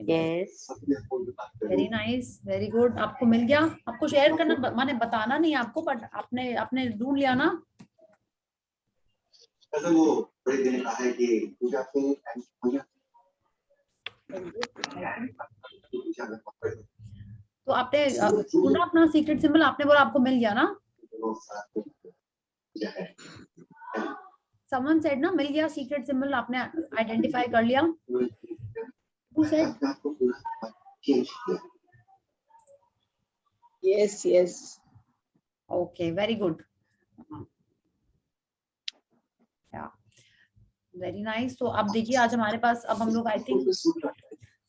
Yes. Very nice, very good. आपको मिल गया? आपको शेयर करना माने बताना नहीं आपको, बट आपने आपने ढूंढ लिया ना? तो आपने ढूंढा अपना सीक्रेट सिंबल, आपने बोला आपको मिल गया ना? समवन सेड ना मिल गया सीक्रेट सिंबल, आपने आइडेंटिफाई कर लिया? Who said? Yes, yes. Okay, very good. Very nice. तो अब देखिए आज हमारे पास, अब हम लोग आई थिंक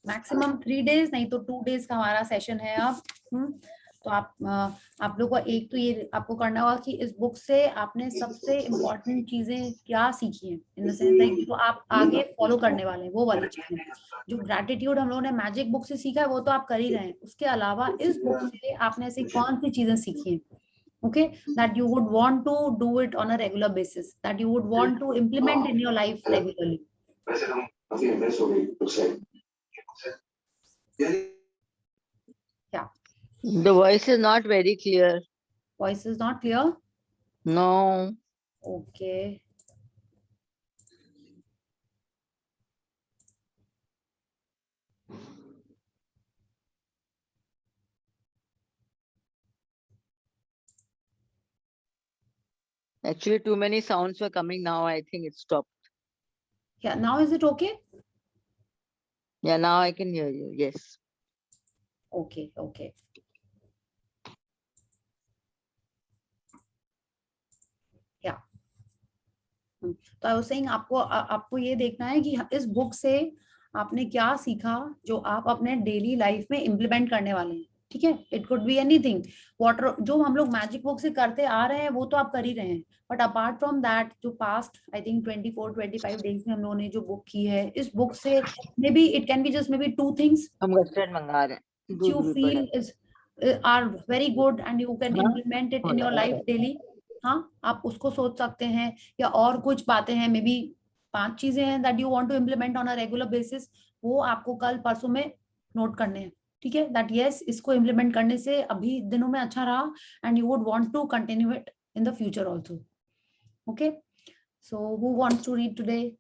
मैक्सिमम 3 डेज नहीं तो 2 डेज का हमारा सेशन है अब। तो आप लोग को एक तो ये आपको करना होगा कि इस बुक से आपने सबसे इम्पोर्टेंट चीजें क्या सीखी हैं, इन द सेंस लाइक जो आप आगे फॉलो करने वाले हैं वो वाली चीजें। जो ग्रेटिट्यूड हम लोगों ने मैजिक बुक से सीखा है वो तो आप कर ही रहे हैं, उसके अलावा इस बुक से आपने ऐसी कौन सी चीजें सीखी हैं, okay, that you would want to do it on a regular basis, that you would want to implement in your life regularly. Yeah. The voice is not very clear. Voice is not clear? No. Okay. Actually, too many sounds were coming. Now I think it stopped. Yeah, now is it okay? Yeah, now I can hear you. Yes. Okay, okay. Yeah. तो I was saying आपको ये देखना है कि इस book से आपने क्या सीखा जो आप अपने डेली लाइफ में इम्प्लीमेंट करने वाले हैं, ठीक है? It could be anything, water जो हम लोग मैजिक बुक से करते आ रहे हैं वो तो आप कर ही रहे हैं, बट अपार्ट फ्रॉम दैट जो पास्ट आई थिंक 24-25 डेज में हम लोगों ने जो बुक की है, इस बुक से may be it can be just may be 2 things हम कस्टर्ड मंगा रहे हैं, दूध you भी feel पड़ा is are very good and you can हाँ? implement it in your life daily. हाँ, आप उसको सोच सकते हैं, या और कुछ बातें हैं, मे बी 5 चीजें हैं that you want to implement on a regular basis, वो आपको कल परसों में नोट करने हैं, ठीक है? that yes, इसको implement करने से अभी दिनों में अच्छा रहा and you would want to continue it in the future also. Okay, so who wants to read today?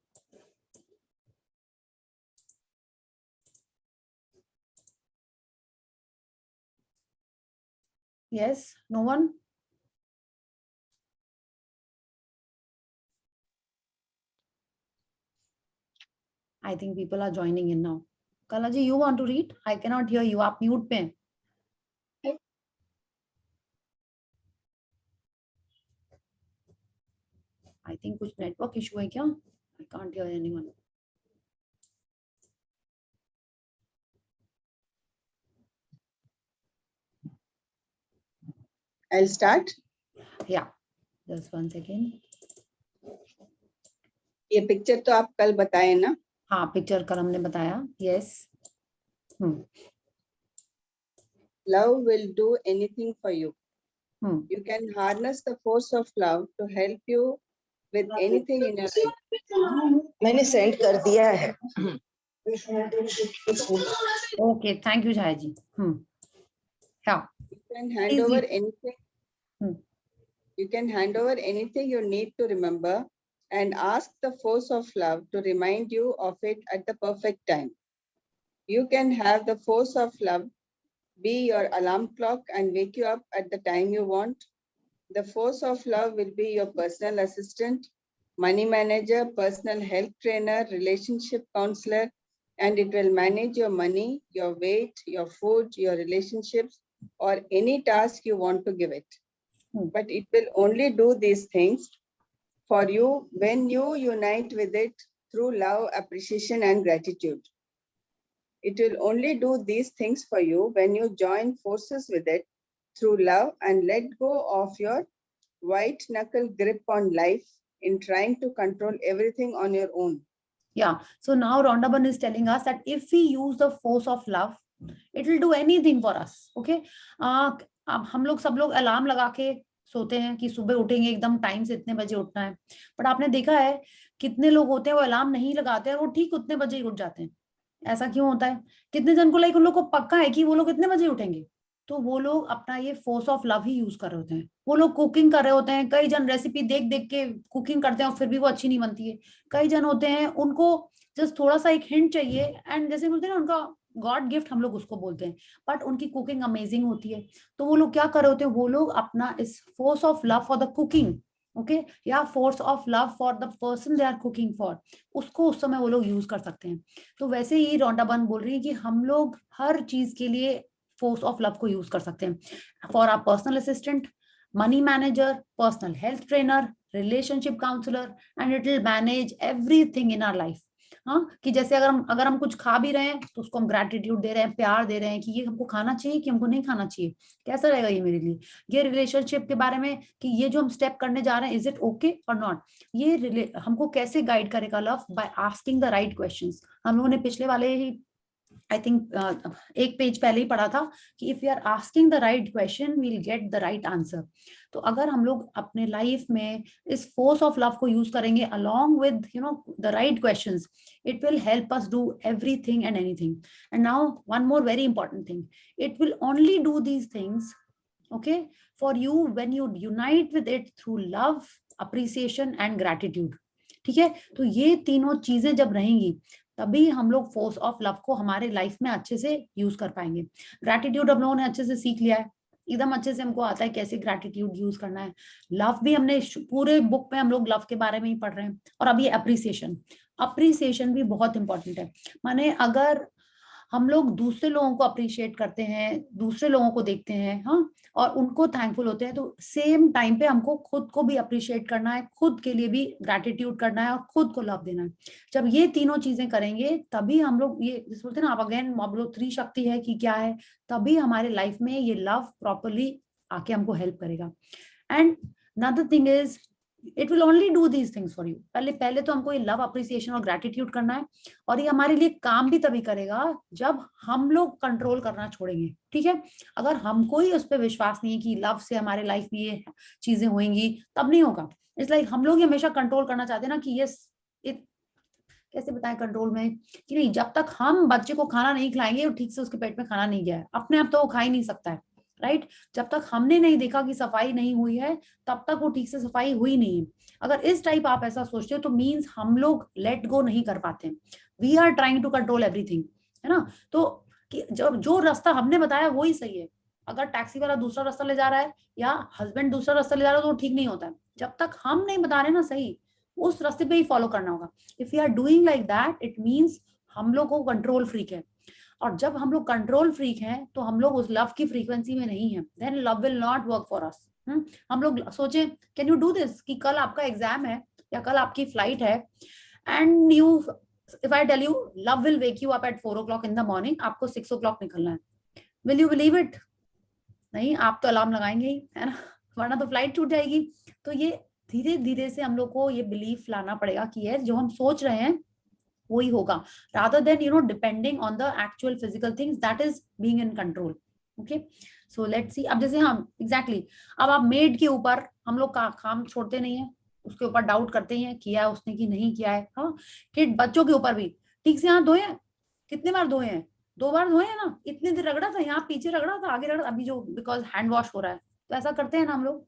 Yes, no one? I think people are joining in now. Kalaji, you want to read? I cannot hear you. आप mute पे हैं. I think कुछ network issue है क्या? I can't hear anyone. I'll start. Yeah, just one second. ये picture तो आप कल बताए ना? हाँ, पिक्चर कल हमने बताया. Yes. Love will do anything for you. You can harness the force of love to help you with anything in your life. मैंने सेंड कर दिया है. Okay, thank you, Jai ji. Yeah. You can hand over anything. You can hand over anything you need to remember and ask the force of love to remind you of it at the perfect time. You can have the force of love be your alarm clock and wake you up at the time you want. The force of love will be your personal assistant, money manager, personal health trainer, relationship counselor, and it will manage your money, your weight, your food, your relationships, or any task you want to give it. But it will only do these things for you when you unite with it through love, appreciation, and gratitude. It will only do these things for you when you join forces with it through love and let go of your white knuckle grip on life in trying to control everything on your own. Yeah, so now Rhonda is telling us that if we use the force of love, it will do anything for us. Okay, अब हम लोग सब लोग alarm लगा के सोते हैं कि सुबह उठेंगे एकदम टाइम से इतने बजे उठना है, बट आपने देखा है कितने लोग होते हैं वो अलार्म नहीं लगाते हैं और वो ठीक उतने बजे ही उठ जाते हैं. ऐसा क्यों होता है? कितने जन को लाइक उन लोग को पक्का है कि वो लोग कितने बजे उठेंगे, तो वो लोग अपना ये force of love he use कर रहे होते हैं। वो लोग कुकिंग कर रहे होते हैं, कई जन रेसिपी देख देख के कुकिंग करते हैं और फिर भी वो अच्छी नहीं बनती है। कई जन होते हैं उनको जस्ट थोड़ा सा एक हिंट चाहिए एंड जैसे बोलते हैं ना उनका गॉड गिफ्ट हम लोग उसको बोलते हैं, बट उनकी कुकिंग अमेजिंग होती है। तो वो लोग क्या कर रहे होते हैं, वो लोग अपना इस force of love for the cooking, okay, या force of love for the person they are cooking for, उसको उस समय वो लोग यूज कर सकते हैं। तो वैसे ही रोंडा बन बोल रही है कि हम लोग हर चीज के लिए फोर्स ऑफ लव को यूज कर सकते हैं। For our personal assistant, money manager, personal health trainer, relationship counsellor, and it will manage everything in our life. हाँ, कि जैसे अगर हम कुछ खा भी रहे हैं तो उसको हम ग्रेटिट्यूड दे रहे हैं, प्यार दे रहे हैं कि ये हमको खाना चाहिए कि हमको नहीं खाना चाहिए, कैसा रहेगा ये मेरे लिए। ये रिलेशनशिप के बारे में कि ये जो हम स्टेप करने जा रहे हैं, इज इट ओके और नॉट, ये हमको कैसे गाइड करेगा love, by asking the right questions. हम लोगों ने पिछले वाले ही आई थिंक एक पेज पहले ही पढ़ा था कि if you are asking the right question we'll get the right answer. तो अगर हम लोग अपने लाइफ में इस फोर्स ऑफ लव को यूज करेंगे along with the right questions, it will help us do everything and anything. And now one more very important thing, it will only do these things, okay, for you when you unite with it through love, appreciation and gratitude। ठीक है, तो ये तीनों चीजें जब रहेंगी तभी हम लोग फोर्स ऑफ लव को हमारे लाइफ में अच्छे से यूज कर पाएंगे। ग्रैटिट्यूड हम लोगों ने अच्छे से सीख लिया है, एकदम अच्छे से हमको आता है कैसे ग्रैटिट्यूड यूज करना है। लव भी हमने पूरे बुक में हम लोग लव के बारे में ही पढ़ रहे हैं। और अब ये अप्रिसिएशन, अप्रिसिएशन भी बहुत इंपॉर्टेंट है। माने अगर हम लोग दूसरे लोगों को अप्रिशिएट करते हैं, दूसरे लोगों को देखते हैं, हाँ, और उनको थैंकफुल होते हैं, तो सेम टाइम पे हमको खुद को भी अप्रिशिएट करना है, खुद के लिए भी ग्रैटिट्यूड करना है और खुद को लव देना है। जब ये तीनों चीजें करेंगे तभी हम लोग ये जिस बोलते हैं ना, आप अगेन बोलो त्रिशक्ति है कि क्या है, तभी हमारे लाइफ में ये लव प्रॉपरली आके हमको हेल्प करेगा। And another thing is it will only do these things for you। पहले पहले तो हमको ये लव, अप्रिसिएशन और ग्रैटिट्यूड करना है, और ये हमारे लिए काम भी तभी करेगा जब हम लोग कंट्रोल करना छोड़ेंगे। ठीक है, अगर हमको ही उस पर विश्वास नहीं है कि लव से हमारे लाइफ में ये चीजें होंगी, तब नहीं होगा। इट्स लाइक हम लोग हमेशा कंट्रोल करना चाहते हैं ना कि यस, कैसे बताएं कंट्रोल में, कि नहीं, जब तक हम बच्चे को खाना नहीं खिलाएंगे और ठीक से उसके पेट में खाना नहीं गया है, अपने आप तो वो खा ही नहीं सकता है, राइट। जब तक हमने नहीं देखा कि सफाई नहीं हुई है, तब तक वो ठीक से सफाई हुई नहीं है। अगर इस टाइप आप ऐसा सोचते हो तो मीन्स हम लोग लेट गो नहीं कर पाते, we are trying to control everything, है ना। तो कि जो रास्ता हमने बताया वो ही सही है। अगर टैक्सी वाला दूसरा रास्ता ले जा रहा है या हस्बैंड दूसरा रास्ता ले जा रहा है तो वो ठीक नहीं होता है, जब तक हम नहीं बता रहे ना सही, उस रास्ते पे ही फॉलो करना होगा। If you are doing like that it means हम लोग को कंट्रोल फ्रीक है, और जब हम लोग कंट्रोल फ्रीक हैं तो हम लोग उस लव की फ्रीक्वेंसी में नहीं है, then love will not work for us. हम लोग सोचे कैन यू डू दिस, कि कल आपका एग्जाम है या कल आपकी फ्लाइट है, and you, if I tell you love will wake you up at 4 o'clock in the morning, आपको 6 o'clock निकलना है, विल यू बिलीव इट? नहीं, आप तो अलार्म लगाएंगे ही, है ना, वरना तो फ्लाइट छूट जाएगी। तो ये धीरे धीरे से हम लोग को ये बिलीफ लाना पड़ेगा कि ये जो हम सोच रहे हैं वही होगा, rather than depending on the actual physical things that is being in control। okay, so let's see। अब जैसे हाँ exactly, अब आप मेड के ऊपर हम लोग का काम छोड़ते नहीं है, उसके ऊपर डाउट करते हैं किया उसने कि नहीं किया है। हाँ, किड बच्चों के ऊपर भी ठीक से हाथ धोए हैं, कितने बार धोए हैं, 2 बार धोए हैं ना, इतने देर रगड़ा था, यहाँ पीछे रगड़ा था, आगे रगड़ा, अभी जो बिकॉज हैंड वॉश हो रहा है, तो ऐसा करते हैं ना हम लोग।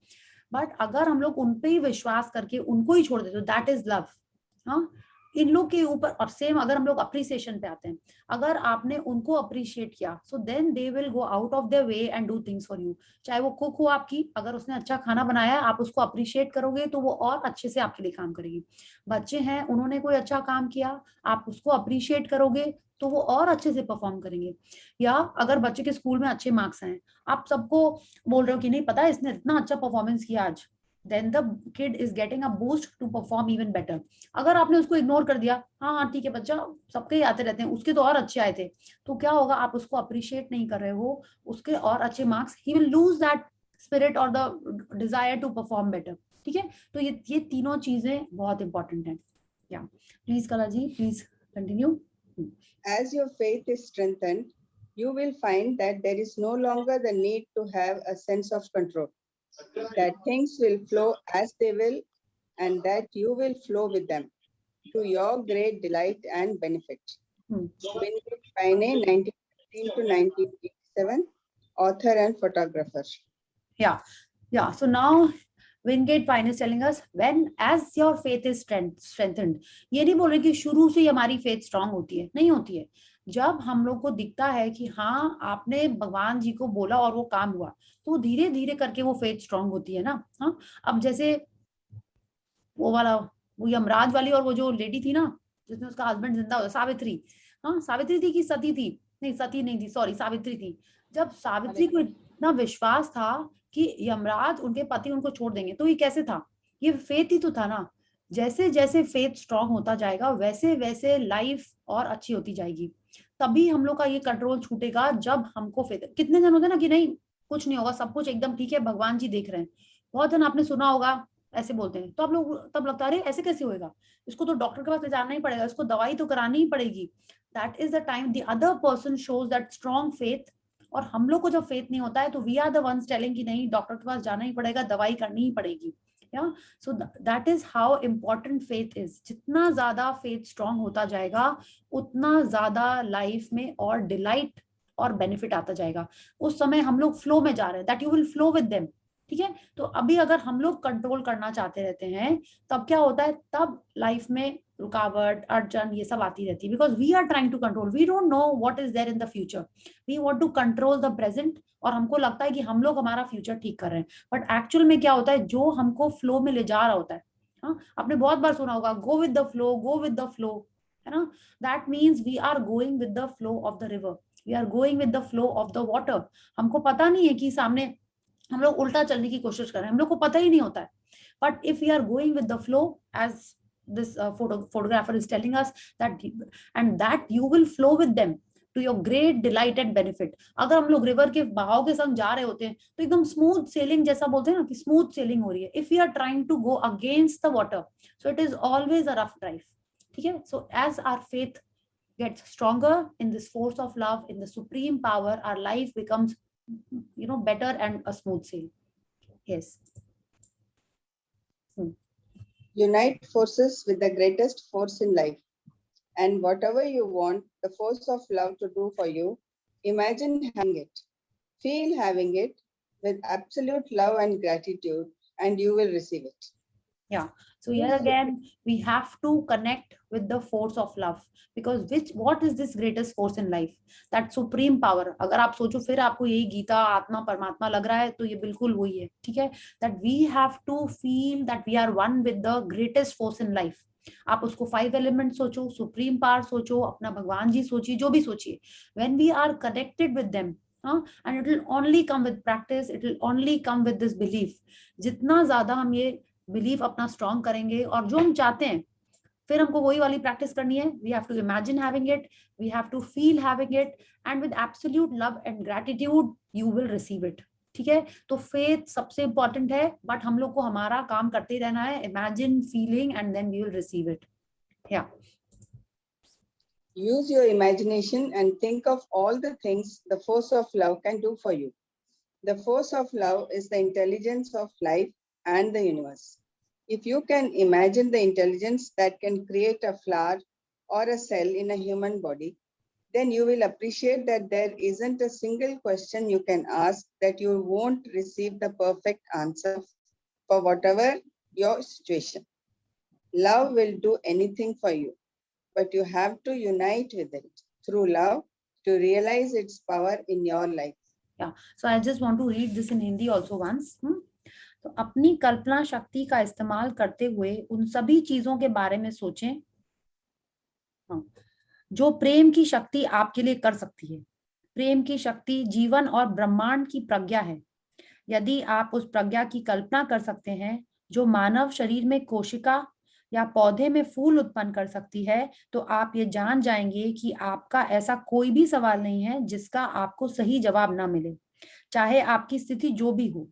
बट अगर हम लोग उन पे ही विश्वास करके उनको ही छोड़ देते, दैट इज लव। हाँ, इन लोग के ऊपर। और सेम अगर हम लोग अप्रिसिएशन पे आते हैं, अगर आपने उनको अप्रिशिएट किया so then they will go out of their way and do things for you. चाहे वो कुक हो आपकी, अगर उसने अच्छा खाना बनाया, आप उसको अप्रिशिएट करोगे तो वो और अच्छे से आपके लिए काम करेगी। बच्चे हैं, उन्होंने कोई अच्छा काम किया, आप उसको अप्रिशिएट करोगे तो वो और अच्छे से परफॉर्म करेंगे। या अगर बच्चे के स्कूल में अच्छे मार्क्स हैं, आप सबको बोल रहे हो कि नहीं पता है इसने इतना अच्छा परफॉर्मेंस किया आज, then the kid is getting a boost to perform even better। अगर आपने उसको इग्नोर कर दिया, हाँ हाँ ठीक है बच्चा, सबके ही आते रहते हैं, उसके तो और अच्छे आए थे, तो क्या होगा, आप उसको अप्रिशिएट नहीं कर रहे हो, उसके और अच्छे marks, he will lose that spirit or the desire to perform better। ठीक है, तो ये तीनों चीजें बहुत इंपॉर्टेंट है। या please Kala ji, please continue. As your faith is strengthened, you will find that there is no longer the need to have a sense of control, that things will flow as they will, and that you will flow with them to your great delight and benefit। Wingate Paine, 1915 to 1987, author and photographer. Yeah. So now Wingate Paine is telling us when as your faith is strengthened. ये नहीं बोल रहे कि शुरू से ही हमारी faith strong होती है, नहीं होती है. जब हम लोग को दिखता है कि हाँ आपने भगवान जी को बोला और वो काम हुआ, तो धीरे धीरे करके वो फेथ स्ट्रांग होती है ना. हाँ, अब जैसे वो वाला, वो यमराज वाली और वो जो लेडी थी ना जिसने उसका हस्बैंड जिंदा हो, सावित्री. हाँ, सावित्री थी कि सती थी? नहीं, सती नहीं थी, सॉरी, सावित्री थी. जब सावित्री को इतना विश्वास था कि यमराज उनके पति उनको छोड़ देंगे, तो ये कैसे था? ये फेथ ही तो था ना. जैसे जैसे फेथ स्ट्रांग होता जाएगा वैसे वैसे लाइफ और अच्छी होती जाएगी. तभी हम लोग का ये कंट्रोल छूटेगा जब हमको फेथ. कितने जन होते हैं ना कि नहीं कुछ नहीं होगा, सब कुछ एकदम ठीक है, भगवान जी देख रहे हैं. बहुत जन आपने सुना होगा ऐसे बोलते हैं, तो आप लोग तब लगता है ऐसे कैसे होएगा, इसको तो डॉक्टर के पास ले जाना ही पड़ेगा, इसको दवाई तो करानी ही पड़ेगी. That is the time the other person shows that strong faith. और हम लोग को जब फेथ नहीं होता है तो we are the ones telling कि नहीं डॉक्टर के पास जाना ही पड़ेगा, दवाई करनी ही पड़ेगी. या so that is how important faith is. जितना ज्यादा फेथ स्ट्रॉन्ग होता जाएगा उतना ज्यादा लाइफ में और डिलाइट और बेनिफिट आता जाएगा. उस समय हम लोग फ्लो में जा रहे हैं, that you will flow with them. ठीक है, तो अभी अगर हम लोग कंट्रोल करना चाहते रहते हैं तब क्या होता है, तब लाइफ में रुकावट अड़चन ये सब आती रहती है. Because we are trying to control, we don't know what is there in the future, we want to control the present. और हमको लगता है कि हम लोग हमारा फ्यूचर ठीक कर रहे हैं, बट एक्चुअल में क्या होता है, जो हमको फ्लो में ले जा रहा होता है. हाँ, आपने बहुत बार सुना होगा go with the flow, go with the flow, है ना. That means we are going with the flow of the river, we are going with the flow of the water. हमको पता नहीं है कि सामने हम लोग उल्टा चलने की कोशिश कर रहे हैं, हम लोग को पता ही नहीं होता है. But if we are going with the flow as this photographer is telling us that, and that you will flow with them to your great delight and benefit. अगर हम लोग रिवर के बहाव के संग जा रहे होते हैं तो एकदम स्मूथ सेलिंग जैसा बोलते हैं ना कि स्मूथ सेलिंग हो रही है. If we are trying to go against the water so it is always a rough drive. ठीक है, so as our faith gets stronger in this force of love, in the supreme power, our life becomes better and a smooth sail. Yes. Unite forces with the greatest force in life, and whatever you want the force of love to do for you, imagine having it, feel having it with absolute love and gratitude, and you will receive it. Yeah, so here again we have to connect with the force of love, because what is this greatest force in life? That supreme power. अगर आप सोचो फिर आपको यही गीता आत्मा परमात्मा लग रहा है तो ये बिल्कुल वही है. ठीक है, that we have to feel that we are one with the greatest force in life. आप उसको 5 एलिमेंट सोचो, सुप्रीम पावर सोचो, अपना भगवान जी सोचिए, जो भी सोचिए. when we are connected with them, and it will only come with practice, it will only come with this belief. जितना ज्यादा हम ये बिलीफ अपना स्ट्रॉन्ग करेंगे और जो हम चाहते हैं, फिर हमको वही वाली प्रैक्टिस करनी है. We have to imagine having it, we have to feel having it, and with absolute love and gratitude you will receive it. ठीक है, तो फेथ सबसे इंपॉर्टेंट है, बट हम लोग को हमारा काम करते रहना है, imagine, feeling, and then we will receive it. या Use your imagination and think of all the things the force of love can do for you. The force of love is the intelligence of life and the universe. If you can imagine the intelligence that can create a flower or a cell in a human body, then you will appreciate that there isn't a single question you can ask that you won't receive the perfect answer for whatever your situation. Love will do anything for you, but you have to unite with it through love to realize its power in your life. Yeah, so I just want to read this in Hindi also once. तो अपनी कल्पना शक्ति का इस्तेमाल करते हुए उन सभी चीजों के बारे में सोचें जो प्रेम की शक्ति आपके लिए कर सकती है. प्रेम की शक्ति जीवन और ब्रह्मांड की प्रज्ञा है. यदि आप उस प्रज्ञा की कल्पना कर सकते हैं जो मानव शरीर में कोशिका या पौधे में फूल उत्पन्न कर सकती है, तो आप ये जान जाएंगे कि आपका ऐसा कोई भी सवाल नहीं है जिसका आपको सही जवाब ना मिले. चाहे आपकी स्थिति जो भी हो,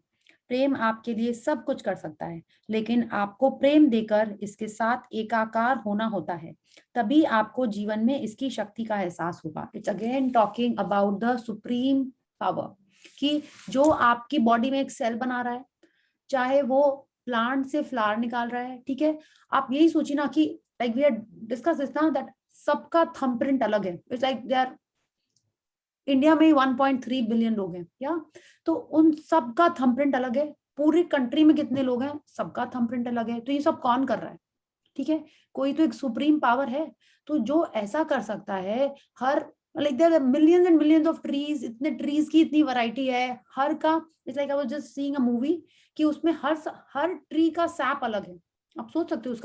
प्रेम आपके लिए सब कुछ कर सकता है, लेकिन आपको प्रेम देकर इसके साथ एकाकार होना होता है. तभी आपको जीवन में इसकी शक्ति का एहसास होगा. It's again talking about the supreme power, कि जो आपकी बॉडी में एक सेल बना रहा है, चाहे वो प्लांट से फ्लावर निकाल रहा है. ठीक है, आप यही सोचिए ना कि like we have discuss this ना, दैट सबका थंबप्रिंट अलग है. It's like they are, India में 1.3 बिलियन लोग हैं या, तो उन सबका थंबप्रिंट अलग है. पूरी कंट्री में कितने लोग हैं, सबका थंबप्रिंट अलग है. तो ये सब कौन कर रहा है? ठीक है, कोई तो एक सुप्रीम पावर है. तो जो ऐसा कर सकता है, हर like there are millions and millions of trees, इतने ट्रीज की इतनी वैरायटी है हर का. It's like I was just seeing a movie कि उसमें हर ट्री का सैप अलग है. आप सोच सकते हो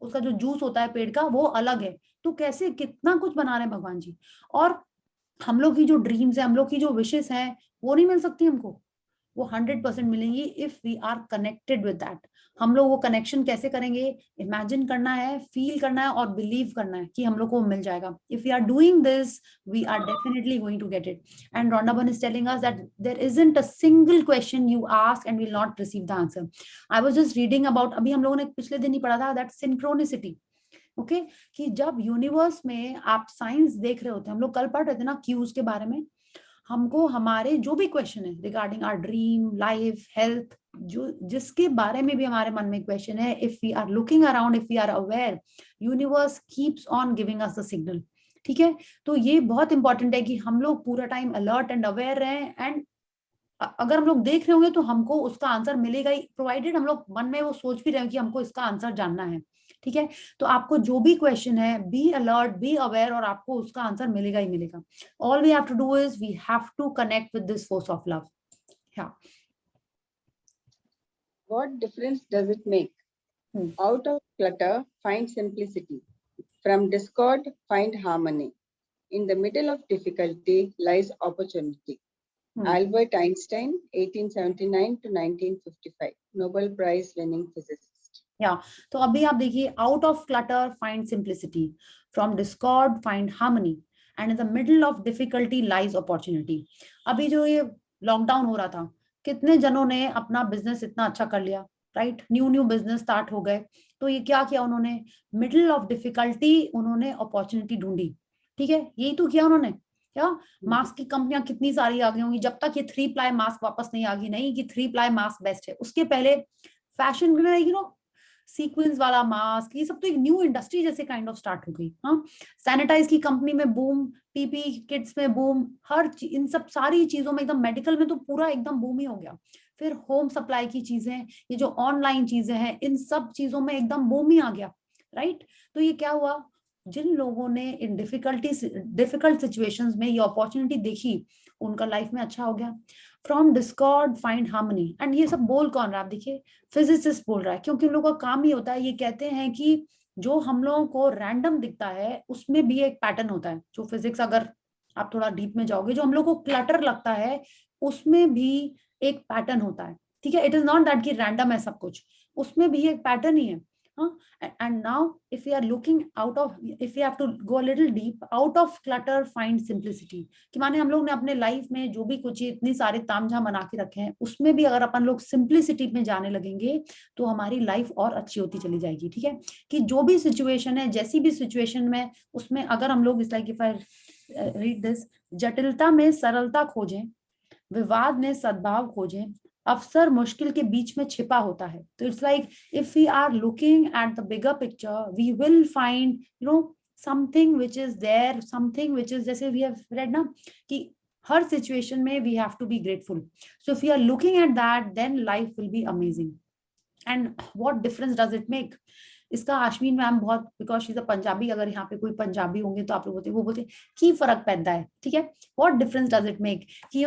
उसका जो जूस होता है पेड़ का वो अलग है. तो कैसे कितना कुछ बना रहे हैं भगवान जी. और हम लोग की जो ड्रीम्स है, हम लोग की जो विशेस हैं, वो नहीं मिल सकती हमको. वो 100% मिलेंगी if we are connected with that. हम लोग वो कनेक्शन कैसे करेंगे? इमेजिन करना है, फील करना है और बिलीव करना है कि हम लोग को मिल जाएगा. If we are doing this, we are definitely going to get it. And Rhonda is telling us that there isn't a single question you ask and will not receive the answer. I was just reading about, अभी हम लोगों ने पिछले दिन ही पढ़ा था, that synchronicity. Okay कि जब यूनिवर्स में आप साइंस देख रहे होते हैं, हम लोग कल पढ़ रहे थे ना क्यूज के बारे में, हमको हमारे जो भी क्वेश्चन है regarding our dream, life, health, जो जिसके बारे में भी हमारे मन में क्वेश्चन है, if we are looking around, if we are aware, universe keeps on giving us the signal. ठीक है, तो ये बहुत इंपॉर्टेंट है कि हम लोग पूरा टाइम अलर्ट एंड अवेयर रहें. एंड अगर हम लोग देख रहे होंगे तो हमको उसका आंसर मिलेगा ही, प्रोवाइडेड हम लोग मन में वो सोच भी रहे हैं कि हमको इसका आंसर जानना है. ठीक है, तो आपको जो भी क्वेश्चन है, बी अलर्ट, बी अवेयर, और आपको उसका आंसर मिलेगा ही मिलेगा. All we have to do is we have to connect with this force of love. Yeah. What difference does it make? Out of clutter, find simplicity. From discord, find harmony. In the middle of difficulty lies opportunity. Albert Einstein, 1879 to 1955, Nobel Prize winning physicist. Yeah. तो अभी आप देखिए, out of clutter find simplicity, from discord find harmony, and in the middle of difficulty lies opportunity. अभी जो ये lockdown हो रहा था, कितने जनों ने अपना बिजनेस इतना अच्छा कर लिया, राइट? न्यू बिजनेस स्टार्ट हो गए. तो ये क्या किया उन्होंने? मिडिल ऑफ डिफिकल्टी उन्होंने अपॉर्चुनिटी ढूंढी. ठीक है, यही तो किया उन्होंने. क्या मास्क की कंपनियां कितनी सारी आ गई होंगी, जब तक ये 3 प्लाई मास्क वापस नहीं आ गई, नहीं कि 3 प्लाई मास्क बेस्ट है. उसके पहले फैशन सीक्वेंस वाला मास्क, ये सब तो एक न्यू इंडस्ट्री जैसे काइंड ऑफ स्टार्ट हो गई. हाँ, सैनिटाइज की कंपनी में बूम, पीपी किट्स में बूम, इन सब सारी चीजों में, एकदम मेडिकल में तो पूरा एकदम बूम ही हो गया. फिर होम सप्लाई की चीजें, ये जो ऑनलाइन चीजें हैं, इन सब चीजों में एकदम बूम ही आ गया, राइट? तो ये क्या हुआ, जिन लोगों ने इन डिफिकल्ट सिचुएशंस में ये अपॉर्चुनिटी देखी, उनका लाइफ में अच्छा हो गया. From Discord find harmony. And ये सब बोल कौन रहा है? आप देखिए, फिजिसिस्ट बोल रहा है, क्योंकि उन लोगों का काम ही होता है. ये कहते हैं कि जो हम लोगों को रैंडम दिखता है उसमें भी एक पैटर्न होता है. जो फिजिक्स, अगर आप थोड़ा डीप में जाओगे, जो हम लोग को क्लटर लगता है उसमें भी एक पैटर्न होता है. ठीक है, इट इज नॉट दैट कि रैंडम है सब कुछ, उसमें भी एक पैटर्न ही है. And now if we are looking if we have to go a little deep, out of clutter find simplicity. कि माने हम लोग ने अपने लाइफ में जो भी कुछ इतनी सारे तामझाम बना के रखे हैं, उसमें भी अगर अपन लोग सिंप्लिसिटी में जाने लगेंगे तो हमारी लाइफ और अच्छी होती चली जाएगी. ठीक है, कि जो भी सिचुएशन है, जैसी भी सिचुएशन में, उसमें अगर हम लोग, इस like if I read this, जटिलता में सरलता खोजें, विवाद में सद्भाव खोजें, अवसर मुश्किल के बीच में छिपा होता है. तो it's like if we are looking at the bigger picture, we will find something which is there, something which is, जैसे वी हैव रेड ना कि हर सिचुएशन में we have to be grateful. So if you are looking at that, then life will be amazing. And what difference does it make? इसका Ashwin ma'am बहुत, because she is a Punjabi, अगर यहाँ पे कोई पंजाबी होंगे तो आप लोग बोलते, वो बोलते की फर्क पैदा है. ठीक है, what difference does it make कि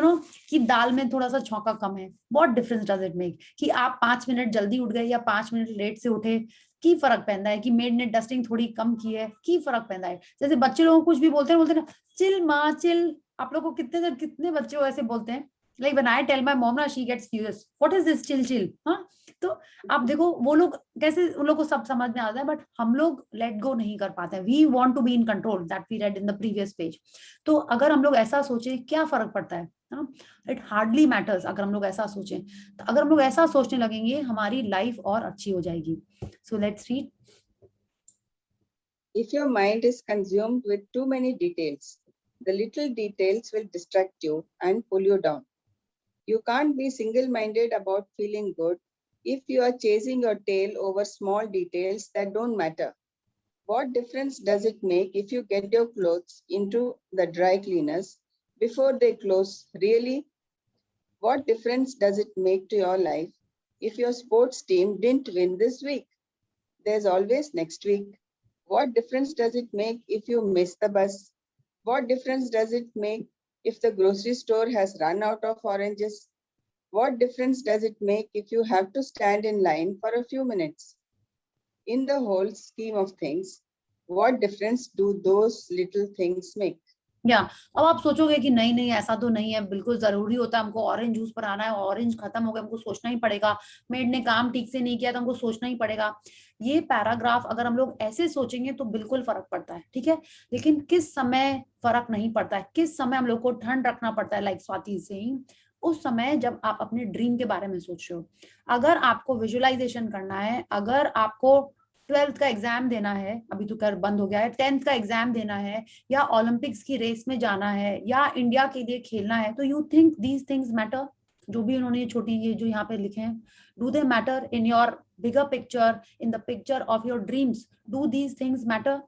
कि दाल में थोड़ा सा छौंका कम है, what difference does it make कि आप 5 मिनट जल्दी उठ गए या 5 मिनट लेट से उठे, की फर्क पैदा है कि मेड ने डस्टिंग थोड़ी कम की है, की फर्क पैदा है. जैसे बच्चे लोग कुछ भी बोलते हैं ना, चिल माँ चिल. आप लोग को कितने बच्चे ऐसे बोलते हैं, like when I tell my mom ना, she gets furious, what is this chill. हाँ, तो आप देखो वो लोग कैसे, उन लोग को सब समझ में आता है, बट हम लोग लेट गो नहीं कर पाते हैं. We want to be in control, that we read in the previous page. तो अगर हम लोग ऐसा सोचें, क्या फर्क पड़ता है? It hardly matters. अगर हम लोग ऐसा सोचें, तो अगर हम लोग ऐसा सोचने लगेंगे, हमारी लाइफ और अच्छी हो जाएगी. So let's read. If your mind is consumed with too many details, the little details will distract you and pull you down. You can't be single-minded about feeling good if you are chasing your tail over small details that don't matter. What difference does it make if you get your clothes into the dry cleaners before they close? Really? What difference does it make to your life if your sports team didn't win this week? There's always next week. What difference does it make if you miss the bus? What difference does it make if the grocery store has run out of oranges? What difference does it make if you have to stand in line for a few minutes? In the whole scheme of things, what difference do those little things make? अब आप सोचोगे कि नहीं नहीं ऐसा तो नहीं है, बिल्कुल जरूरी होता है हमको ऑरेंज जूस पर आना है, ऑरेंज खत्म हो गया हमको सोचना ही पड़ेगा, मेड ने काम ठीक से नहीं किया तो हमको सोचना ही पड़ेगा। ये पैराग्राफ अगर हम लोग ऐसे सोचेंगे तो बिल्कुल फर्क पड़ता है, ठीक है। लेकिन किस समय फर्क नहीं पड़ता है, किस समय हम लोग को ठंड रखना पड़ता है, लाइक स्वाति सिंह, उस समय जब आप अपने ड्रीम के बारे में सोच रहे हो। अगर आपको विजुअलाइजेशन करना है, अगर आपको 12th का एग्जाम देना है, अभी तो कर बंद हो गया है, 10th का एग्जाम देना है, या ओलंपिक्स की रेस में जाना है, या इंडिया के लिए खेलना है, तो you think these things matter? जो भी उन्होंने छोटी ये जो यहाँ पे लिखे हैं, do they matter in your bigger picture, in the picture of your dreams? Do these things matter?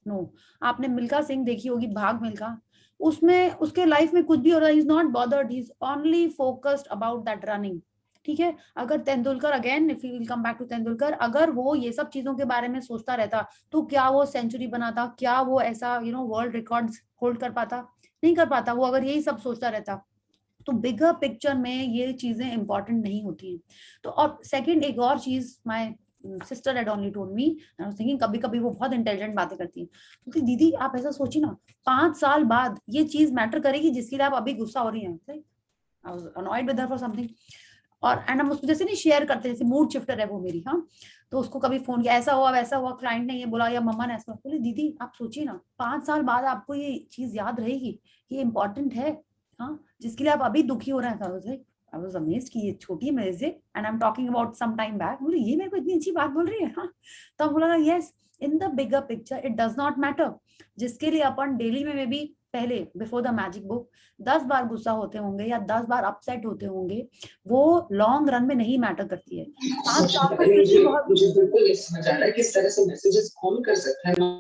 No. आपने मिल्खा सिंह देखी होगी, भाग मिल्खा, उसमें उसके लाइफ में कुछ भी हो रहा है, he is not bothered, he is only focused about that running, ठीक है। अगर Tendulkar, again if you will come back to Tendulkar, अगर वो ये सब चीजों के बारे में सोचता रहता तो क्या वो सेंचुरी बनाता, क्या वो ऐसा वर्ल्ड रिकॉर्ड्स होल्ड कर पाता? नहीं कर पाता। वो अगर यही सब सोचता रहता तो बिगर पिक्चर में ये चीजें इंपॉर्टेंट नहीं होती हैं। तो और सेकंड एक और चीज, my sister had only told me, I was thinking, कभी कभी वो बहुत इंटेलिजेंट बातें करती है, क्योंकि दीदी आप ऐसा सोचिए ना, 5 साल बाद ये चीज मैटर करेगी जिसके लिए आप अभी गुस्सा हो रही हैं। I was annoyed with her for something, और एंड हम उसको जैसे नहीं शेयर करते, जैसे मूड शिफ्टर है वो मेरी, हाँ, तो उसको कभी फोन किया, ऐसा हुआ वैसा हुआ, क्लाइंट ने ये बोला या मम्मा ने ऐसा, बोले दीदी आप सोचिए ना, 5 साल बाद आपको ये चीज याद रहेगी, ये इंपॉर्टेंट है, हाँ, जिसके लिए आप अभी दुखी हो रहे हैं। I was amazed कि ये छोटी है मेरे से, and I'm talking about some time back, बोले ये मेरे को इतनी अच्छी बात बोल रही है, हाँ। तो बोला yes, in the bigger picture it does not matter, जिसके लिए अपन डेली में भी पहले बिफोर द मैजिक बुक 10 बार गुस्सा होते होंगे या 10 बार अपसेट होते होंगे, वो लॉन्ग रन में नहीं मैटर करती है। 5 साल में मुझे बिल्कुल नहीं समझ आ रहा है किस तरह से मैसेजेस कॉल कर सकते हैं,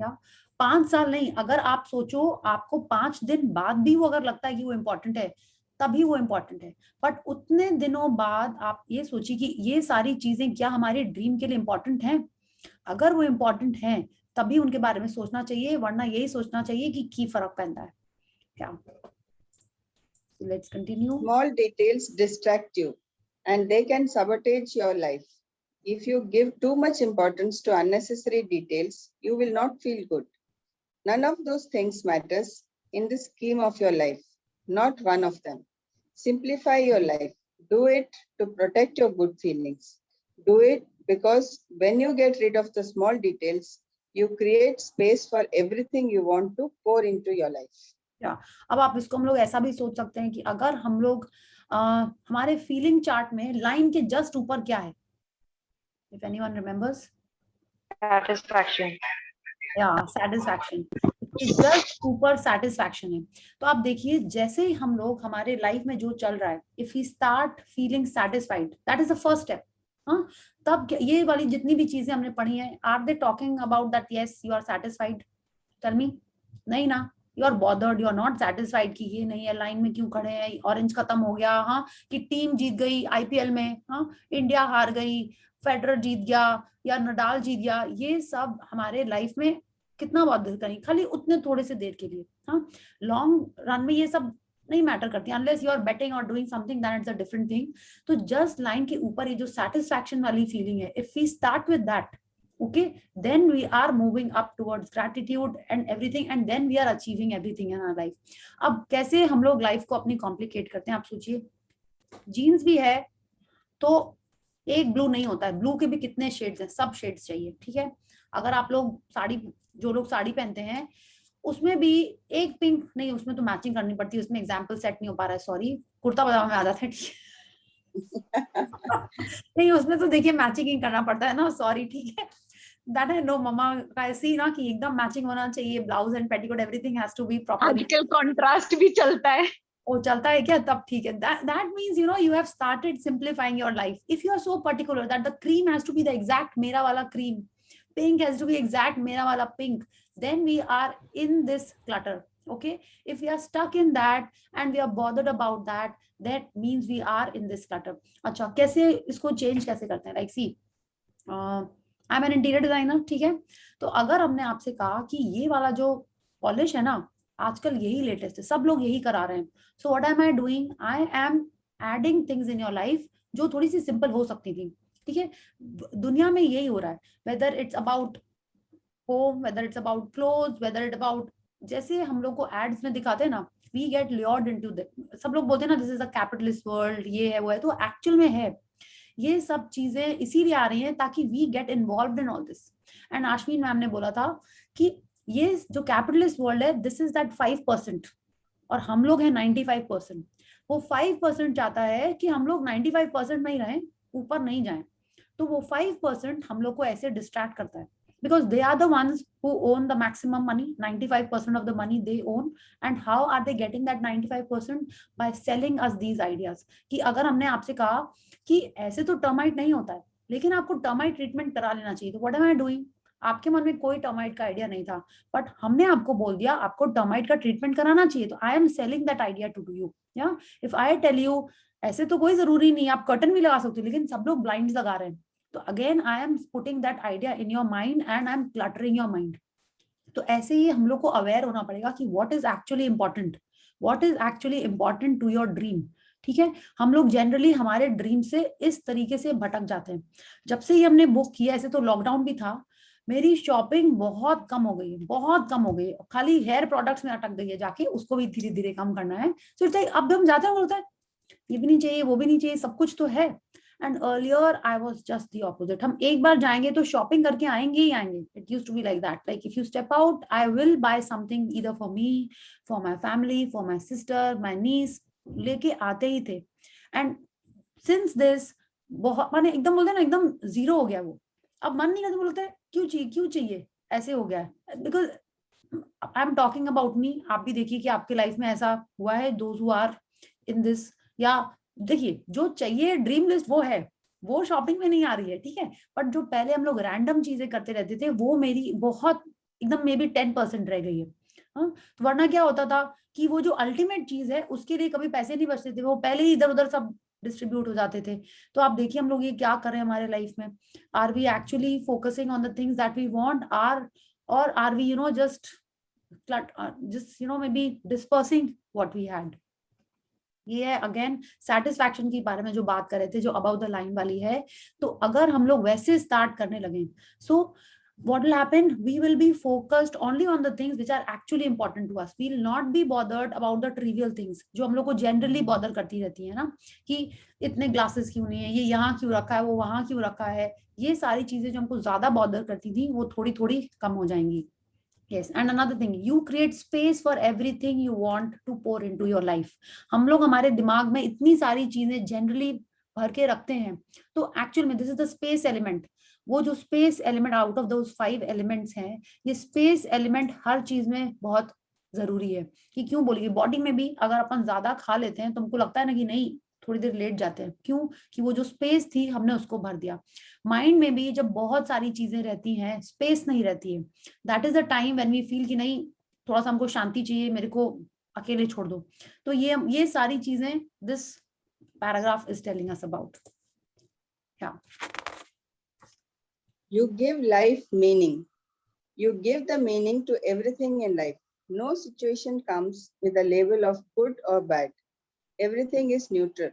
या 5 साल नहीं, अगर आप सोचो आपको 5 दिन बाद भी वो अगर लगता है कि वो इम्पोर्टेंट है, तभी वो इम्पोर्टेंट है। बट उतने दिनों बाद आप ये सोचिए कि ये सारी चीजें क्या हमारे ड्रीम के लिए इम्पोर्टेंट हैं? अगर वो इम्पोर्टेंट हैं तभी उनके बारे में सोचना चाहिए, वरना यही सोचना चाहिए कि की फर्क पैदा है क्या। Let's continue. Small details distract you and they can sabotage your life. If you give too much importance to unnecessary details, you will not feel good. None of those things matters in the scheme of your life, not one of them. Simplify your life. Do it to protect your good feelings. Do it because when you get rid of the small details, you create space for everything you want to pour into your life. अब आप इसको हम लोग ऐसा भी सोच सकते हैं कि अगर हम लोग हमारे फीलिंग चार्ट में लाइन के जस्ट ऊपर क्या है, इफ एनीवन रिमेंबर्स, सैटिस्फैक्शन, या सैटिस्फैक्शन, जस्ट ऊपर सैटिस्फैक्शन है। तो आप देखिए जैसे हम लोग हमारे लाइफ में जो चल रहा है, if we start feeling satisfied, that is the first step, हाँ, तब ये वाली जितनी भी चीजें हमने पढ़ी हैं, are they talking about that yes you are satisfied? Tell me, नहीं ना, you are bothered, you are not satisfied कि ये नहीं है, लाइन में क्यों खड़े हैं, ऑरेंज खत्म हो गया, हाँ, कि टीम जीत गई आईपीएल में, हाँ, इंडिया हार गई, फेडरर जीत गया या नडाल जीत गया, ये सब हमारे लाइफ में कितना बॉदर करें, खाली उतने थोड़े से देर के लिए, हाँ। लॉन्ग रन में ये सब नहीं मैटर करती, अनलेस यू आर बेटिंग और doing something, that is a different thing. तो जस्ट लाइन के ऊपर ये जो सैटिस्फैक्शन वाली फीलिंग है, if we start with that, okay, then we are moving up towards gratitude and everything, and then we are achieving everything in our life. अब कैसे हम लोग लाइफ को अपनी कॉम्प्लिकेट करते हैं, आप सोचिए, जीन्स भी है तो एक ब्लू नहीं होता है, ब्लू के भी कितने शेड्स हैं, सब शेड्स चाहिए, ठीक है। अगर आप लोग साड़ी, जो लोग साड़ी पहनते हैं उसमें भी एक पिंक नहीं, उसमें तो मैचिंग करनी पड़ती है, उसमें एग्जाम्पल सेट नहीं हो पा रहा है, सॉरी, कुर्ता पजामा में आ जाते हैं, ठीक है। नहीं, उसमें तो देखिए मैचिंग करना पड़ता है ना, सॉरी, ठीक है, दैट है, नो मम्मा का ऐसी ना कि एकदम मैचिंग होना चाहिए, blouse and petticoat everything has to be proper. आजकल कंट्रास्ट भी चलता है, वो चलता है क्या, तब ठीक है। That means you know you have started simplifying your life. If you are so particular that the cream has to be the exact मेरा वाला cream, pink has to be exact मेरा वाला pink, then we are in this clutter. Okay, if we are stuck in that and we are bothered about that, that means we are in this clutter. अच्छा, कैसे इसको change कैसे करते हैं? Like see, I'm an interior designer, ठीक है? तो अगर हमने आपसे कहा कि ये वाला जो पॉलिश है ना, आजकल यही लेटेस्ट है, सब लोग यही करा रहे हैं, so what am I doing, I am adding things in your life जो थोड़ी सी सिंपल हो सकती थी, ठीक है? दुनिया में यही हो रहा है, whether it's about home, whether it's about cloth, whether it about, जैसे हम लोग को एड्स में दिखाते हैं ना, we get lured into that, सब लोग बोलते हैं ना this is a capitalist world, ये है वो है, तो एक्चुअल में है। ये सब चीजें इसीलिए आ रही हैं ताकि we get involved in all this. And Ashwin ma'am ने बोला था कि ये जो कैपिटलिस्ट वर्ल्ड है, दिस इज दैट 5%, और हम लोग हैं 95%। वो 5% चाहता है कि हम लोग 95% में ही रहें, ऊपर नहीं जाएं। तो वो 5% हम लोग को ऐसे डिस्ट्रैक्ट करता है, because they are the ones who own the maximum money, 95% of the money they own. And how are they getting that 95%? By selling us these ideas कि अगर हमने आपसे कहा कि ऐसे तो टर्माइट नहीं होता है, लेकिन आपको टर्माइट ट्रीटमेंट करा लेना चाहिए, तो व्हाट एम आई डूइंग? आपके मन में कोई टर्माइट का आइडिया नहीं था, बट हमने आपको बोल दिया आपको टर्माइट का ट्रीटमेंट कराना चाहिए, तो I am selling that idea to you. या इफ आई टेल यू ऐसे तो कोई जरूरी नहीं, आप कर्टन भी लगा सकते हो, लेकिन सब लोग ब्लाइंड्स लगा रहे हैं, तो again I am putting that idea in your mind and I am cluttering your mind. तो ऐसे ही हम लोग को अवेयर होना पड़ेगा कि what is actually important, what is actually important to your dream, ठीक है? हम लोग जनरली हमारे ड्रीम से इस तरीके से भटक जाते हैं। जब से ही हमने बुक किया, ऐसे तो लॉकडाउन भी था, मेरी शॉपिंग बहुत कम हो गई, बहुत कम हो गई, खाली हेयर प्रोडक्ट्स में अटक गई है जाके, उसको भी धीरे धीरे कम करना है। तो अब हम जाते हैं, बोलता है ये भी नहीं चाहिए, वो भी नहीं चाहिए, सब कुछ तो है। And earlier I was just the opposite, हम एक बार जाएंगे तो शॉपिंग करके आएंगे ही आएंगे। It used to be like that, like if you step out I will buy something either for me, for my family, for my sister, my niece, लेके आते ही थे। एंड सिंस दिस बहुत माने एकदम बोलते हैं ना, एकदम जीरो हो गया वो। अब मन नहीं करता, बोलते हैं क्यों चाहिए, क्यों चाहिए, ऐसे हो गया है। Because I am talking about me, आप भी देखिए कि आपके लाइफ में ऐसा हुआ है, those who are in this, या देखिए जो चाहिए ड्रीम लिस्ट वो है, वो शॉपिंग में नहीं आ रही है, ठीक है? बट जो पहले हम लोग रैंडम चीजें करते रहते थे, वो मेरी बहुत एकदम मे बी 10% रह गई है। हाँ, तो वरना क्या होता था कि वो जो अल्टीमेट चीज है उसके लिए कभी पैसे नहीं बचते थे, वो पहले ही इधर उधर सब डिस्ट्रीब्यूट हो जाते थे। तो आप देखिए हम लोग ये क्या कर रहे हैं हमारे लाइफ में, are we actually focusing on the things that we want, और are we just maybe dispersing what we had? ये है अगेन सेटिस्फैक्शन के बारे में जो बात कर रहे थे, जो अबाउट द लाइन वाली है। तो अगर हम लोग वैसे स्टार्ट करने लगे, सो what will happen, we will be focused only on the things which are actually important to us, we will not be bothered about the trivial things जो हम लोग को जनरली बॉदर करती रहती है ना, कि इतने ग्लासेस क्यों नहीं है, ये यहाँ क्यों रखा है, वो वहां क्यों रखा है, ये सारी चीजें जो हमको ज्यादा बॉदर करती थी वो थोड़ी थोड़ी कम हो जाएंगी। Yes, and another thing, you create space for everything you want to pour into your life. हम लोग हमारे दिमाग में इतनी सारी चीजें जनरली भर के रखते हैं, तो एक्चुअल में this is the space element. वो जो space element out of those 5 elements हैं, ये स्पेस एलिमेंट हर चीज में बहुत जरूरी है। कि क्यों बोलिए, बॉडी में भी अगर अपन ज्यादा खा लेते हैं तो हमको लगता है ना कि नहीं, थोड़ी देर लेट जाते हैं, क्यों? कि वो जो स्पेस थी हमने उसको भर दिया। माइंड में भी जब बहुत सारी चीजें रहती हैं, स्पेस नहीं रहती है, that is the time when we feel कि नहीं, थोड़ा सा हमको शांति चाहिए, मेरे को अकेले छोड़ दो। तो ये सारी चीजें this paragraph is telling us about. You give life meaning. You give the meaning to everything in life. No situation comes with a label of good or bad. Everything is neutral.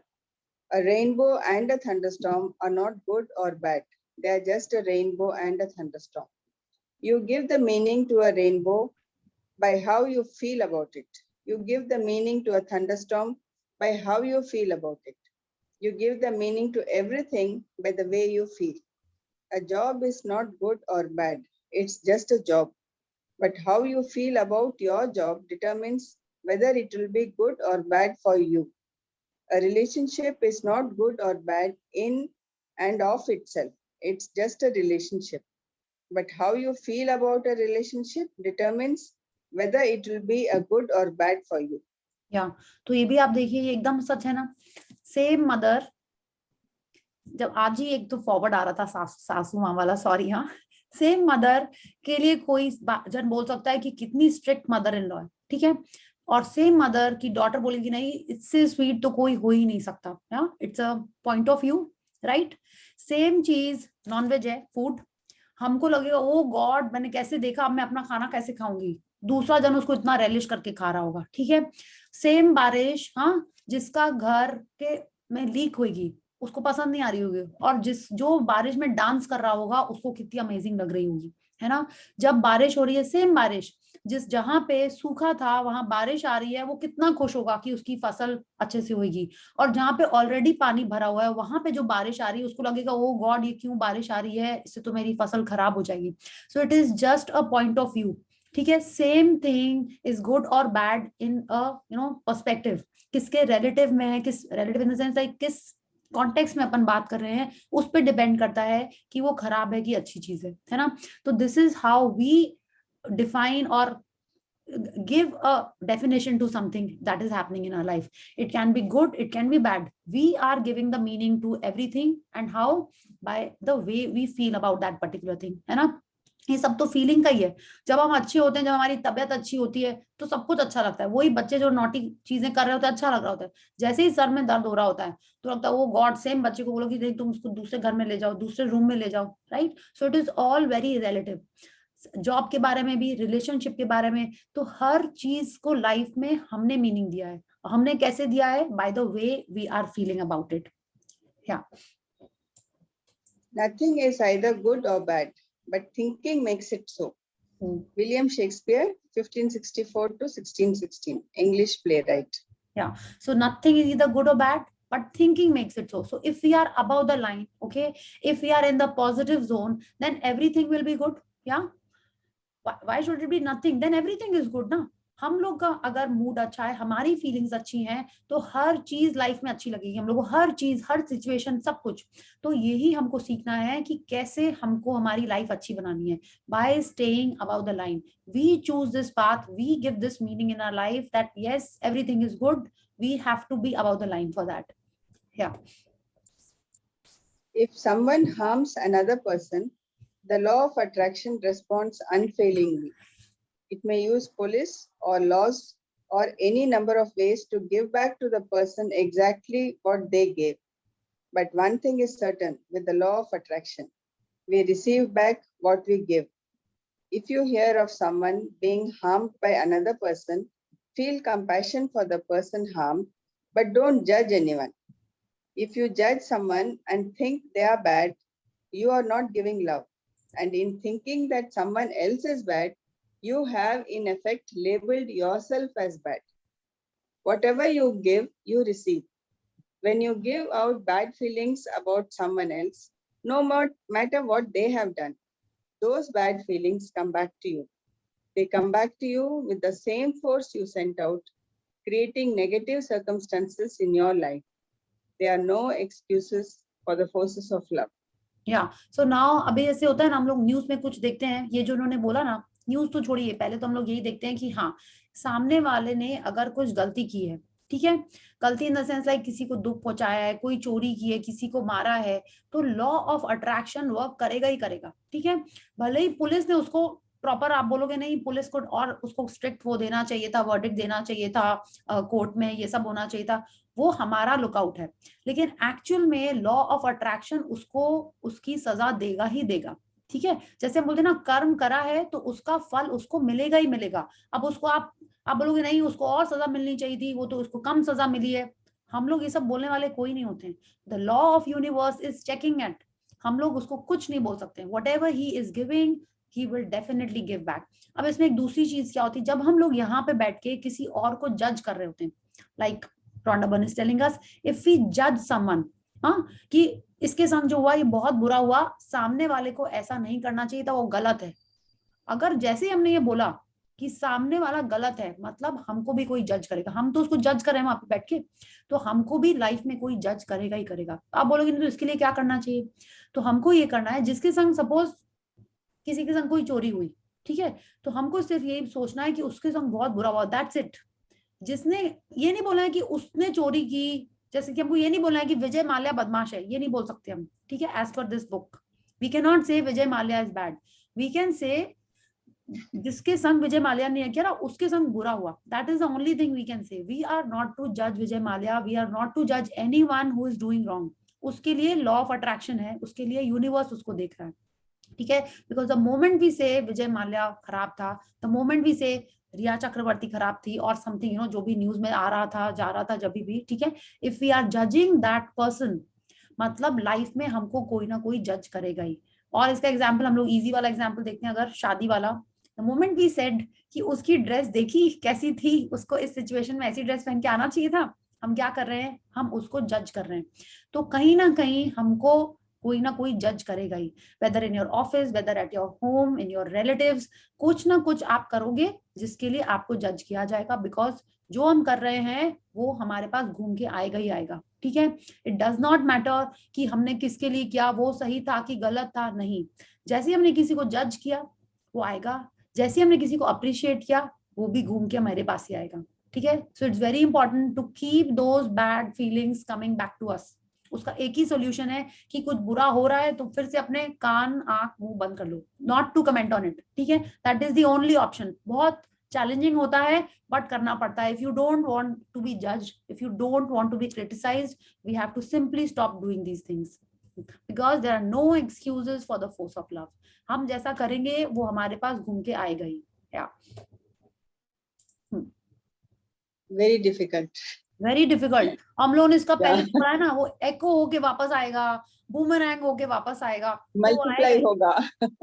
A rainbow and a thunderstorm are not good or bad. They are just a rainbow and a thunderstorm. You give the meaning to a rainbow by how you feel about it. You give the meaning to a thunderstorm by how you feel about it. You give the meaning to everything by the way you feel. A job is not good or bad. It's just a job. But how you feel about your job determines whether it will be good or bad for you. A relationship is not good or bad in and of itself. It's just a relationship. But how you feel about a relationship determines whether it will be a good or bad for you. तो ये भी आप देखिए, ये एकदम सच है ना। Same mother, जब आज ही एक तो फॉरवर्ड आ रहा था सासू माँ वाला, सॉरी, हाँ, सेम मदर के लिए कोई जन बोल सकता है कि कितनी स्ट्रिक्ट मदर इन लॉ है, ठीक है, और सेम मदर की डॉटर बोलेगी नहीं इससे स्वीट तो कोई हो ही नहीं सकता, it's a point of view, right. Same चीज नॉनवेज है, फूड, हमको लगेगा ओ गॉड मैंने कैसे देखा, अब मैं अपना खाना कैसे खाऊंगी, दूसरा जन उसको इतना रेलिश करके खा रहा होगा, ठीक है। सेम बारिश, हाँ, जिसका घर के में लीक होगी उसको पसंद नहीं आ रही होगी, और जो बारिश में डांस कर रहा होगा उसको कितनी अमेजिंग लग रही होगी, है ना। जब बारिश हो रही है, सेम बारिश, जिस जहां पे सूखा था वहां बारिश आ रही है, वो कितना खुश होगा कि उसकी फसल अच्छे से होगी, और जहां पे ऑलरेडी पानी भरा हुआ है वहां पे जो बारिश आ रही है उसको लगेगा ओ गॉड ये क्यों बारिश आ रही है, इससे तो मेरी फसल खराब हो जाएगी। सो it is just a point of view, ठीक है। सेम थिंग इज गुड और बैड इन अ पर्सपेक्टिव, किसके रिलेटिव में है, किस relative in the sense like किस कॉन्टेक्स्ट में अपन बात कर रहे हैं, उस पर डिपेंड करता है कि वो खराब है कि अच्छी चीज है ना। तो this is how we define or give a definition to something that is happening in our life. It can be good, it can be bad. We are giving the meaning to everything, and how? By the way we feel about that particular thing, है ना। ये सब तो feeling का ही है। जब हम अच्छे होते हैं, जब हमारी तबीयत अच्छी होती है तो सब कुछ अच्छा लगता है। वही बच्चे जो नॉटी चीजें कर रहे होते हैं अच्छा लग रहा होता है, जैसे ही सर में दर्द हो रहा होता है तो लगता है वो गॉड, सेम बच्चे को बोलो कि नहीं तुम उसको दूसरे घर में ले जाओ, दूसरे रूम में ले जाओ, right. So it is all very relative. Job के बारे में भी, रिलेशनशिप के बारे में, तो हर चीज को लाइफ में हमने मीनिंग दिया है। हमने कैसे दिया है? By the way we are feeling about it. या Nothing is either good or bad, but thinking makes it so. William Shakespeare, 1564 to 1616, English playwright. Yeah, so nothing is either good or bad, but thinking makes it so. So if we are above the line, okay, if we are in the positive zone, then everything will be good. Yeah, why should it be nothing? Then everything is good ना। हम लोग का अगर mood अच्छा है, हमारी feelings अच्छी हैं, तो हर चीज लाइफ में अच्छी लगेगी हम लोग को, हर चीज, हर सिचुएशन, सब कुछ। तो यही हमको सीखना है कि कैसे हमको हमारी लाइफ अच्छी बनानी है, by staying about the line. We choose this path, we give this meaning in our life that yes everything is good, we have to be about the line for that. या If someone harms another person, the law of attraction responds unfailingly. It may use police or laws or any number of ways to give back to the person exactly what they gave. But one thing is certain with the law of attraction: we receive back what we give. If you hear of someone being harmed by another person, feel compassion for the person harmed, but don't judge anyone. If you judge someone and think they are bad, you are not giving love. And in thinking that someone else is bad, you have in effect labeled yourself as bad. Whatever you give, you receive. When you give out bad feelings about someone else, no matter what they have done, those bad feelings come back to you. They come back to you with the same force you sent out, creating negative circumstances in your life. There are no excuses for the forces of love. या so now अभी ऐसे होता है ना, हम लोग news में कुछ देखते हैं, ये जो उन्होंने बोला ना, न्यूज तो छोड़िए, पहले तो हम लोग यही देखते हैं कि हाँ सामने वाले ने अगर कुछ गलती की है, ठीक है, गलती इन द सेंस लाइक किसी को दुख पहुंचाया है, कोई चोरी की है, किसी को मारा है, तो लॉ ऑफ अट्रैक्शन वर्क करेगा ही करेगा, ठीक है। भले ही पुलिस ने उसको प्रॉपर, आप बोलोगे नहीं पुलिस को और उसको स्ट्रिक्ट वो देना चाहिए था, वर्डिक्ट देना चाहिए था, कोर्ट में ये सब होना चाहिए था, वो हमारा लुकआउट है, लेकिन एक्चुअल में लॉ ऑफ अट्रैक्शन उसको उसकी सजा देगा ही देगा, ठीक है। जैसे हम बोलते हैं ना, कर्म करा है तो उसका फल उसको मिलेगा ही मिलेगा। अब उसको आप बोलोगे नहीं उसको और सजा मिलनी चाहिए थी, वो तो उसको कम सजा मिली है, हम लोग ये सब बोलने वाले कोई नहीं होते हैं। The law of universe is checking at, हम लोग उसको कुछ नहीं बोल सकते। Whatever he is giving he will definitely give back. अब इसमें एक दूसरी चीज क्या होती है, जब हम लोग यहाँ पे बैठ के किसी और को जज कर रहे होते हैं, like Rhonda Byrne is telling us, if we judge someone, कि इसके संग जो हुआ ये बहुत बुरा हुआ, सामने वाले को ऐसा नहीं करना चाहिए था, वो गलत है। अगर जैसे ही हमने ये बोला कि सामने वाला गलत है, मतलब हमको भी कोई जज करेगा, हम तो उसको जज कर रहे हैं वहां पे बैठ के, तो हमको भी लाइफ में कोई जज करेगा ही करेगा। आप बोलोगे नहीं तो इसके लिए क्या करना चाहिए, तो हमको ये करना है, जिसके संग सपोज किसी के संग कोई चोरी हुई, ठीक है, तो हमको सिर्फ यही सोचना है कि उसके संग बहुत बुरा हुआ, दैट्स इट। जिसने ये नहीं बोला है कि उसने चोरी की, जैसे कि हमको ये नहीं बोलना है कि विजय माल्या बदमाश है, ये नहीं बोल सकते हम, ठीक है। As per this book we can not say Vijay Mallya is bad, we can say जिसके संग विजय माल्या ने किया ना उसके संग बुरा हुआ. That is the only thing we can से. वी आर नॉट टू जज Vijay Mallya, we are not to जज anyone who is doing wrong. उसके लिए लॉ ऑफ अट्रैक्शन है, उसके लिए यूनिवर्स उसको देख रहा है. ठीक है, बिकॉज द मोमेंट वी से विजय माल्या खराब था, द मोमेंट वी से रिया चक्रवर्ती खराब थी और समथिंग जो भी न्यूज में आ रहा था जा रहा था जब भी, ठीक है, if we are judging that person, मतलब लाइफ में हमको कोई ना कोई जज करेगा ही. और इसका एग्जाम्पल हम लोग इजी वाला एग्जाम्पल देखते हैं, अगर शादी वाला. द मोमेंट वी सेड कि उसकी ड्रेस देखी कैसी थी, उसको इस सिचुएशन में ऐसी ड्रेस पहन के आना चाहिए था, हम क्या कर रहे हैं, हम उसको जज कर रहे हैं. तो कहीं ना कहीं हमको कोई ना कोई जज करेगा ही, whether in your office, whether at your home, in your relatives, कुछ ना कुछ आप करोगे जिसके लिए आपको जज किया जाएगा. बिकॉज जो हम कर रहे हैं वो हमारे पास घूम के आएगा ही आएगा. ठीक है, इट डज नॉट मैटर कि हमने किसके लिए किया, वो सही था कि गलत था, नहीं. जैसे हमने किसी को जज किया वो आएगा, जैसे हमने किसी को अप्रिशिएट किया वो भी घूम के हमारे पास ही आएगा. ठीक है, so it's very important to keep those bad feelings coming back to us. उसका एक ही सोल्यूशन है कि कुछ बुरा हो रहा है तो फिर से अपने कान आंख मुंह बंद कर लो, not to comment on it. ठीक है, that is the only option. बहुत चैलेंजिंग होता है बट करना पड़ता है. If you don't want to be judged, if you don't want to be criticised, we have to simply stop doing these things, because there are no excuses for the force of love. हम जैसा करेंगे वो हमारे पास घूम के आएगा ही. Very difficult. Very difficult. हम लोगों ने इसका पहले Yeah. पढ़ा है ना, वो एको होके वापस आएगा, बूमरैंग होके वापस आएगा, तो वो Multiply आएगा, होगा.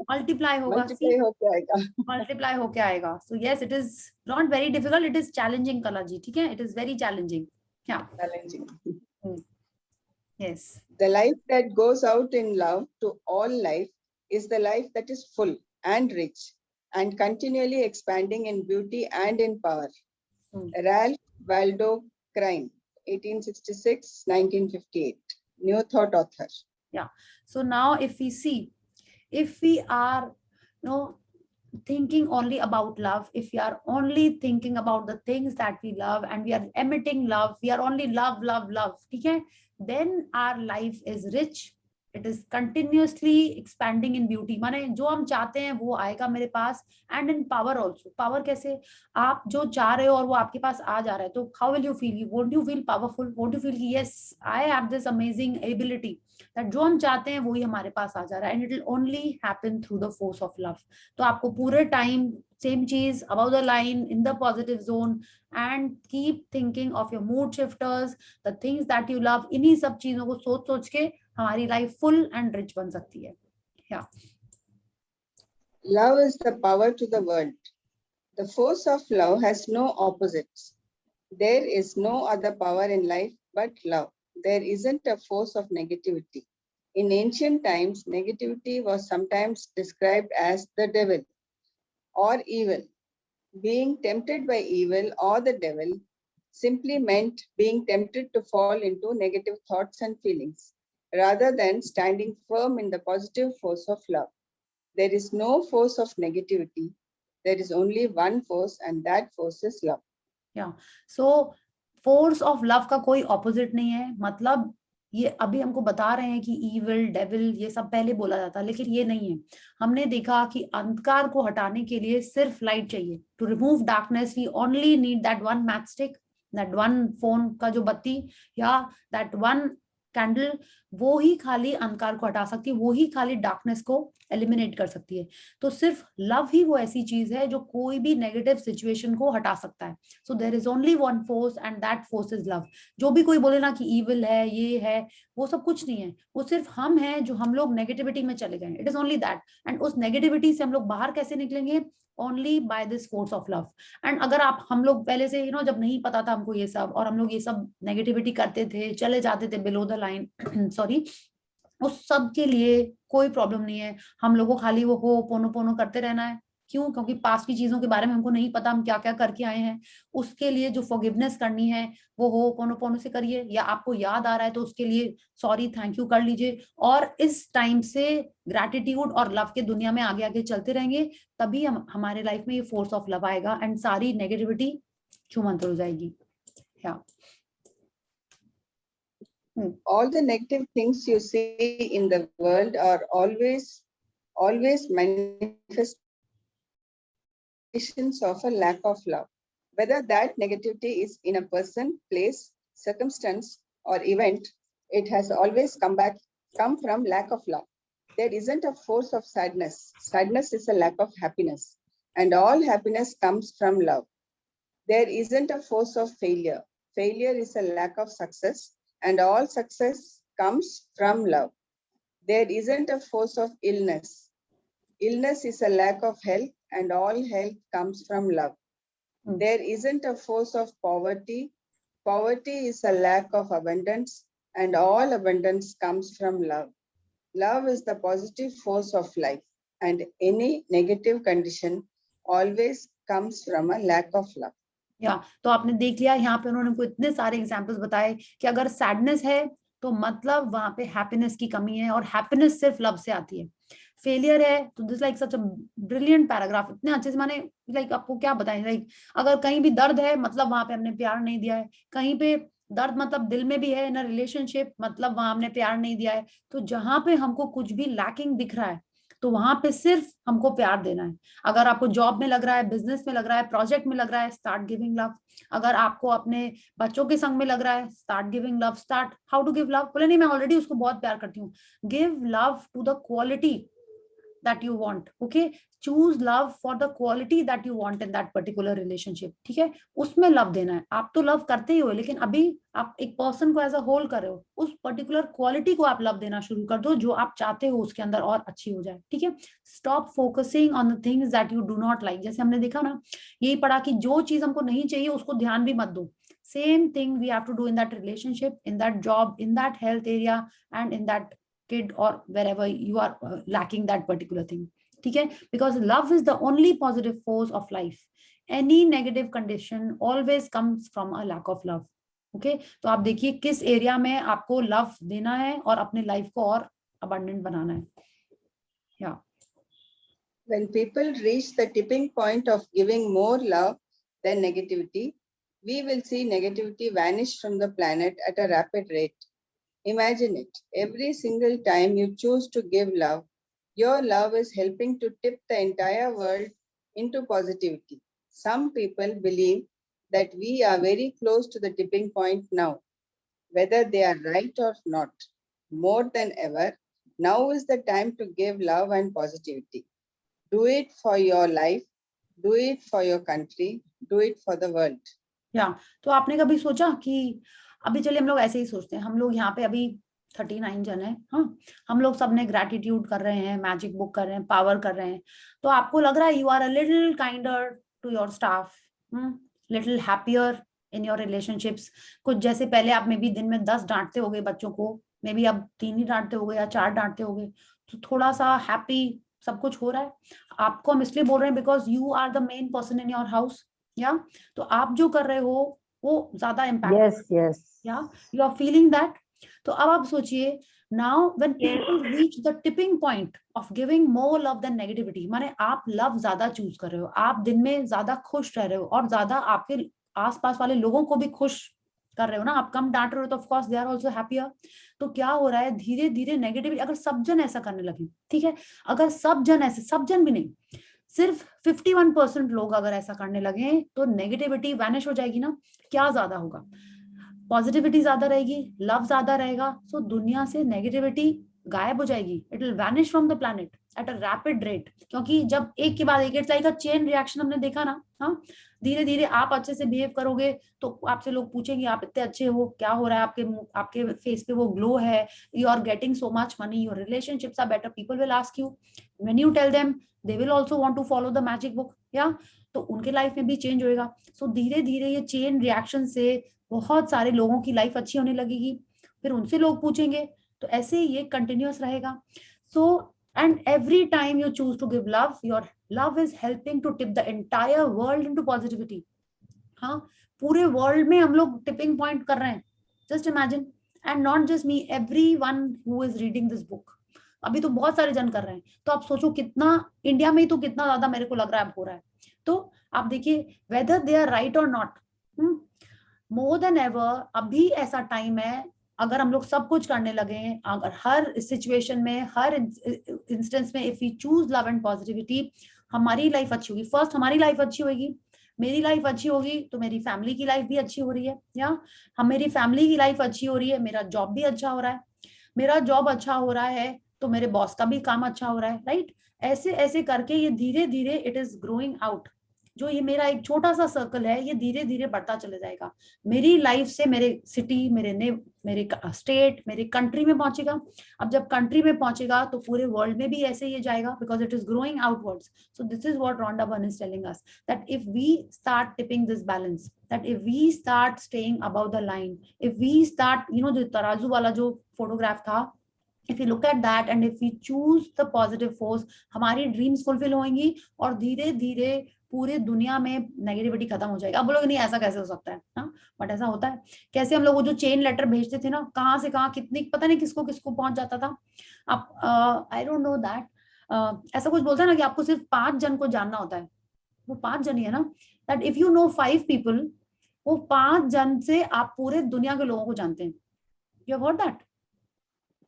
मल्टीप्लाई होगा. Multiply होके आएगा. मल्टीप्लाई होके आएगा. So yes, it is not very difficult, it is challenging कला जी. ठीक है, it is very challenging. Challenging. Yes. The life that goes out in love to all life is the life that is full and rich and continually expanding in beauty and in power. Ralph Waldo Crane, 1866-1958, New Thought author. Yeah. So now if we see, if we are thinking only about love, if we are only thinking about the things that we love and we are emitting love, we are only love, love, love, okay, then our life is rich, it is continuously expanding in beauty. माने जो हम चाहते हैं वो आएगा मेरे पास. and in power also. power कैसे, आप जो चाह रहे हो और वो आपके पास आ जा रहा है, तो how will you feel? Won't you feel powerful? Won't you feel कि yes, I have this amazing ability that जो हम चाहते हैं वही हमारे पास आ जा रहा है, and it will only happen through the force of love. तो आपको पूरे टाइम सेम चीज, above the line, in the positive zone, and keep thinking of your mood shifters, the things that you love. इन्हीं सब चीजों को सोच सोच के हमारी लाइफ फुल एंड रिच बन सकती है. Yeah. Love is the power to the world. The force of love has no opposites. There is no other power in life but love. There isn't a force of negativity. In ancient times, negativity was sometimes described as the devil or evil. Being tempted by evil or the devil simply meant being tempted to fall into negative thoughts and feelings, rather than standing firm in the positive force of love. There is no force of negativity. There is only one force, and that force is love. Yeah. So force of love का कोई opposite नहीं है. मतलब ये अभी हमको बता रहे हैं कि evil, devil ये सब पहले बोला जाता, लेकिन ये नहीं है. हमने देखा कि अंधकार को हटाने के लिए सिर्फ लाइट चाहिए. To remove darkness we only need that one matchstick, that one phone का जो बत्ती, या that one कैंडल, वो ही खाली अंधकार को हटा सकती है, वो ही खाली डार्कनेस को एलिमिनेट कर सकती है. तो सिर्फ लव ही वो ऐसी चीज है जो कोई भी नेगेटिव सिचुएशन को हटा सकता है. So there is only one force and that force is love. जो भी कोई बोले ना कि इविल है, ये है, वो सब कुछ नहीं है. वो सिर्फ हम हैं जो हम लोग नेगेटिविटी में चले गए. It is only that. And उस नेगेटिविटी से हम लोग बाहर कैसे निकलेंगे? Only by this force of love. And अगर आप, हम लोग पहले से जब नहीं पता था हमको ये सब, और हम लोग ये सब नेगेटिविटी करते थे, चले जाते थे बिलो द लाइन, सॉरी, उस सब के लिए कोई प्रॉब्लम नहीं है. हम लोगों को खाली वो हो पोनो पोनो करते रहना है. क्यों? क्योंकि पास्ट की चीजों के बारे में हमको नहीं पता, हम क्या क्या करके आए हैं. उसके लिए जो फॉरगिवनेस करनी है वो हो पोनो पोनो से करिए, या आपको याद आ रहा है तो उसके लिए सॉरी थैंक यू कर लीजिए. और इस टाइम से ग्रैटिट्यूड और लव के दुनिया में आगे आगे चलते रहेंगे, तभी हमारे लाइफ में ये फोर्स ऑफ लव आएगा एंड सारी नेगेटिविटी छूमंतर हो जाएगी. All the negative things you see in the world are always always manifestations of a lack of love. Whether that negativity is in a person, place, circumstance, or event, it has always come from lack of love. There isn't a force of sadness. Sadness is a lack of happiness, and all happiness comes from love. There isn't a force of failure. Failure is a lack of success, and all success comes from love. There isn't a force of illness. Illness is a lack of health, and all health comes from love. There isn't a force of poverty. Poverty is a lack of abundance, and all abundance comes from love. Love is the positive force of life, and any negative condition always comes from a lack of love. तो आपने देख लिया यहाँ पे उन्होंने को इतने सारे एग्जांपल्स बताए कि अगर सैडनेस है तो मतलब वहां पे हैप्पीनेस की कमी है, और हैप्पीनेस सिर्फ लव से आती है. फेलियर है तो this like such a brilliant paragraph, इतने अच्छे से माने लाइक आपको क्या बताएं, लाइक अगर कहीं भी दर्द है मतलब वहां पे हमने प्यार नहीं दिया है, कहीं पे दर्द मतलब दिल में भी है इन अ रिलेशनशिप मतलब वहां हमने प्यार नहीं दिया है. तो जहां पे हमको कुछ भी लैकिंग दिख रहा है तो वहां पे सिर्फ हमको प्यार देना है. अगर आपको जॉब में लग रहा है, बिजनेस में लग रहा है, प्रोजेक्ट में लग रहा है, स्टार्ट गिविंग लव. अगर आपको अपने बच्चों के संग में लग रहा है, start giving love. Start how to give love, बोले नहीं मैं ऑलरेडी उसको बहुत प्यार करती हूँ. Give love to the quality that you want. Okay, choose love for the quality that you want in that particular relationship. ठीक है, उसमें लव देना है. आप तो लव करते ही हो, लेकिन अभी आप एक पर्सन को एज अ होल कर रहे हो, उस पर्टिकुलर क्वालिटी को आप लव देना शुरू कर दो जो आप चाहते हो उसके अंदर और अच्छी हो जाए. ठीक है, stop focusing on the things that you do not like. जैसे हमने देखा ना, यही पढ़ा कि जो चीज हमको नहीं चाहिए उसको ध्यान भी मत दो. Same thing we have to do in that relationship, in that job, in that health area, and in that kid or wherever you are lacking that particular thing. ठीक है, because love is the only positive force of life. Any negative condition always comes from a lack of love. Okay, तो आप देखिए किस area में आपको love देना है और अपने लाइफ को और abundant बनाना है. Yeah. When people reach the tipping point of giving more love than negativity, we will see negativity vanish from the planet at a rapid rate. Imagine it. Every single time you choose to give love, your love is helping to tip the entire world into positivity. Some people believe that we are very close to the tipping point now, whether they are right or not. More than ever, now is the time to give love and positivity. Do it for your life, do it for your country, do it for the world. तो आपने कभी सोचा कि अभी चलिए हम लोग ऐसे ही सोचते हैं, हम लोग यहाँ पे अभी 39 जन है, हाँ, हम लोग सबने ग्रैटिट्यूड कर रहे हैं, मैजिक बुक कर रहे हैं, पावर कर रहे हैं. तो आपको लग रहा है you are a little kinder to your staff, little happier in your relationships. कुछ जैसे पहले आप मे बी दिन में 10 डांटते होगे बच्चों को, मे बी अब 3 ही डांटते होगे या 4 डांटते होगे, तो थोड़ा सा हैप्पी सब कुछ हो रहा है. आपको हम इसलिए बोल रहे हैं because you are the main person in your house. या तो आप जो कर रहे हो वो ज्यादा इम्पैक्ट. या यू आर फीलिंग दैट. तो अब आप सोचिए, now when people reach the tipping point of giving more love than negativity, माने आप लव ज्यादा चूज कर रहे हो, आप दिन में ज्यादा खुश रह रहे हो और ज्यादा आपके आसपास वाले लोगों को भी खुश कर रहे हो ना, आप कम डांट रहे हो तो of course they are also happier. तो क्या हो रहा है, धीरे धीरे नेगेटिविटी, अगर सब जन ऐसा करने लगे, ठीक है, अगर सब जन ऐसे, सब जन भी नहीं, सिर्फ 51% लोग अगर ऐसा करने लगे तो नेगेटिविटी वैनिश हो जाएगी ना. क्या ज्यादा होगा, पॉजिटिविटी ज्यादा रहेगी, लव ज्यादा रहेगा. सो दुनिया से नेगेटिविटी गायब हो जाएगी. It will vanish from the planet at a rapid rate. क्योंकि जब एक के बाद एक, it's like a chain reaction, हमने देखा ना. हाँ, धीरे धीरे आप अच्छे से बिहेव करोगे तो आपसे लोग पूछेंगे आप इतने अच्छे हो, क्या हो रहा है, आपके फेस पे वो ग्लो है, you are getting so much money, your relationships are better. People will ask you, when you tell them they will also want to follow the magic book. या तो उनके लाइफ में भी चेंज होएगा. सो धीरे धीरे ये चेन रिएक्शन से बहुत सारे लोगों की लाइफ अच्छी होने लगेगी, फिर उनसे लोग पूछेंगे, तो ऐसे ही ये कंटिन्यूअस रहेगा. So and every time you choose to give love, your love is helping to tip the entire world into positivity. हाँ, पूरे वर्ल्ड में हम लोग टिपिंग पॉइंट कर रहे हैं. Just imagine, and not just me, everyone who is reading this book. अभी तो बहुत सारे जन कर रहे हैं. तो आप सोचो कितना इंडिया में ही तो कितना ज्यादा मेरे को लग रहा है हो रहा है. तो आप देखिए, वेदर दे आर राइट और नॉट, मोर देन एवर अभी ऐसा टाइम है अगर हम लोग सब कुछ करने लगे हैं, अगर हर सिचुएशन में, हर इंस्टेंस में, if we choose love and positivity, हमारी लाइफ अच्छी होगी। फर्स्ट हमारी लाइफ अच्छी होगी, मेरी लाइफ अच्छी होगी तो मेरी फैमिली की लाइफ भी अच्छी हो रही है, या हम मेरी फैमिली की लाइफ अच्छी हो रही है, मेरा जॉब भी अच्छा हो रहा है, मेरा जॉब अच्छा हो रहा है तो मेरे बॉस का भी काम अच्छा हो रहा है, राइट। ऐसे ऐसे करके ये धीरे धीरे इट इज ग्रोइंग आउट। जो ये मेरा एक छोटा सा सर्कल है, ये धीरे धीरे बढ़ता चले जाएगा। मेरी लाइफ से मेरे सिटी, मेरे स्टेट, मेरे कंट्री में पहुंचेगा। अब जब कंट्री में पहुंचेगा तो पूरे वर्ल्ड में भी ऐसे ही जाएगा, because it is growing outwards. So this is what Rhonda Byrne is telling us, that if we start tipping this balance, that if we start staying above the line, if we start, जो तराजू वाला जो photograph था, if you look at that and if we choose the positive force, हमारी dreams fulfil होंगी और धीरे धीरे पूरे दुनिया में नेगेटिविटी खत्म हो जाएगी। अब बोलोगे नहीं ऐसा कैसे हो सकता है, हाँ बट ऐसा होता है। कैसे हम लोग वो जो चेन लेटर भेजते थे ना, कहाँ से कहाँ कितनी पता नहीं किसको किसको पहुंच जाता था। अब आई डोंट नो दैट, ऐसा कुछ बोलता है ना कि आपको सिर्फ 5 जन को जानना होता है, वो 5 जन ही है ना, that if you know 5 people, वो 5 जन से आप पूरे दुनिया के लोगों को जानते हैं। You have heard that?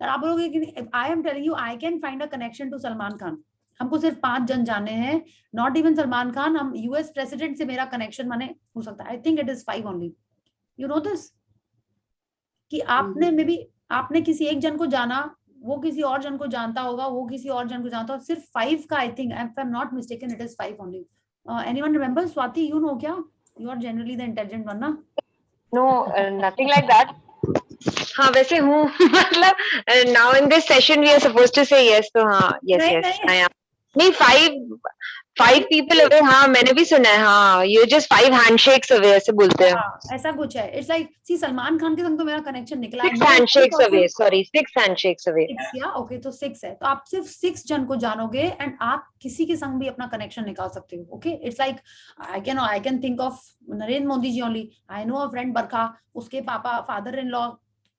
आप बोलोगे कि I am telling you, I can find a connection to Salman Khan. हमको सिर्फ 5 जन जाने हैं, नॉट इवन सलमान खान, हम यूएस प्रेसिडेंट से मेरा कनेक्शन माने हो सकता है। I think it is 5 only. You know this, कि आपने मे बी आपने किसी एक जन को जाना, वो किसी और जन को जानता होगा, वो किसी और जन को जानता होगा, सिर्फ 5 का, I think, if I am not mistaken, it is 5 only. Anyone remember? Swati, you know क्या? You are generally the intelligent one ना? No, nothing like that. हाँ वैसे हूँ मतलब now in this session we are supposed to say yes, तो हाँ yes नहीं, yes नहीं। I am. नहीं, 5 people away, हाँ मैंने भी सुना है, हाँ you're just 5 handshakes away ऐसे बोलते हैं। ऐसा कुछ है। इट्स लाइक सी सलमान खान के संग तो मेरा कनेक्शन निकला 6 handshakes away, sorry 6 handshakes away। 6 या ओके, तो 6 है, तो आप सिर्फ 6 जन को जानोगे एंड आप किसी के संग भी अपना कनेक्शन निकाल सकते हो। Okay, it's like I can think of Narendra Modi ji only. I know a friend Barkha, उसके पापा फादर इन लॉ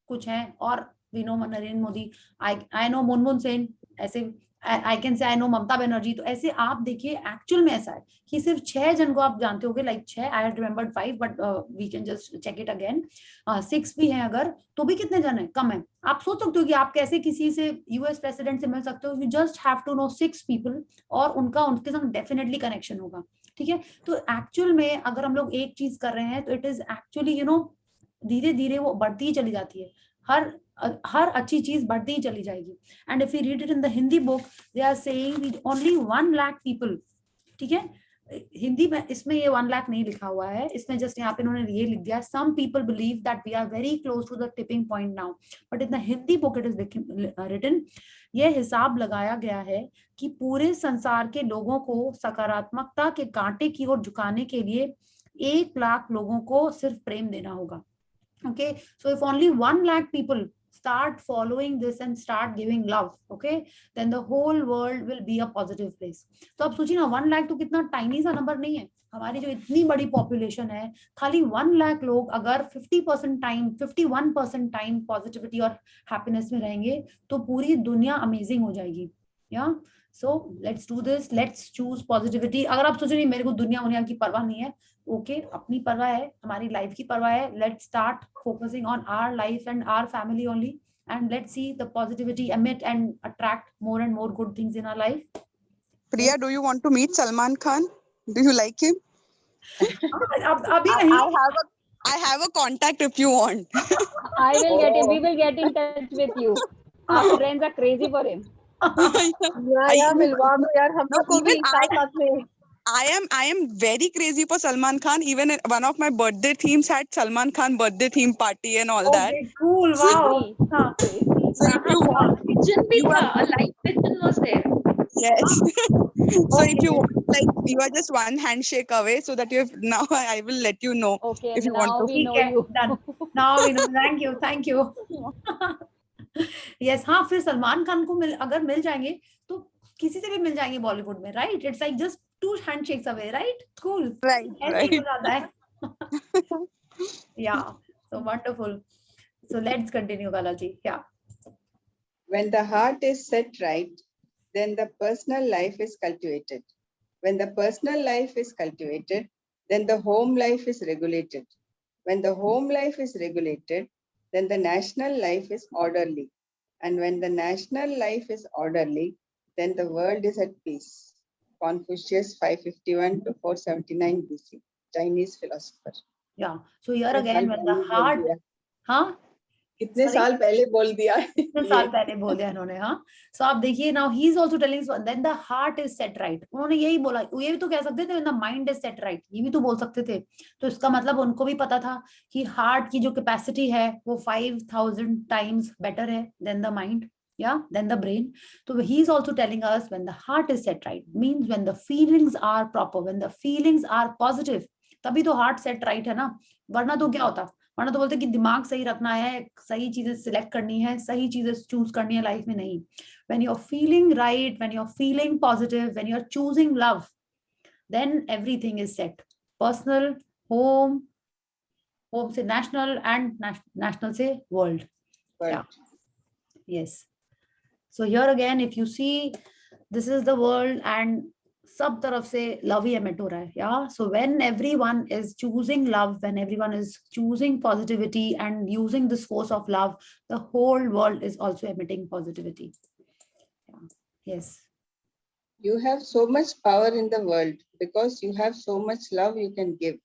कुछ हैं, और we know Narendra Modi. I know Munmun Sen, ऐसे I can say I know Mamata Banerjee. तो ऐसे आप देखिए, एक्चुअल में ऐसा है कि सिर्फ 6 जन को आप जानते होगे, like 6, I had remembered 5 but we can just check it again. 6 भी हैं अगर, तो भी कितने जन है? कम है। आप सोच सकते हो कि आप कैसे किसी से यूएस प्रेसिडेंट से मिल सकते हो। You just have to know 6 people और उनके संग डेफिनेटली कनेक्शन होगा। ठीक है, तो एक्चुअल में अगर हम लोग एक चीज कर रहे हैं तो इट इज एक्चुअली धीरे धीरे वो बढ़ती ही चली जाती है। हर अच्छी चीज बढ़ती ही चली जाएगी। And if you read it in the Hindi book, they are saying only 1 lakh people. ठीक है, हिंदी में इसमें ये 1 लाख नहीं लिखा हुआ है, इसमें जस्ट यहाँ पे इन्होंने ये लिख दिया, some people believe that we are very close to the tipping point now, but in the Hindi book it is written, ये हिसाब लगाया गया है कि पूरे संसार के लोगों को सकारात्मकता के कांटे की ओर झुकाने के लिए 1 लाख लोगों को सिर्फ प्रेम देना होगा। Okay, so if only 1 lakh people start following this and start giving love, okay, then the whole world will be a positive place. तो आप सोचिए ना, 1 लाख तो कितना टाइनी सा नंबर नहीं है। हमारी जो इतनी बड़ी पॉपुलेशन है, खाली 1 लाख लोग अगर 50% टाइम, 51% टाइम पॉजिटिविटी और हैप्पीनेस में रहेंगे तो पूरी दुनिया अमेजिंग हो जाएगी। या so let's do this, let's choose positivity. अगर आप सोच रहे मेरे को दुनिया की परवाह नहीं है, ओके, अपनी परवाह है, हमारी लाइफ की परवाह है। Let's start focusing on our life and our family only, and let's see the positivity emit and attract more and more good things in our life. Priya, do you want to meet Salman Khan? Do you like him? abhi nahi. I have a contact if you want. I will get him. We will get in touch with you. Our friends are crazy for him. यार मिलवा दो यार, हम लोग भी साथ में। I am very crazy for Salman Khan. Even one of my birthday themes had Salman Khan birthday theme party and all that. Okay, cool, wow. So if you want, Pigeon bhi tha, a live pigeon was there. yes. So if you want, like, you are just 1 handshake away, so that you have, now I will let you know. Okay, if you now want to. we know you. Done. Now we know. Thank you. Yes, हाँ, फिर सलमान खान को अगर मिल जाएंगे तो किसी से भी मिल जाएंगे बॉलीवुड में, right? It's like just 2 handshakes away, right? Cool. Right. ऐसे हो जाता है। Yeah, so wonderful. So let's continue, Balaji. Yeah. When the heart is set right, then the personal life is cultivated. When the personal life is cultivated, then the home life is regulated. When the home life is regulated, then the national life is orderly. And when the national life is orderly, then the world is at peace. Confucius 551 to 479 BC, Chinese philosopher. Yeah. So here again, when the heart, हाँ कितने साल पहले बोल दिया कितने साल पहले बोल दिया इन्होंने, हाँ. So आप देखिए, now he is also telling us then the heart is set right. उन्होंने यही बोला, ये भी तो कह सकते थे when the mind is set right, ये भी तो बोल सकते थे. तो इसका मतलब उनको भी पता था कि हार्ट की जो कैपेसिटी है वो 5000 times better है than the mind, yeah, than the brain. So he is also telling us when the heart is set right, means when the feelings are proper, when the feelings are positive, तभी तो heart set right है ना. वरना तो क्या होता, वरना तो बोलते कि दिमाग सही रखना है, सही चीजें सिलेक्ट करनी है, सही चीजें चूज करनी है लाइफ में. नहीं. When you're feeling right, when you're feeling positive, when you're choosing love, then everything is set. Personal, home से national, and national से world. Yeah. Yes. So here again, if you see, this is the world and सब तरफ से love ही emit हो रहा है. Yeah. So when everyone is choosing love, when everyone is choosing positivity and using this force of love, the whole world is also emitting positivity. Yeah. Yes. You have so much power in the world because you have so much love you can give.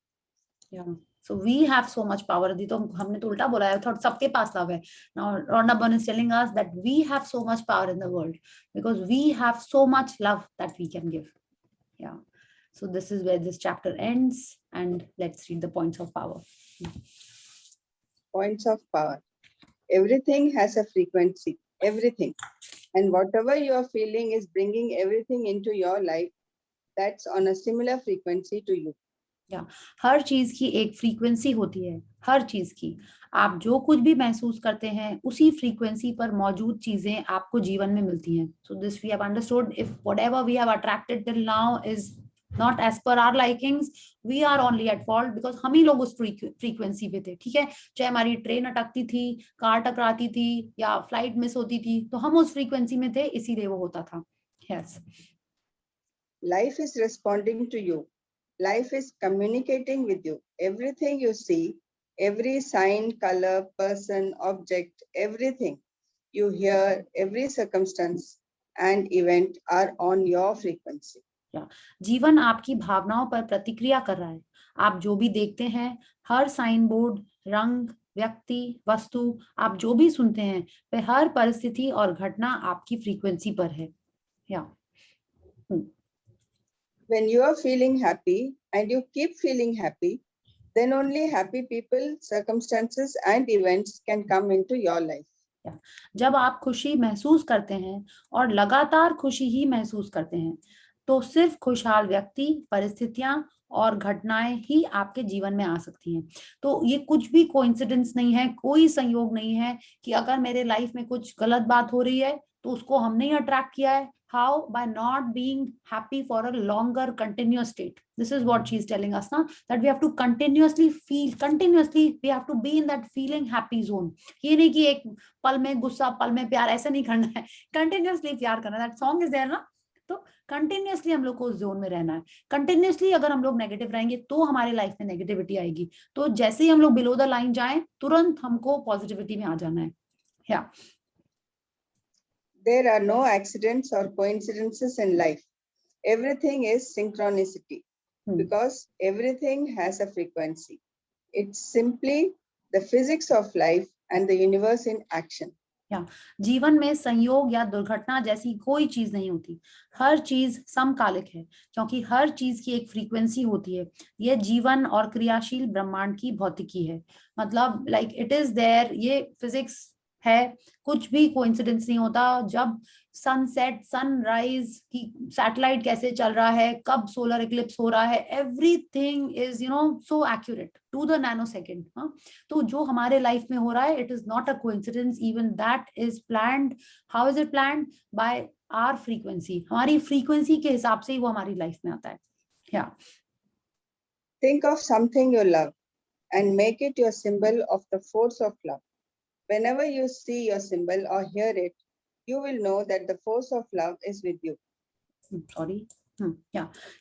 Yeah. So we have so much power. अभी तो हमने तो उल्टा बोला है, थोड़ा सबके पास love है. Now Rhonda Byrne is telling us that we have so much power in the world because we have so much love that we can give. Yeah. So this is where this chapter ends, and let's read the points of power. Points of power. Everything has a frequency, everything. And whatever you are feeling is bringing everything into your life that's on a similar frequency to you. Yeah. हर चीज की एक frequency होती है, हर चीज की. आप जो कुछ भी महसूस करते हैं उसी फ्रीक्वेंसी पर मौजूद चीजें आपको जीवन में मिलती हैं. So this we have understood. If whatever we have attracted till now is not as per our likings, we are only at fault because हम ही लोग उस फ्रीक्वेंसी पे थे. ठीक है, चाहे हमारी ट्रेन अटकती थी, कार टकराती थी या फ्लाइट मिस होती थी, तो हम उस फ्रीक्वेंसी में थे, इसीलिए वो होता था. Yes. Life is responding to you. Life is communicating with you. Everything you see, every sign, color, person, object, everything you hear, every circumstance and event are on your frequency. जीवन आपकी भावनाओं पर प्रतिक्रिया कर रहा है. आप जो भी देखते हैं, हर साइन बोर्ड, रंग, व्यक्ति, वस्तु, आप जो भी सुनते हैं, वह हर परिस्थिति और घटना आपकी फ्रीक्वेंसी पर है. When you are feeling happy and you keep feeling happy, then only happy people, circumstances and events can come into your life. जब आप खुशी महसूस करते हैं और लगातार खुशी ही महसूस करते हैं, तो सिर्फ खुशहाल व्यक्ति, परिस्थितियां और घटनाएं ही आपके जीवन में आ सकती हैं. तो ये कुछ भी कोइंसिडेंस नहीं है, कोई संयोग नहीं है कि अगर मेरे लाइफ में कुछ गलत बात हो रही है तो उसको हमने ही अट्रैक्ट किया है. How? By not being happy for a longer continuous state. This is what she is telling us now, that we have to continuously feel, continuously we have to be in that feeling happy zone. ये नहीं कि एक पल में गुस्सा, पल में प्यार, ऐसा नहीं करना है. Continuously प्यार करना है. That song is there ना. तो कंटिन्यूसली हम लोग को उस जोन में रहना है. कंटिन्यूसली अगर हम लोग नेगेटिव रहेंगे तो हमारे लाइफ में नेगेटिविटी आएगी. तो जैसे ही हम लोग बिलो द लाइन जाएं, तुरंत हमको पॉजिटिविटी में आ जाना है. Yeah. There are no accidents or coincidences in life. Everything is synchronicity because everything has a frequency. It's simply the physics of life and the universe in action. जीवन में संयोग या दुर्घटना जैसी कोई चीज नहीं होती. हर चीज समकालिक है क्योंकि हर चीज की एक फ्रीक्वेंसी होती है. ये जीवन और क्रियाशील ब्रह्मांड की भौतिकी है. मतलब लाइक इट इज देयर, ये फिजिक्स है. कुछ भी कोइंसिडेंस नहीं होता. जब सनसेट, सनराइज की सैटेलाइट कैसे चल रहा है, कब सोलर इक्लिप्स हो रहा है, everything is so accurate to the nano second. तो जो हमारे लाइफ में हो रहा है, it is not a coincidence, even that is planned. How is it planned? By our frequency. हमारी फ्रीक्वेंसी के हिसाब से ही वो हमारी लाइफ में आता है. Yeah. Think of something you love and make it your symbol of the force of love. Whenever you see your symbol or hear it, you will know that the force of love is with you.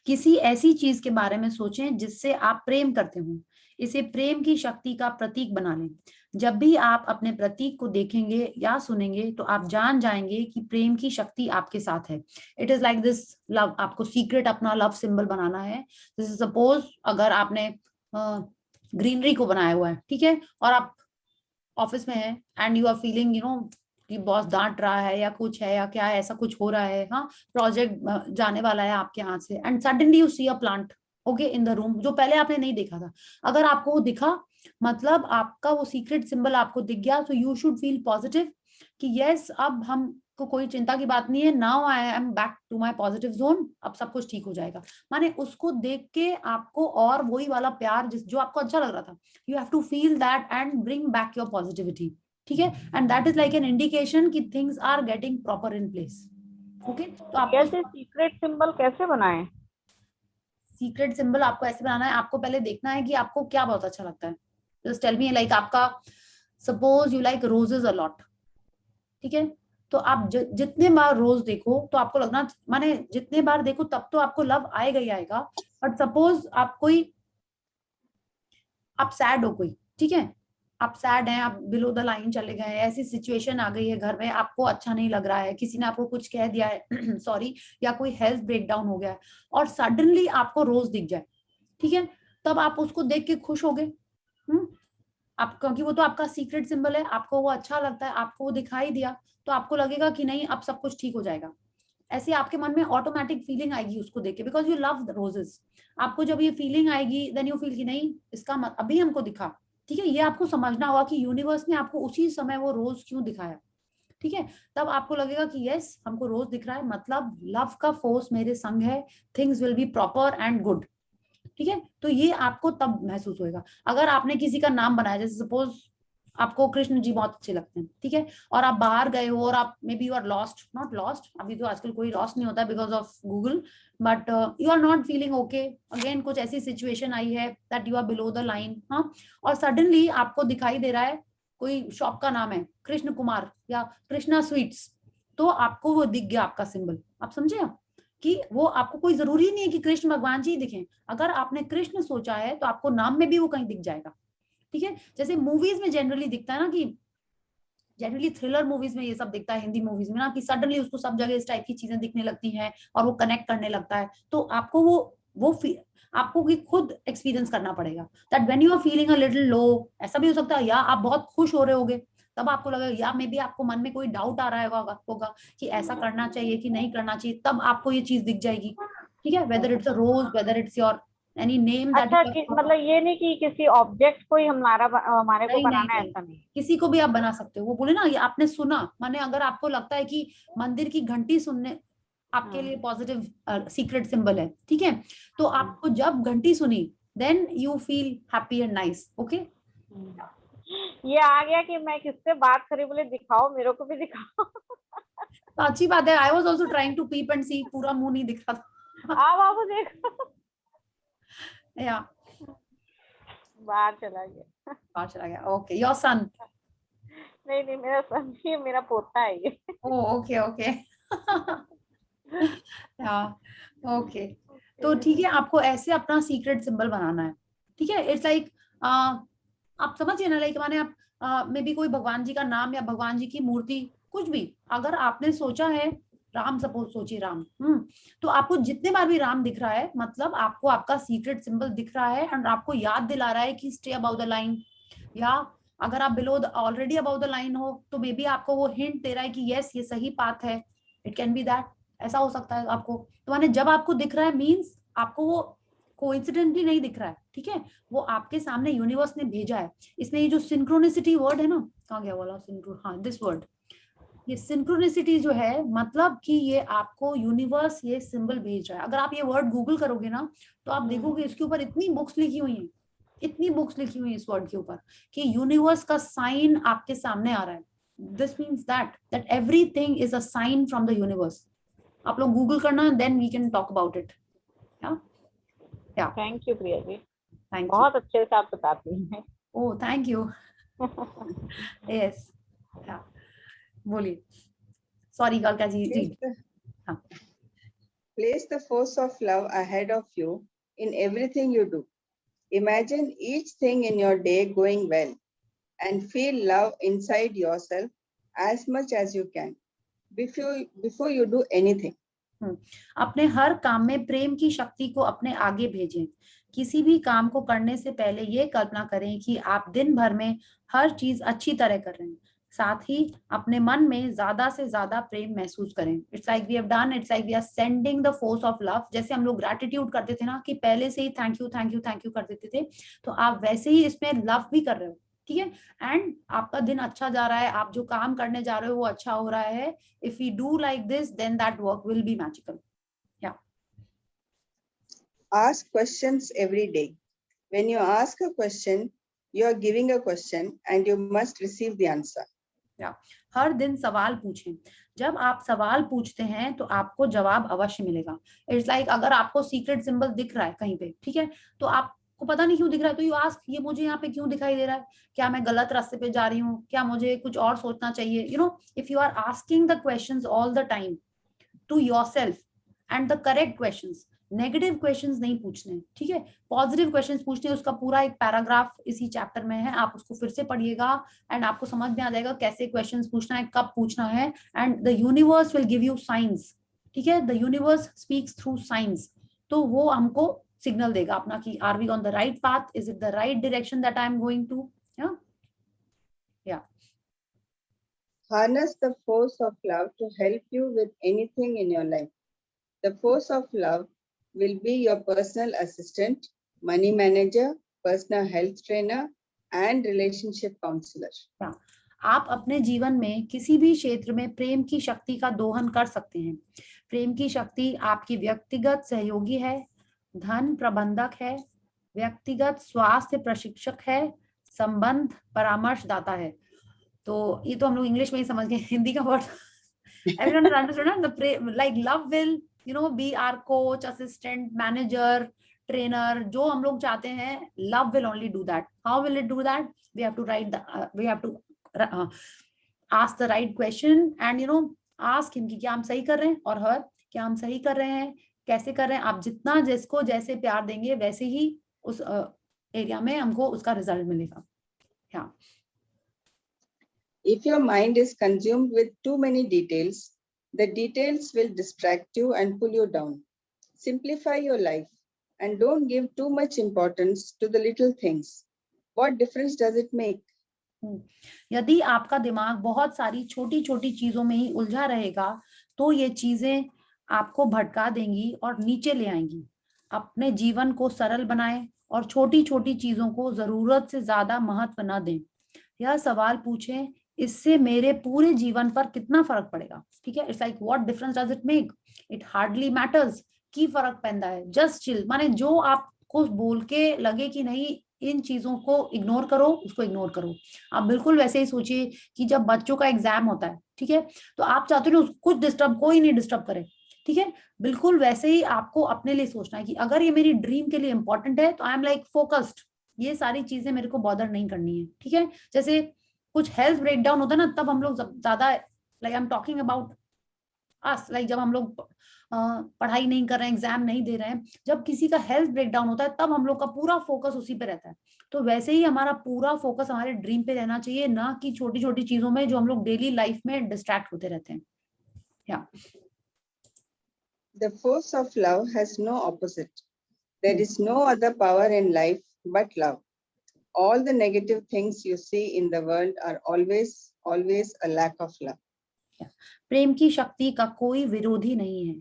किसी ऐसी चीज के बारे में सोचें जिससे आप प्रेम करते हो. इसे प्रेम की शक्ति का प्रतीक बना लें। जब भी आप अपने प्रतीक को देखेंगे या सुनेंगे तो आप जान जाएंगे कि प्रेम की शक्ति आपके साथ है। It is like this love, आपको सीक्रेट अपना लव सिंबल बनाना है। जैसे सपोज अगर आपने ग्रीनरी को बनाया हुआ है, ठीक है, और आप ऑफिस में है एंड यू आर फीलिंग कि बॉस डांट रहा है या कुछ है या क्या है, ऐसा कुछ हो रहा है, हाँ, प्रोजेक्ट जाने वाला है आपके हाथ से, and suddenly you see a plant okay in the room, जो पहले आपने नहीं देखा था। अगर आपको वो दिखा, मतलब आपका वो सीक्रेट सिंबल आपको दिख गया, तो यू शुड फील पॉजिटिव कि यस, अब हमको कोई चिंता की बात नहीं है, now I am back to my positive zone, अब सब कुछ ठीक हो जाएगा। माने उसको देख के आपको और वही वाला प्यार जो आपको अच्छा लग रहा था, you have to feel that and bring back your positivity, ठीक है, and that is like an indication कि things are getting proper in place. Okay, तो आपको कैसे सीक्रेट सिंबल कैसे बनाएं? सीक्रेट सिंबल आपको ऐसे बनाना है, आपको पहले देखना है कि आपको क्या बहुत अच्छा लगता है। जस्ट टेल मी, लाइक आपका suppose you like roses a lot, ठीक है, तो आप जितने बार रोज देखो तो आपको लगना, माने जितने बार देखो तब तो आपको लव आएगा ही आएगा। बट सपोज आप सैड हो कोई, ठीक है, आप सैड हैं, आप बिलो द लाइन चले गए हैं, ऐसी सिचुएशन आ गई है घर में, आपको अच्छा नहीं लग रहा है, किसी ने आपको कुछ कह दिया है सॉरी, या कोई हेल्थ ब्रेकडाउन हो गया है, और सडनली आपको रोज दिख जाए, ठीक है, तब आप उसको देख के खुश हो गए, आप, क्योंकि वो तो आपका सीक्रेट सिंबल है, आपको वो अच्छा लगता है, आपको वो दिखाई दिया, तो आपको लगेगा कि नहीं, अब सब कुछ ठीक हो जाएगा। ऐसे आपके मन में ऑटोमेटिक फीलिंग आएगी उसको देख के, because you love the roses. आपको जब ये फीलिंग आएगी, देन यू फील कि नहीं, इसका अभी हमको दिखा, ठीक है, ये आपको समझना होगा कि यूनिवर्स ने आपको उसी समय वो रोज क्यों दिखाया, ठीक है, तब आपको लगेगा कि यस, हमको रोज दिख रहा है, मतलब लव का फोर्स मेरे संग है, things will be proper and good, ठीक है, तो ये आपको तब महसूस होएगा। अगर आपने किसी का नाम बनाया, जैसे सपोज आपको कृष्ण जी बहुत अच्छे लगते हैं, ठीक है, और आप बाहर गए हो और आप maybe you are lost, not lost, अभी तो आजकल कोई लॉस्ट नहीं होता because of Google, but you are not feeling okay, again कुछ ऐसी सिचुएशन आई है that you are below the line, हाँ, और सडनली आपको दिखाई दे रहा है कोई शॉप का नाम है कृष्ण कुमार या कृष्णा स्वीट्स, तो आपको वो दिख गया आपका सिंबल। आप समझे कि वो आपको कोई जरूरी नहीं है कि कृष्ण भगवान जी दिखें, अगर आपने कृष्ण सोचा है तो आपको नाम में भी वो कहीं दिख जाएगा, ठीक है, जैसे मूवीज में जनरली दिखता है ना, कि जनरली थ्रिलर मूवीज में ये सब दिखता है, हिंदी मूवीज में ना, कि सडनली उसको सब जगह इस टाइप की चीजें दिखने लगती हैं और वो कनेक्ट करने लगता है, तो आपको वो आपको भी खुद एक्सपीरियंस करना पड़ेगा that when you are feeling a little low, ऐसा भी हो सकता है या आप बहुत खुश हो रहे होगे, तब आपको लगेगा, या मे बी आपको मन में कोई डाउट आ रहा होगा कि ऐसा करना चाहिए कि नहीं करना चाहिए, तब आपको ये चीज दिख जाएगी, ठीक है, whether it's a rose, whether it's your any name that अच्छा, मतलब ये नहीं कि किसी ऑब्जेक्ट को ही हमारे को नहीं नहीं बनाना है, नहीं, ऐसा नहीं? किसी को भी आप बना सकते हो। वो बोले ना, ये आपने सुना, माने अगर आपको लगता है कि मंदिर की घंटी सुनने आपके लिए पॉजिटिव सीक्रेट सिंबल है, ठीक है, तो आपको जब घंटी सुनी, then you feel happy and nice, okay. ये आ गया कि मैं किससे बात करी, बोले दिखाओ, मेरे को भी दिखाओ। तो अच्छी बात है, I was also trying to peep and see, पूरा मुंह नहीं दिख रहा था आओ बाबू देखो, या बाहर चला गया। बाहर चला गया, ओके, योर सन। नहीं नहीं, मेरा सन नहीं, मेरा पोता है ये। ओ ओके ओके या ओके, तो ठीक है, आपको ऐसे अपना सीक्रेट सिंबल बनाना है, ठीक है, इट्स लाइक आप समझिए ना, लाइक माने आप मे बी कोई भगवान जी का नाम या भगवान जी की मूर्ति, कुछ भी अगर आपने सोचा है, राम सपोज सोचिए राम, तो आपको जितने बार भी राम दिख रहा है, मतलब आपको आपका सीक्रेट सिंबल दिख रहा है एंड आपको याद दिला रहा है कि स्टे अबाउट द लाइन, या अगर आप below already about the line हो तो मे बी आपको वो हिंट दे रहा है कि यस, ये सही पाथ है, इट कैन बी दैट, ऐसा हो सकता है आपको। तो माने जब आपको दिख रहा है मीन्स आपको वो कोइंसिडेंटली नहीं दिख रहा है, ठीक है, वो आपके सामने यूनिवर्स ने भेजा है। इसमें ये जो सिंक्रोनिसिटी वर्ड है ना, कहाँ गया वाला सिंक्रो, हाँ दिस वर्ड, ये सिंक्रोनिसिटी जो है, मतलब कि ये आपको यूनिवर्स ये सिंबल भेज रहा है। अगर आप ये वर्ड गूगल करोगे ना, तो आप देखोगे इसके ऊपर इतनी बुक्स लिखी हुई हैं, इतनी बुक्स लिखी हुई है इस वर्ड के ऊपर, कि यूनिवर्स का साइन आपके सामने आ रहा है। This means that everything is a sign from the universe. आप लोग गूगल करना, then we can talk about it. या thank you Priya ji, thank you. बहुत अच्छे से आप बताती हैं। Oh thank you. यस, बोलिए, सॉरी कालका जी जी। हाँ, Place the force of love ahead of you in everything you do. Imagine each thing in your day going well and feel love inside yourself as much as you can before you do anything. अपने हर काम में प्रेम की शक्ति को अपने आगे भेजें। किसी भी काम को करने से पहले ये कल्पना करें कि आप दिन भर में हर चीज अच्छी तरह कर रहे हैं। साथ ही अपने मन में ज्यादा से ज्यादा प्रेम महसूस करें। It's like we have done, it's like we are sending the force of love. जैसे हम लोग ग्रैटिट्यूड करते थे ना कि पहले से ही thank you thank you thank you कर देते थे, तो आप वैसे ही इसमें लव भी कर रहे हो, ठीक है। एंड आपका दिन अच्छा जा रहा है, आप जो काम करने जा रहे हो वो अच्छा हो रहा है। If we do like this, then that work will be magical. Yeah. Ask questions every day. When you ask a question, you are giving a question and you must receive the answer. Yeah. हर दिन सवाल पूछें। जब आप सवाल पूछते हैं तो आपको जवाब अवश्य मिलेगा। It's like अगर आपको सीक्रेट सिंबल दिख रहा है कहीं पे, ठीक है, तो आपको पता नहीं क्यों दिख रहा है, तो यू आस्क ये मुझे यहाँ पे क्यों दिखाई दे रहा है, क्या मैं गलत रास्ते पे जा रही हूँ, क्या मुझे कुछ और सोचना चाहिए। You know, if you are asking the questions all the time to yourself and the correct questions, negative questions नहीं पूछने, ठीक है, पॉजिटिव क्वेश्चंस पूछने। उसका पूरा एक पैराग्राफ इसी चैप्टर में है, आप उसको फिर से पढ़िएगा एंड आपको समझ में आ जाएगा कैसे क्वेश्चंस पूछना है, कब पूछना है। And the universe will give you science, ठीक है, the universe speaks through science. तो वो हमको सिग्नल देगा अपना कि are we on the right path, is it the right direction that I am going to. या Harness the force of love to help you with anything in your life. The force of love will be your personal assistant, money manager, personal health trainer, and relationship counselor. आप अपने जीवन में किसी भी क्षेत्र में प्रेम की शक्ति का दोहन कर सकते हैं। प्रेम की शक्ति आपकी व्यक्तिगत सहयोगी है, धन प्रबंधक है, व्यक्तिगत स्वास्थ्य प्रशिक्षक है, संबंध परामर्शदाता है। तो ये तो हम लोग इंग्लिश में ही समझ गए, हिंदी का वर्ड everyone understood ना? Like love will, you know, be our coach, assistant, manager, trainer, जो हम लोग चाहते हैं, love will only do that. How will it do that? We have to ask the right question and you know ask him कि क्या हम सही कर रहे हैं, और her क्या हम सही कर रहे हैं, कैसे कर रहे हैं। आप जितना जिसको जैसे प्यार देंगे वैसे ही उस एरिया में हमको उसका रिजल्ट मिलेगा। हाँ। If your mind is consumed with too many details, the details will distract you and pull you down. Simplify your life and don't give too much importance to the little things. What difference does it make? यदि आपका दिमाग बहुत सारी छोटी छोटी चीजों में ही उलझा रहेगा तो ये चीजें आपको भटका देंगी और नीचे ले आएंगी। अपने जीवन को सरल बनाएं और छोटी छोटी चीजों को जरूरत से ज्यादा महत्व न दें। यह सवाल पूछें, इससे मेरे पूरे जीवन पर कितना फर्क पड़ेगा, ठीक है। It's like what difference does it make, it hardly matters. की फर्क पैदा है, जस्ट चिल, माने जो आपको बोल के लगे कि नहीं इन चीजों को इग्नोर करो, उसको इग्नोर करो। आप बिल्कुल वैसे ही सोचिए कि जब बच्चों का एग्जाम होता है, ठीक है, तो आप चाहते हो कुछ डिस्टर्ब, कोई नहीं डिस्टर्ब करे, ठीक है। बिल्कुल वैसे ही आपको अपने लिए सोचना है कि अगर ये मेरी ड्रीम के लिए इंपॉर्टेंट है तो आई एम लाइक फोकस्ड, ये सारी चीजें मेरे को बॉदर नहीं करनी है, ठीक है। जैसे कुछ हेल्थ ब्रेकडाउन होता है ना, तब हम लोग ज्यादा, like I am talking about us, like जब हम लोग पढ़ाई नहीं कर रहे हैं, एग्जाम नहीं दे रहे हैं, जब किसी का हेल्थ ब्रेकडाउन होता है तब हम लोग का पूरा फोकस उसी पे रहता है। तो वैसे ही हमारा पूरा फोकस हमारे ड्रीम पे रहना चाहिए, ना कि छोटी छोटी चीजों में जो हम लोग डेली लाइफ में डिस्ट्रैक्ट होते रहते हैं। या The force of love has no opposite. There is no other power in life but love. All the negative things you see in the world are always a lack of love. प्रेम की शक्ति का कोई विरोधी नहीं है।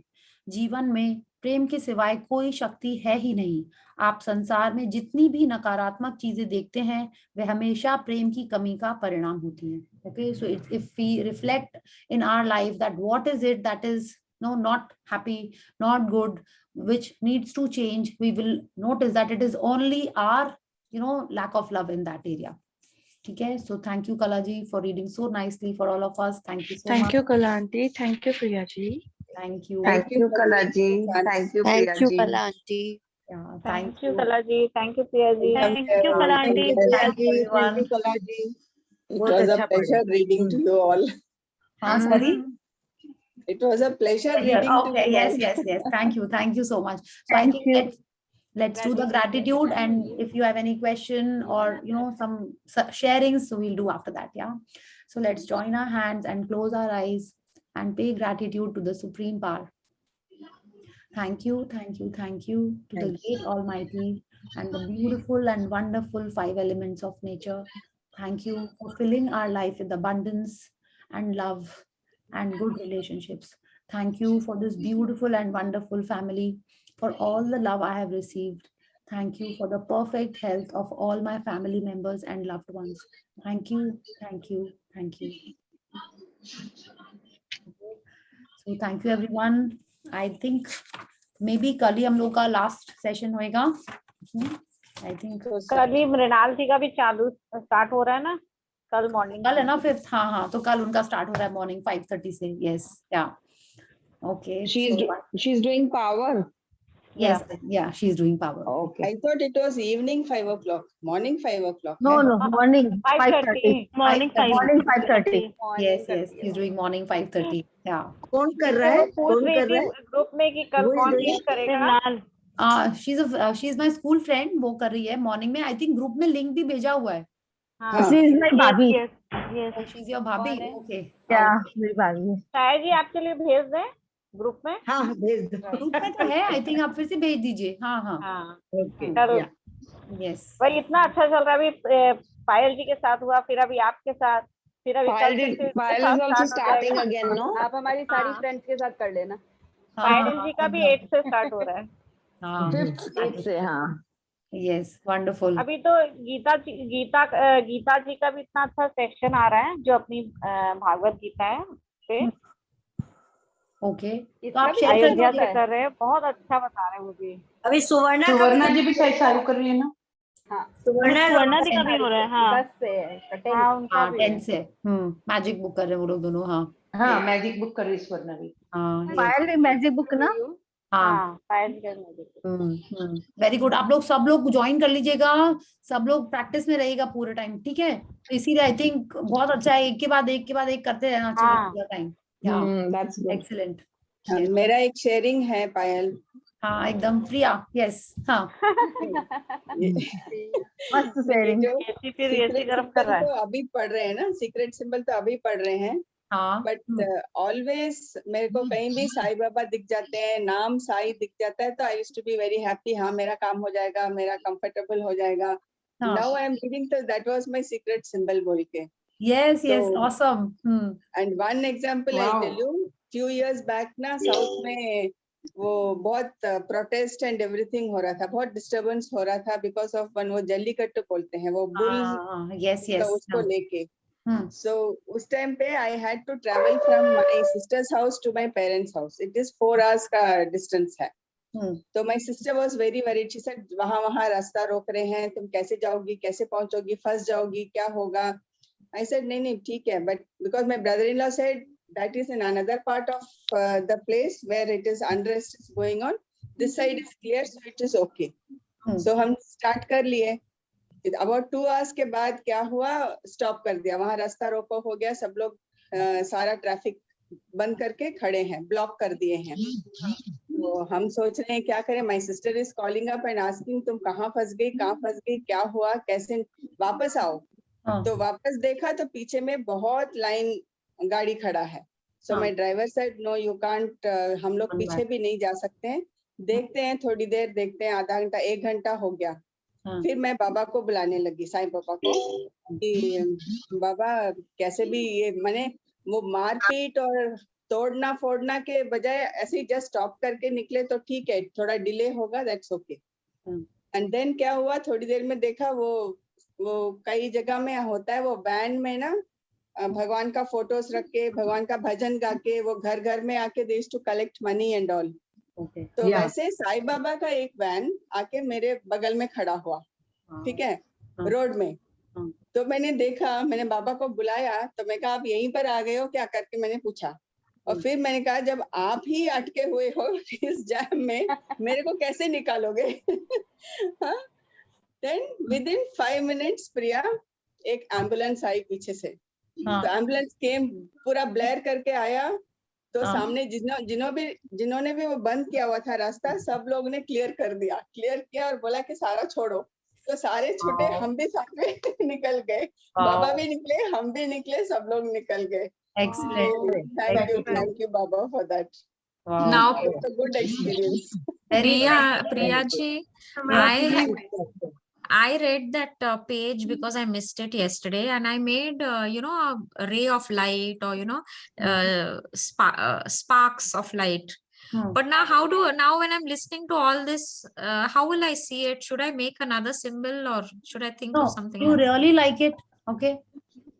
जीवन में प्रेम के सिवाय कोई शक्ति है ही नहीं। आप संसार में जितनी भी नकारात्मक चीजें देखते हैं वे हमेशा प्रेम की कमी का परिणाम होती हैं। Okay, so if we reflect in our life that what is it that is not happy, not good, which needs to change, we will notice that it is only our lack of love in that area. ठीक है, so thank you Kala ji for reading so nicely for all of us. Thank you so much. Thank you Kala aunty. Thank you Priya ji. Thank you. Thank you Kala ji. Thank you Priya ji. Kala aunty. Yeah, Thank you Kala ji. Thank you Priya ji. Thank you Kala aunty. Thank you Kala ji. It was a pleasure reading to you all. sorry. It was a pleasure reading to Okay, you all. yes. Thank you so much. So I think let's do the gratitude, and if you have any question or some sharings, so we'll do after that. Yeah, so let's join our hands and close our eyes and pay gratitude to the Supreme Power. Thank you, thank you, thank you to the great Almighty and the beautiful and wonderful 5 elements of nature. Thank you for filling our life with abundance and love and good relationships. Thank you for this beautiful and wonderful family, for all the love I have received. Thank you for the perfect health of all my family members and loved ones. Thank you, thank you, thank you. So thank you everyone. I think maybe कल ही हम लोग का last session होएगा. I think कल ही मृणाल जी का भी चालू start हो रहा है ना, कल मॉर्निंग कल है ना 5th. हाँ, तो कल उनका स्टार्ट हो रहा है मॉर्निंग 5:30 से. Yes, yeah. Okay. She's doing power. Yes, yeah, she's doing power. Okay. I thought it was evening 5 o'clock, morning 5 o'clock. No, morning 5:30. Morning Morning 5:30. Yes, she's doing morning 5:30. Yeah. कौन कर रहा है? पूछ रही थी ग्रुप में कि कल कौन लीड करेगा. She's my school friend. वो कर रही है मॉर्निंग में. I think ग्रुप में लिंक भी भेजा हुआ है. She is my भाभी. Yes. She's your भाभी. Okay. क्या मेरी भाभी है? शायद जी आपके लिए भेज दें ग्रुप में. हाँ, भेज दो. ग्रुप में तो है. I think आप फिर से भेज दीजिए. हाँ. Okay. Yes. भाई इतना अच्छा चल रहा है. अभी पायल जी के साथ हुआ, फिर अभी आपके साथ, फिर अभी Payal is also starting again, no? आप हमारी सारी फ्रेंड्स के साथ कर लेना. पायल जी का भी 8 से स्टार्ट हो रहा है. हाँ. 5th से. हाँ. Yes, wonderful. अभी तो गीता जी का भी इतना अच्छा सेक्शन आ रहा है जो अपनी भागवत गीता है पे. ओके, तो आप शेयर अयोध्या से कर रहे हैं. बहुत अच्छा बता रहे हैं वो भी. अभी सुवर्णा जी भी शायद चालू कर रही है ना? हाँ, सुवर्णा जी का भी हो रहा है. हाँ 10 से है. हाँ उनका भी 10 से. मैजिक बुक कर रहे हैं वो लोग दोनों. हाँ, मैजिक बुक कर रही है सुवर्णा भी. हाँ, पायल भी मैजिक बुक ना? हाँ. पायल जी का वेरी गुड. आप लोग सब लोग ज्वाइन कर लीजिएगा. सब लोग प्रैक्टिस में रहिएगा पूरे टाइम. ठीक है, तो इसीलिए आई थिंक बहुत अच्छा है. एक के बाद एक करते रहना चाहिए पूरा टाइम. That's good. एक्सीलेंट. मेरा एक शेयरिंग है पायल. हाँ, एकदम प्रिया. यस. हाँ. मस्त शेयरिंग. तो अभी पढ़ रहे हैं ना, सीक्रेट सिंबल तो अभी पढ़ रहे हैं. हाँ. बट ऑलवेज मेरे को कहीं भी साईं बाबा दिख जाते हैं, नाम साई दिख जाता है, तो I used to be very happy. हाँ, मेरा काम हो जाएगा, मेरा कंफर्टेबल हो जाएगा. नाउ आई एम रीडिंग, तो that was my secret symbol बोल के. Yes, awesome. And one example I tell you. few years back ना साउथ में वो बहुत प्रोटेस्ट एंड एवरीथिंग हो रहा था, बहुत डिस्टरबेंस हो रहा था बिकॉज ऑफ वन वो जल्लीकट्टू बोलते हैं, वो बुल. यस. उसको लेके. So उस टाइम पे I had to travel from my sister's house to my parents' house. It is 4 hours का distance है. तो my sister was very worried. She said वहाँ रास्ता रोक रहे हैं, तुम कैसे जाओगी, कैसे पहुंचोगी, फंस जाओगी, क्या होगा. I said नहीं ठीक है. But because my brother-in-law said that is in another part of the place where it is unrest is going on. This side is clear, so it is okay. So हम start कर लिए. About 2 hours के बाद क्या हुआ, stop कर दिया. वहाँ रास्ता रोको हो गया, सब लोग सारा ट्रैफिक बंद करके खड़े हैं, ब्लॉक कर दिए हैं. तो हम सोच रहे हैं क्या करें. My sister is calling up and asking तुम कहाँ फंस गई, क्या हुआ, कैसे वापस आओ. तो वापस देखा तो पीछे में बहुत लाइन गाड़ी खड़ा है. So my driver said no you can't, हम लोग पीछे भी नहीं जा सकते हैं, देखते हैं थोड़ी देर, देखते हैं, आधा घंटा 1 घंटा हो गया. फिर मैं बाबा को बुलाने लगी, साईं बाबा को, कि बाबा कैसे भी ये मैंने वो मारपीट और तोड़ना फोड़ना के बजाय ऐसे ही जस्ट स्टॉप करके निकले तो ठीक है, थोड़ा डिले होगा, दैट्स ओके. एंड देन क्या हुआ, थोड़ी देर में देखा वो कई जगह में होता है, वो वैन में ना भगवान का फोटोज रख के, भगवान का भजन गा के, वो घर घर में आके they used to collect money and all. तो वैसे साईं बाबा का एक वैन आके मेरे बगल में खड़ा हुआ, ठीक है, रोड में. तो मैंने देखा, मैंने बाबा को बुलाया, तो मैं कहा आप यहीं पर आ गए हो क्या करके मैंने पूछा. और फिर मैंने कहा जब आप ही अटके हुए हो इस जाम में, मेरे को कैसे निकालोगे. देन विद इन 5 minutes प्रिया एक एम्बुलेंस आई पीछे से. तो एम्बुलेंस केम, पूरा ब्लेयर करके आया. तो हाँ। सामने जिन्होंने भी वो बंद किया हुआ था रास्ता, सब लोग ने क्लियर किया और बोला कि सारा छोड़ो। तो सारे छूटे, हम भी साथ में निकल गए, बाबा भी निकले, हम भी निकले, सब लोग निकल गए। Excellent. Thank you, Baba, for that. Wow. Now, It's a good experience. Very Priya ji, I read that page because I missed it yesterday, and I made a ray of light, or sparks of light. But now when I'm listening to all this, how will I see it? Should I make another symbol, or should I think of something You else? really like it, okay?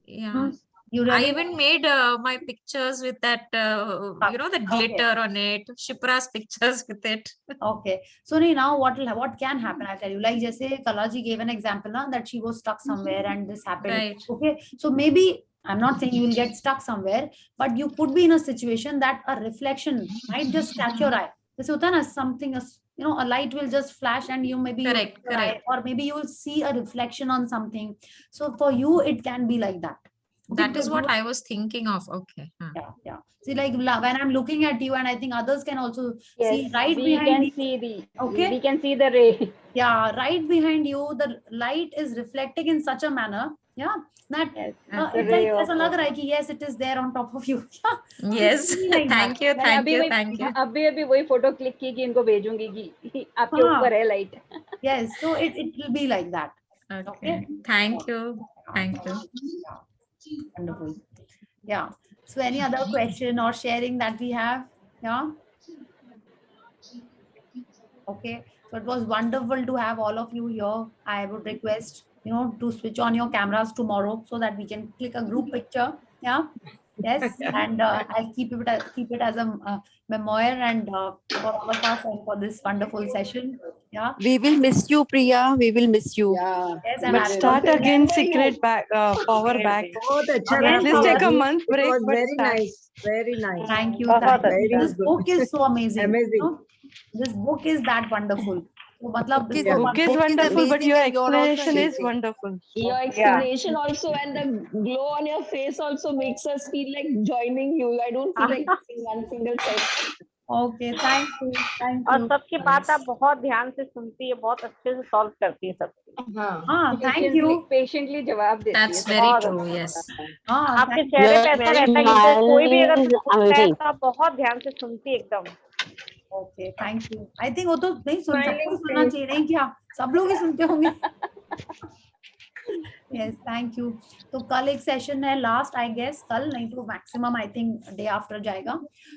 Yeah. You I really even made my pictures with that, the glitter on it, Shipra's pictures with it. Okay. So now what can happen? I'll tell you. Like Jesse Kalaji gave an example now that she was stuck somewhere and this happened. Right. Okay. So maybe I'm not saying you will get stuck somewhere, but you could be in a situation that a reflection might just catch your eye. This something, a light will just flash and you maybe Correct, your eye, or maybe you will see a reflection on something. So for you, it can be like that. Okay, That is because what you- I was thinking of. Okay. Yeah. See, like when I'm looking at you, and I think others can also see Yes, right we behind can you. see the Okay. we can see the ray. Yeah, right behind you, the light is reflecting in such a manner, yeah, that Yes, it's the like ray ऐसा of लग रहा है कि yes, it is there on top of you. Yeah, Yes. it's really like Thank that. you. मैंने Thank you. Thank you. अभी वही photo click की कि इनको भेजूंगी कि आपके हाँ. ऊपर है light. Yes, so it will be like that. Okay. Thank you. Thank you. Wonderful. Yeah. So any other question or sharing that we have? Yeah. Okay. So it was wonderful to have all of you here. I would request, to switch on your cameras tomorrow so that we can click a group picture. Yeah. Yes. And I'll keep it as a memoir and for all of us and for this wonderful session. Yeah. We will miss you, Priya. We will miss you. Yeah. Yes. And But I'll start also again secret back, power back. बहुत अच्छा Again, लगा। At least take a power. month It break, was but very start. nice, very nice. Thank you. बहुत Thank you. Very This good. book is so amazing. Amazing. This book is that wonderful. So, matlab, Book is- so Book is Book is wonderful, but your amazing and you're also explanation is amazing. wonderful. Your explanation also and the glow on your face also makes us feel like joining you. I don't feel like missing one single session. Okay, thank you. Thank और you. सबकी बात आप बहुत ध्यान से सुनती है, बहुत अच्छे से सॉल्व करती है सबकी. हाँ, thank you. पेशेंटली जवाब देती है. That's very बहुत true. अच्छा Yes. लगता है. हाँ, आपके thank चेहरे पे ऐसा रहता है कि जैसे कोई भी अगर Smile is पूछता है amazing. तो आप बहुत ध्यान से सुनती है एकदम. Okay, thank you. I think वो तो नहीं सबको सुनना चाहिए, नहीं क्या? सब लोग ही सुनते होंगे. Yes, thank you. तो कल एक सेशन है लास्ट, आई गेस कल, नहीं तो maximum I think day after जाएगा.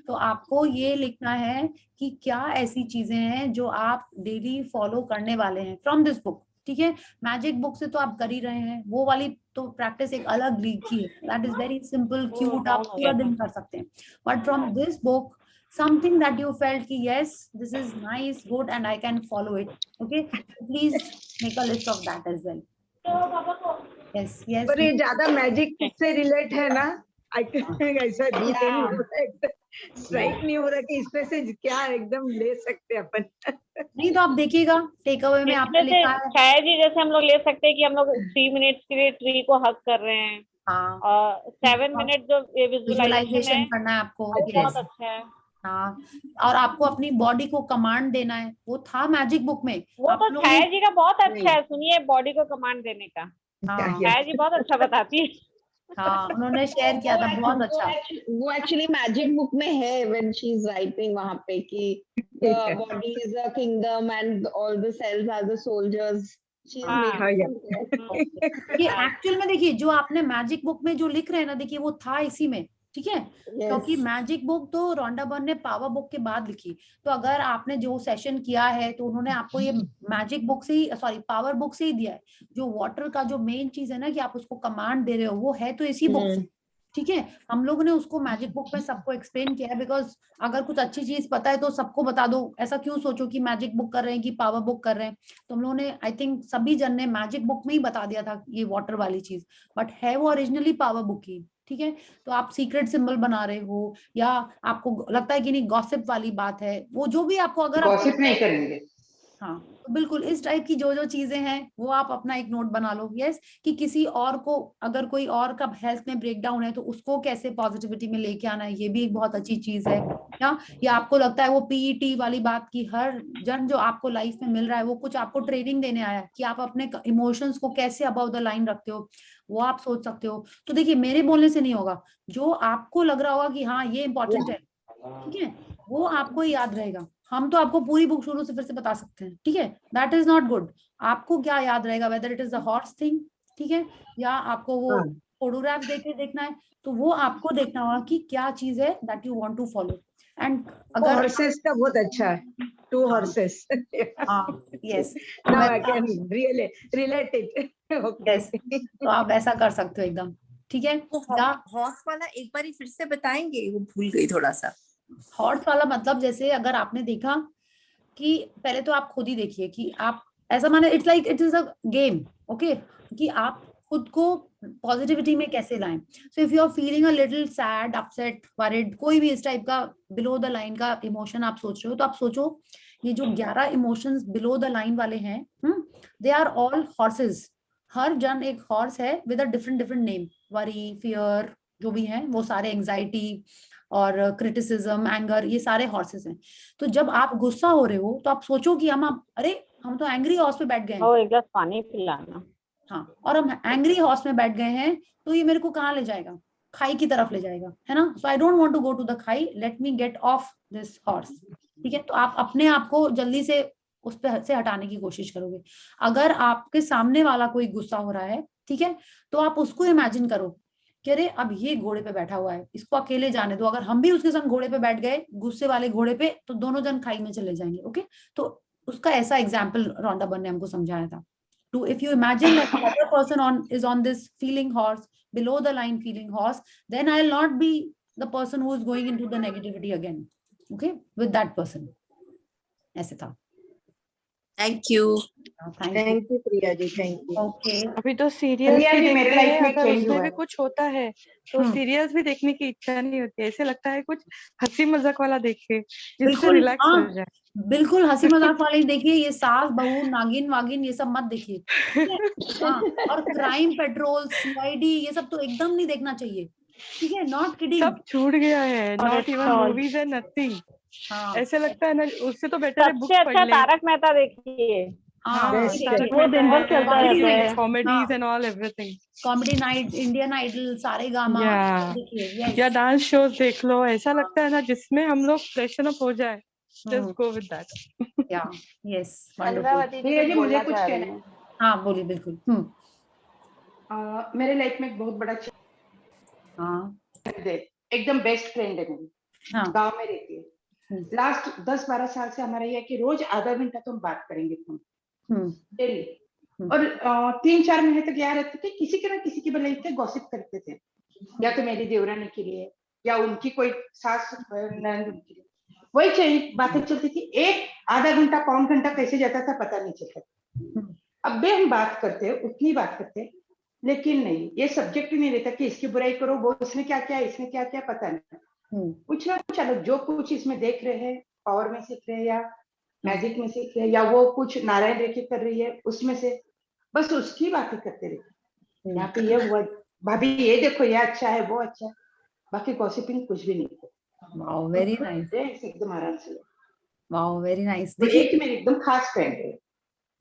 तो आपको ये लिखना है कि क्या ऐसी चीजें हैं जो आप डेली फॉलो करने वाले हैं फ्रॉम दिस बुक. ठीक है, मैजिक बुक से तो आप कर ही रहे हैं, वो वाली तो प्रैक्टिस एक अलग लीग की है. That is very simple, cute, आप पूरा दिन कर सकते हैं. But from this book something that you felt ki yes, this is nice, good, and I can follow it. Okay, please make a list of that as well. Yes, yes. पर ये ज्यादा magic से relate है ना, I think ऐसा strike नहीं हो रहा कि इसमें से क्या एकदम ले सकते हैं अपन. नहीं तो आप देखिएगा टेक अवे में आपने इसमें से लिखा है. छाया जी जैसे हम लोग ले सकते हैं कि हम लोग 3 मिनट्स के लिए ट्री को हग कर रहे हैं. हाँ, और 7 मिनट जो विजुअलाइजेशन विजुअलाइजेशन है करना है आपको. वो Yes. बहुत अच्छा है. हाँ, और आपको अपनी बॉडी को कमांड देना है, वो था मैजिक बुक में. वो आप तो लोगों ने- छाया जी का बहुत अच्छा है. सुनिए, बॉडी को कमांड देने का हाँ, छाया जी बहुत अच्छा बताती है. हाँ, उन्होंने शेयर किया था, बहुत अच्छा. वो एक्चुअली मैजिक बुक में है when she's writing वहाँ पे कि the body is a kingdom and all the cells are the soldiers. She's हाँ. making ये एक्चुअल में देखिए जो आपने मैजिक बुक में जो लिख रहे हैं ना, देखिए वो था इसी में. ठीक है, क्योंकि मैजिक बुक तो रोंडा बर्न ने पावर बुक के बाद लिखी. तो अगर आपने जो सेशन किया है तो उन्होंने आपको ये मैजिक बुक से ही, सॉरी, पावर बुक से ही दिया है. जो वाटर का जो मेन चीज है ना कि आप उसको कमांड दे रहे हो, वो है तो इसी बुक से. ठीक है, हम लोगों ने उसको मैजिक बुक में सबको एक्सप्लेन किया है, बिकॉज अगर कुछ अच्छी चीज पता है तो सबको बता दो. ऐसा क्यों सोचो कि मैजिक बुक कर रहे हैं कि पावर बुक कर रहे हैं. तो हम लोगों ने, आई थिंक सभी जन ने मैजिक बुक में ही बता दिया था ये वाटर वाली चीज, बट है वो ओरिजिनली पावर बुक ही. ठीक है, तो आप सीक्रेट सिंबल बना रहे हो या आपको लगता है कि नहीं गॉसिप वाली बात है, वो जो भी आपको, अगर गॉसिप नहीं करेंगे. हाँ, तो बिल्कुल इस टाइप की जो जो चीजें हैं वो आप अपना एक नोट बना लो। यस, कि किसी और को अगर कोई और का हेल्थ में ब्रेकडाउन है तो उसको कैसे पॉजिटिविटी में लेके आना है, ये भी एक बहुत अच्छी चीज है। या आपको लगता है वो पीईटी वाली बात की हर जन जो आपको लाइफ में मिल रहा है वो कुछ आपको ट्रेनिंग देने आया है कि आप अपने इमोशंस को कैसे अबव द लाइन रखते हो, वो आप सोच सकते हो। तो देखिए मेरे बोलने से नहीं होगा, जो आपको लग रहा होगा कि हाँ ये इंपॉर्टेंट है, ठीक है, वो आपको याद रहेगा। हम तो आपको पूरी बुक शुरू से फिर से बता सकते हैं, ठीक है, दैट इज नॉट गुड। आपको क्या याद रहेगा, whether it is the horse thing, ठीक है, या आपको वो फोटोग्राफ्स देखना है, तो वो आपको देखना होगा कि क्या चीज है that you want to follow. And अगर हॉर्सेस का बहुत अच्छा है, 2 horses. हाँ, yes, Now I can really relate it. Okay. तो आप ऐसा कर सकते हो एकदम, ठीक है। हॉर्स वाला एक बार फिर से बताएंगे, वो भूल गई थोड़ा सा। हॉर्स वाला मतलब जैसे अगर आपने देखा कि पहले तो आप खुद ही देखिए कि आप ऐसा माने it's like it is a game, okay, कि आप खुद को पॉजिटिविटी में कैसे लाएं। So if you are feeling a little sad, upset, worried, कोई भी इस टाइप का बिलो द लाइन का इमोशन आप सोच रहे हो, तो आप सोचो ये जो 11 इमोशंस बिलो द लाइन वाले हैं, दे आर ऑल हॉर्सेस। हर जन एक हॉर्स है with a different different name. Worry, fear, जो भी है वो सारे, एंजाइटी और क्रिटिसिज्म, एंगर, ये सारे हॉर्सेस हैं। तो जब आप गुस्सा हो रहे हो तो आप सोचो कि अरे हम तो एंग्री हॉर्स पे बैठ गए हैं, एक गिलास पानी पिलाना। हाँ, और हम एंग्री हॉर्स में बैठ गए हैं, तो ये मेरे को कहाँ ले जाएगा, खाई की तरफ ले जाएगा, है ना। So I don't want to go to the khai, let me get off this horse, ठीक है। तो आप अपने आप को जल्दी से उस पे से हटाने की कोशिश करोगे। अगर आपके सामने वाला कोई गुस्सा हो रहा है, ठीक है, तो आप उसको इमेजिन करो कि अरे अब ये घोड़े पे बैठा हुआ है, इसको अकेले जाने दो। अगर हम भी उसके संग घोड़े पे बैठ गए, गुस्से वाले घोड़े पे, तो दोनों जन खाई में चले जाएंगे, ओके। तो उसका ऐसा एग्जाम्पल रोंडाबन ने हमको समझाया था। To if you imagine that another person is on this feeling horse, below the line feeling horse, then I'll not be the person who is going into the negativity again, okay, with that person. ऐसे था। Thank you. Thank you Priya ji, thank you. Okay, अभी तो serials प्रिया भी जी, मेरे देखते life हैं, में अगर change उसमें हुआ भी है। कुछ होता है तो सीरियल्स भी देखने की इच्छा नहीं होती है। ऐसे लगता है कुछ हंसी मजाक वाला देखे जिससे बिल्कुल, रिलैक्स हो हाँ, जाए। बिल्कुल हंसी मजाक वाले देखिए, ये सास बहू नागिन वागिन ये सब मत देखिए, ठीक है? हाँ, और क्राइम पेट्रोल, सीआईडी, ये सब तो एकदम नहीं देखना चाहिए, ठीक है, नॉट किडिंग। सब छूट गया है, not even movies and nothing. हाँ, ऐसे लगता है ना, उससे तो बेटर है बुक सबसे पढ़ अच्छा ले। तारक मेहता देखिए। हाँ, Best है। तारक वो दिन भर मेहता चलता रहता है। Comedies and all everything. Comedy night, Indian idol, Sa Re Ga Ma या देखिए, यस, या डांस शोज देख लो। ऐसा लगता है ना जिसमें हम लोग फ्रेशन अप हो जाए। Just go with that. या, यस, वंडरफुल। अलरावती प्रिया जी, मुझे बोलना कुछ चाह कहना रही है। हैं। हाँ, बोलिए, बिल्कुल। मेरे लाइफ में एक बहुत बड़ा हाँ, है, एकदम बेस्ट फ्रेंड है मेरी, हाँ, गांव में रहती है। लास्ट 10-12 साल से हमारा ये है कि रोज आधा घंटा तो हम बात करेंगे फोन डेली। और 3-4 महीने तक यहाँ रहते थे, किसी के ना किसी की भलाई थे, गॉसिप करते थे, या तो मेरी देवरानी के लिए या उनकी कोई सास नंद उनके लिए, वही चाहिए, बातें चलती थी। एक आधा घंटा पौन घंटा कैसे जाता था पता नहीं चलता। अब भी हम बात करते हैं, उतनी बात करते हैं, लेकिन नहीं, ये सब्जेक्ट ही नहीं रहता कि इसकी बुराई करो, वो इसने क्या किया, इसने क्या किया, पता नहीं। कुछ ना कुछ अलग, जो कुछ इसमें देख रहे हैं, पावर में सीख रहे हैं या मैजिक में सीख रहे हैं, या वो कुछ नारायण रेखी कर रही है उसमें से, बस उसकी बातें करते रहते। यहाँ पे ये हुआ, भाभी ये देखो, ये अच्छा है, वो अच्छा है, बाकी गॉसिपिंग कुछ भी नहीं। वाओ, वेरी नाइस, एकदम आराम से। Wow, very nice. तो देखिए, एक मेरी एकदम खास फ्रेंड है।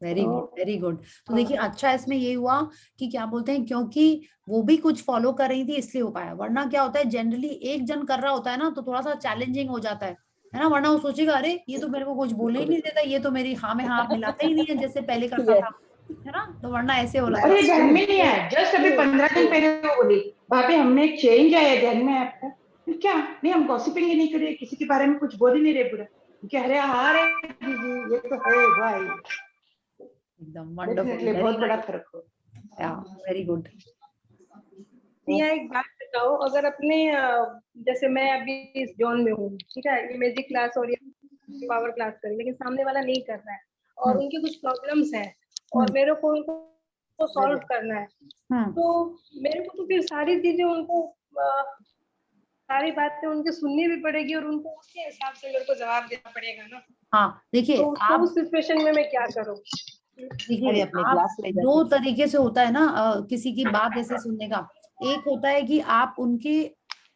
Very good, very good. तो देखिए, अच्छा इसमें ये हुआ कि क्या बोलते हैं, क्योंकि वो भी कुछ फॉलो कर रही थी इसलिए हो पाया, वरना क्या होता है, जनरली एक जन कर रहा होता है ना तो थोड़ा सा चैलेंजिंग हो जाता है ना। वरना वो सोचेगा अरे ये तो मेरे को कुछ बोले ही नहीं देता, ये तो मेरी हाँ में हाँ मिलाता ही नहीं है जैसे पहले करता था, है ना। तो वरना ऐसे हो अरे घर में नहीं है, जस्ट अभी 15 दिन पहले वो बोली, भाभी हमने एक चेंज आया घर में आपका। क्या नहीं, हम गॉसिपिंग ही नहीं कर रहे, किसी के बारे में कुछ बोल ही नहीं रहे बुरा। अरे हाँ रे दीदी, ये तो है भाई, एकदम वंडरफुल, बहुत बड़ा फर्क हो। Very good. प्रिया, एक बात बताओ, अगर अपने जैसे मैं अभी इस जोन में हूँ, ठीक है, ये म्यूजिक क्लास और ये पावर क्लास करें, लेकिन सामने वाला नहीं कर रहा है और उनके कुछ प्रॉब्लम्स हैं और मेरे को उनको सॉल्व करना है, तो मेरे को तो फिर सारी चीजें उनको सारी बातें उनकी सुननी भी पड़ेगी और उनको उसके हिसाब से मेरे को जवाब देना पड़ेगा ना। हाँ देखिए, तो आप उस सिचुएशन में मैं क्या करूँ? देखिए आप दो तरीके से होता है ना किसी की बात ऐसे सुनने का। एक होता है कि आप उनके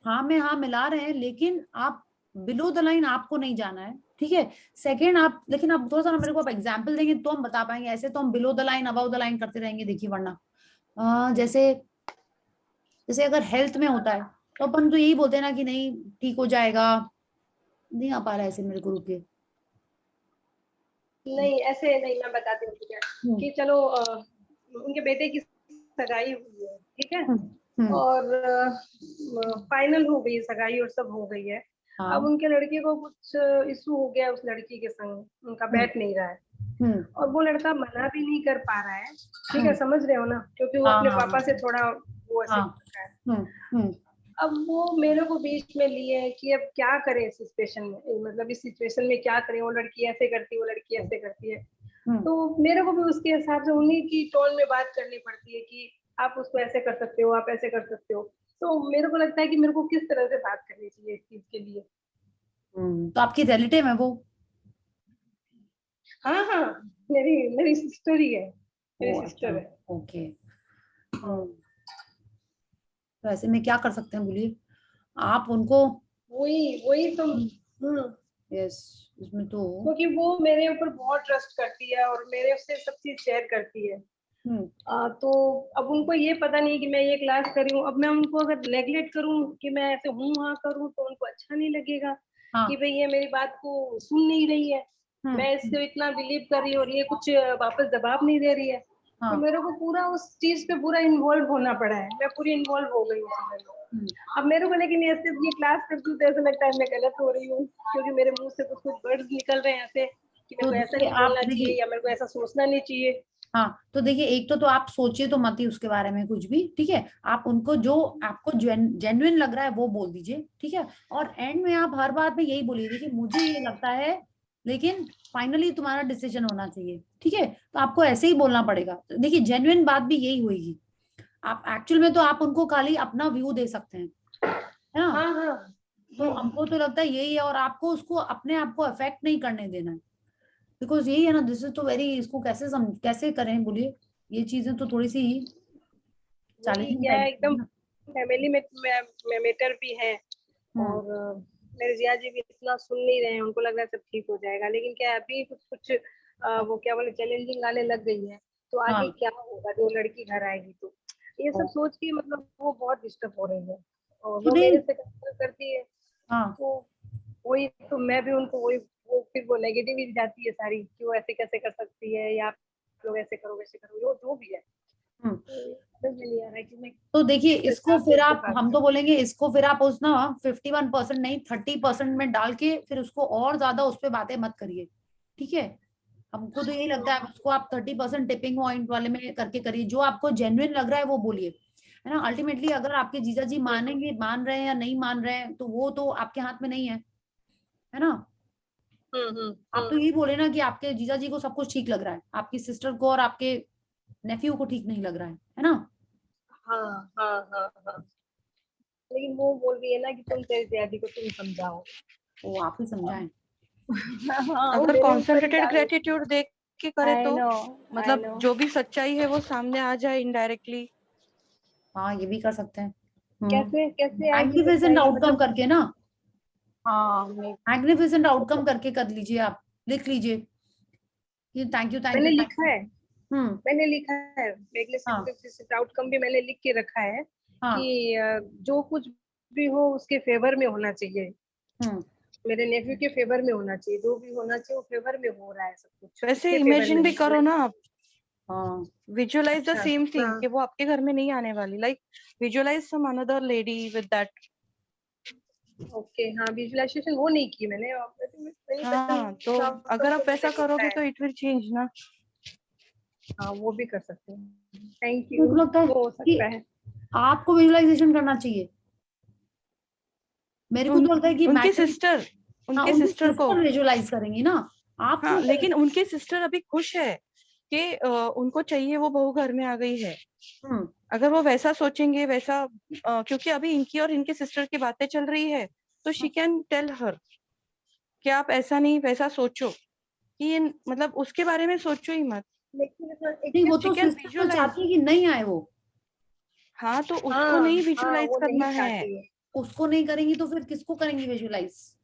हाँ में हाँ मिला रहे हैं, लेकिन आप बिलो द लाइन आपको नहीं जाना है, ठीक है। सेकंड आप, लेकिन आप थोड़ा सा मेरे को आप एग्जाम्पल देंगे तो हम बता पाएंगे, ऐसे तो हम below the line above the line करते रहेंगे। देखिए वरना जैसे जैसे अगर हेल्थ में होता है तो अपन तो यही बोलते हैं ना कि नहीं ठीक हो जाएगा। नहीं आ पा रहा है ऐसे मेरे को, रुकिए। नहीं ऐसे नहीं, मैं बताती हूँ ठीक है कि चलो उनके बेटे की सगाई हुई है, ठीक है, और फाइनल हो गई सगाई और सब हो गई है। अब उनके लड़के को कुछ इशू हो गया उस लड़की के संग, उनका बैठ नहीं रहा है और वो लड़का मना भी नहीं कर पा रहा है, ठीक है, समझ रहे हो ना, क्योंकि वो अपने पापा से थोड़ा वो ऐसे है। अब वो मेरे को बीच में लिए कि अब क्या करें इस सिचुएशन में, मतलब इस सिचुएशन में क्या करें, वो लड़की ऐसे करती है, वो लड़की ऐसे करती है। तो मेरे को भी उसके हिसाब से उन्हीं की टोन में बात करनी पड़ती है कि आप उसको ऐसे कर सकते हो, आप ऐसे कर सकते हो। तो मेरे को लगता है कि मेरे को किस तरह से बात करनी चाहिए इस चीज के लिए। तो आपकी रिलेटिव है वो? हाँ हाँ, मेरी सिस्टर ही है, मेरी सिस्टर है। ओके, तो ऐसे में क्या कर सकते हैं बोलिए आप उनको? वही तो यस, इसमें तो क्योंकि वो मेरे ऊपर बहुत ट्रस्ट करती है और मेरे से सब चीज शेयर करती है। तो अब उनको ये पता नहीं कि मैं ये क्लास करी हूँ। अब मैं उनको अगर नेग्लेक्ट करूँ कि मैं ऐसे हूँ हाँ करूँ तो उनको अच्छा नहीं लगेगा कि भाई ये मेरी बात को सुन नहीं रही है, मैं इससे इतना बिलीव कर रही हूँ और ये कुछ वापस जवाब नहीं दे रही है। तो मेरे को पूरा उस चीज पे पूरा इन्वॉल्व होना पड़ा है, मैं पूरी इन्वॉल्व हो गई हूँ। अब मेरे को लेकिन ऐसे ये क्लास करती हूँ तो ऐसा लगता है मैं गलत हो रही हूँ, क्योंकि मेरे मुंह से कुछ वर्ड्स निकल रहे हैं ऐसे कि मेरे को ऐसा नहीं बोलना चाहिए या मेरे को ऐसा सोचना नहीं चाहिए। हाँ तो देखिए, एक तो आप सोचिए तो मत ही उसके बारे में कुछ भी, ठीक है। आप उनको जो आपको जेन्युइन लग रहा है वो बोल दीजिए, ठीक है। और एंड में आप हर बात में यही बोलिए कि मुझे ये लगता है, लेकिन फाइनली तुम्हारा डिसीजन होना चाहिए, ठीक है। तो आपको ऐसे ही बोलना पड़ेगा। देखिए जेन्युइन बात भी यही होगी। आप एक्चुअल में तो आप उनको खाली अपना व्यू दे सकते हैं, है ना। तो हमको तो लगता है यही है, और आपको उसको अपने आप को अफेक्ट नहीं करने देना है, बिकॉज यही है ना। दिस इज तो वेरी, इसको कैसे करें बोलिए, ये चीजें तो थोड़ी सी चैलेंजिंग है एकदम। फैमिली में मैटर भी है और मेरे जिया जी भी इतना सुन नहीं रहे हैं, उनको लग रहा है सब ठीक हो जाएगा, लेकिन क्या अभी कुछ वो क्या बोले चैलेंजिंग आने लग गई है। तो आगे क्या होगा जो लड़की घर आएगी, तो ये सब सोच के मतलब वो बहुत डिस्टर्ब हो रही है और वो मेरे से करती है। तो वही तो मैं भी उनको वही वो फिर वो नेगेटिव जाती है सारी कि वो ऐसे कैसे कर सकती है या आप लोग ऐसे करो वैसे करो, जो भी है। तो देखिए इसको फिर आप, हम तो बोलेंगे इसको फिर आप उस ना 51% नहीं 30% में डाल के फिर उसको और ज्यादा उस पर बातें मत करिए, ठीक है। हमको तो यही लगता है उसको आप 30% टिपिंग पॉइंट वाले में करके करिए, जो आपको जेन्युइन लग रहा है वो बोलिए, है ना। अल्टीमेटली अगर आपके जीजा जी मानेंगे, मान रहे हैं या नहीं मान रहे हैं, तो वो तो आपके हाथ में नहीं है ना। आप तो यही बोले ना कि आपके जीजा जी को सब कुछ ठीक लग रहा है, आपकी सिस्टर को और आपके नेफ्यू को ठीक नहीं लग रहा है ना। हाँ। लेकिन वो बोल रही है ना कि तुम तेरे जिया जी को तुम समझाओ। वो आप ही समझाएं। अगर कॉन्सेंट्रेटेड ग्रेटिट्यूड देख के करे तो मतलब जो भी सच्चाई है वो सामने आ जाए इनडायरेक्टली। हाँ ये भी कर सकते हैं। कैसे मैग्निफिसेंट आउटकम करके ना। हाँ मैग्निफिसेंट आउटकम करके कर लीजिए, आप लिख लीजिए ये थैंक यू मैंने लिखा है। मैंने लिखा है मैग्निफिसेंट आउटकम भी मैंने लिख के रखा है कि जो कुछ भी हो उसके फेवर में होना चाहिए, मेरे नेफ्यू के फेवर में होना चाहिए, जो भी होना चाहिए वो फेवर में हो रहा है सब कुछ। वैसे इमेजिन भी करो ना आप, विजुअलाइज द सेम थिंग कि वो आपके घर में नहीं आने वाली, like visualize some another lady with that. Okay हाँ, विजुअलाइजेशन वो नहीं की मैंने। हाँ तो अगर आप वैसा करोगे तो इट विल चेंज ना। हाँ वो भी कर सकते हैं। Thank you. हो सकता है आपको विजुअलाइजेशन करना चाहिए। मेरे को तो लगता है कि उनकी सिस्टर को विजुअलाइज करेंगी ना आप। हाँ, लेकिन उनकी सिस्टर अभी खुश है, कि उनको चाहिए वो बहू घर में आ गई है। अगर वो वैसा सोचेंगे, वैसा क्योंकि अभी इनकी और इनके सिस्टर की बातें चल रही है, तो शी कैन टेल हर कि आप ऐसा नहीं वैसा सोचो, कि ये मतलब उसके बारे में सोचो ही मत। नहीं, वो तो सिस्टर तो चाहती है कि नहीं आए वो। हाँ, तो उसको नहीं विजुअलाइज करना है। उसको नहीं करेंगी तो फिर किसको करेंगी विजुअलाइज?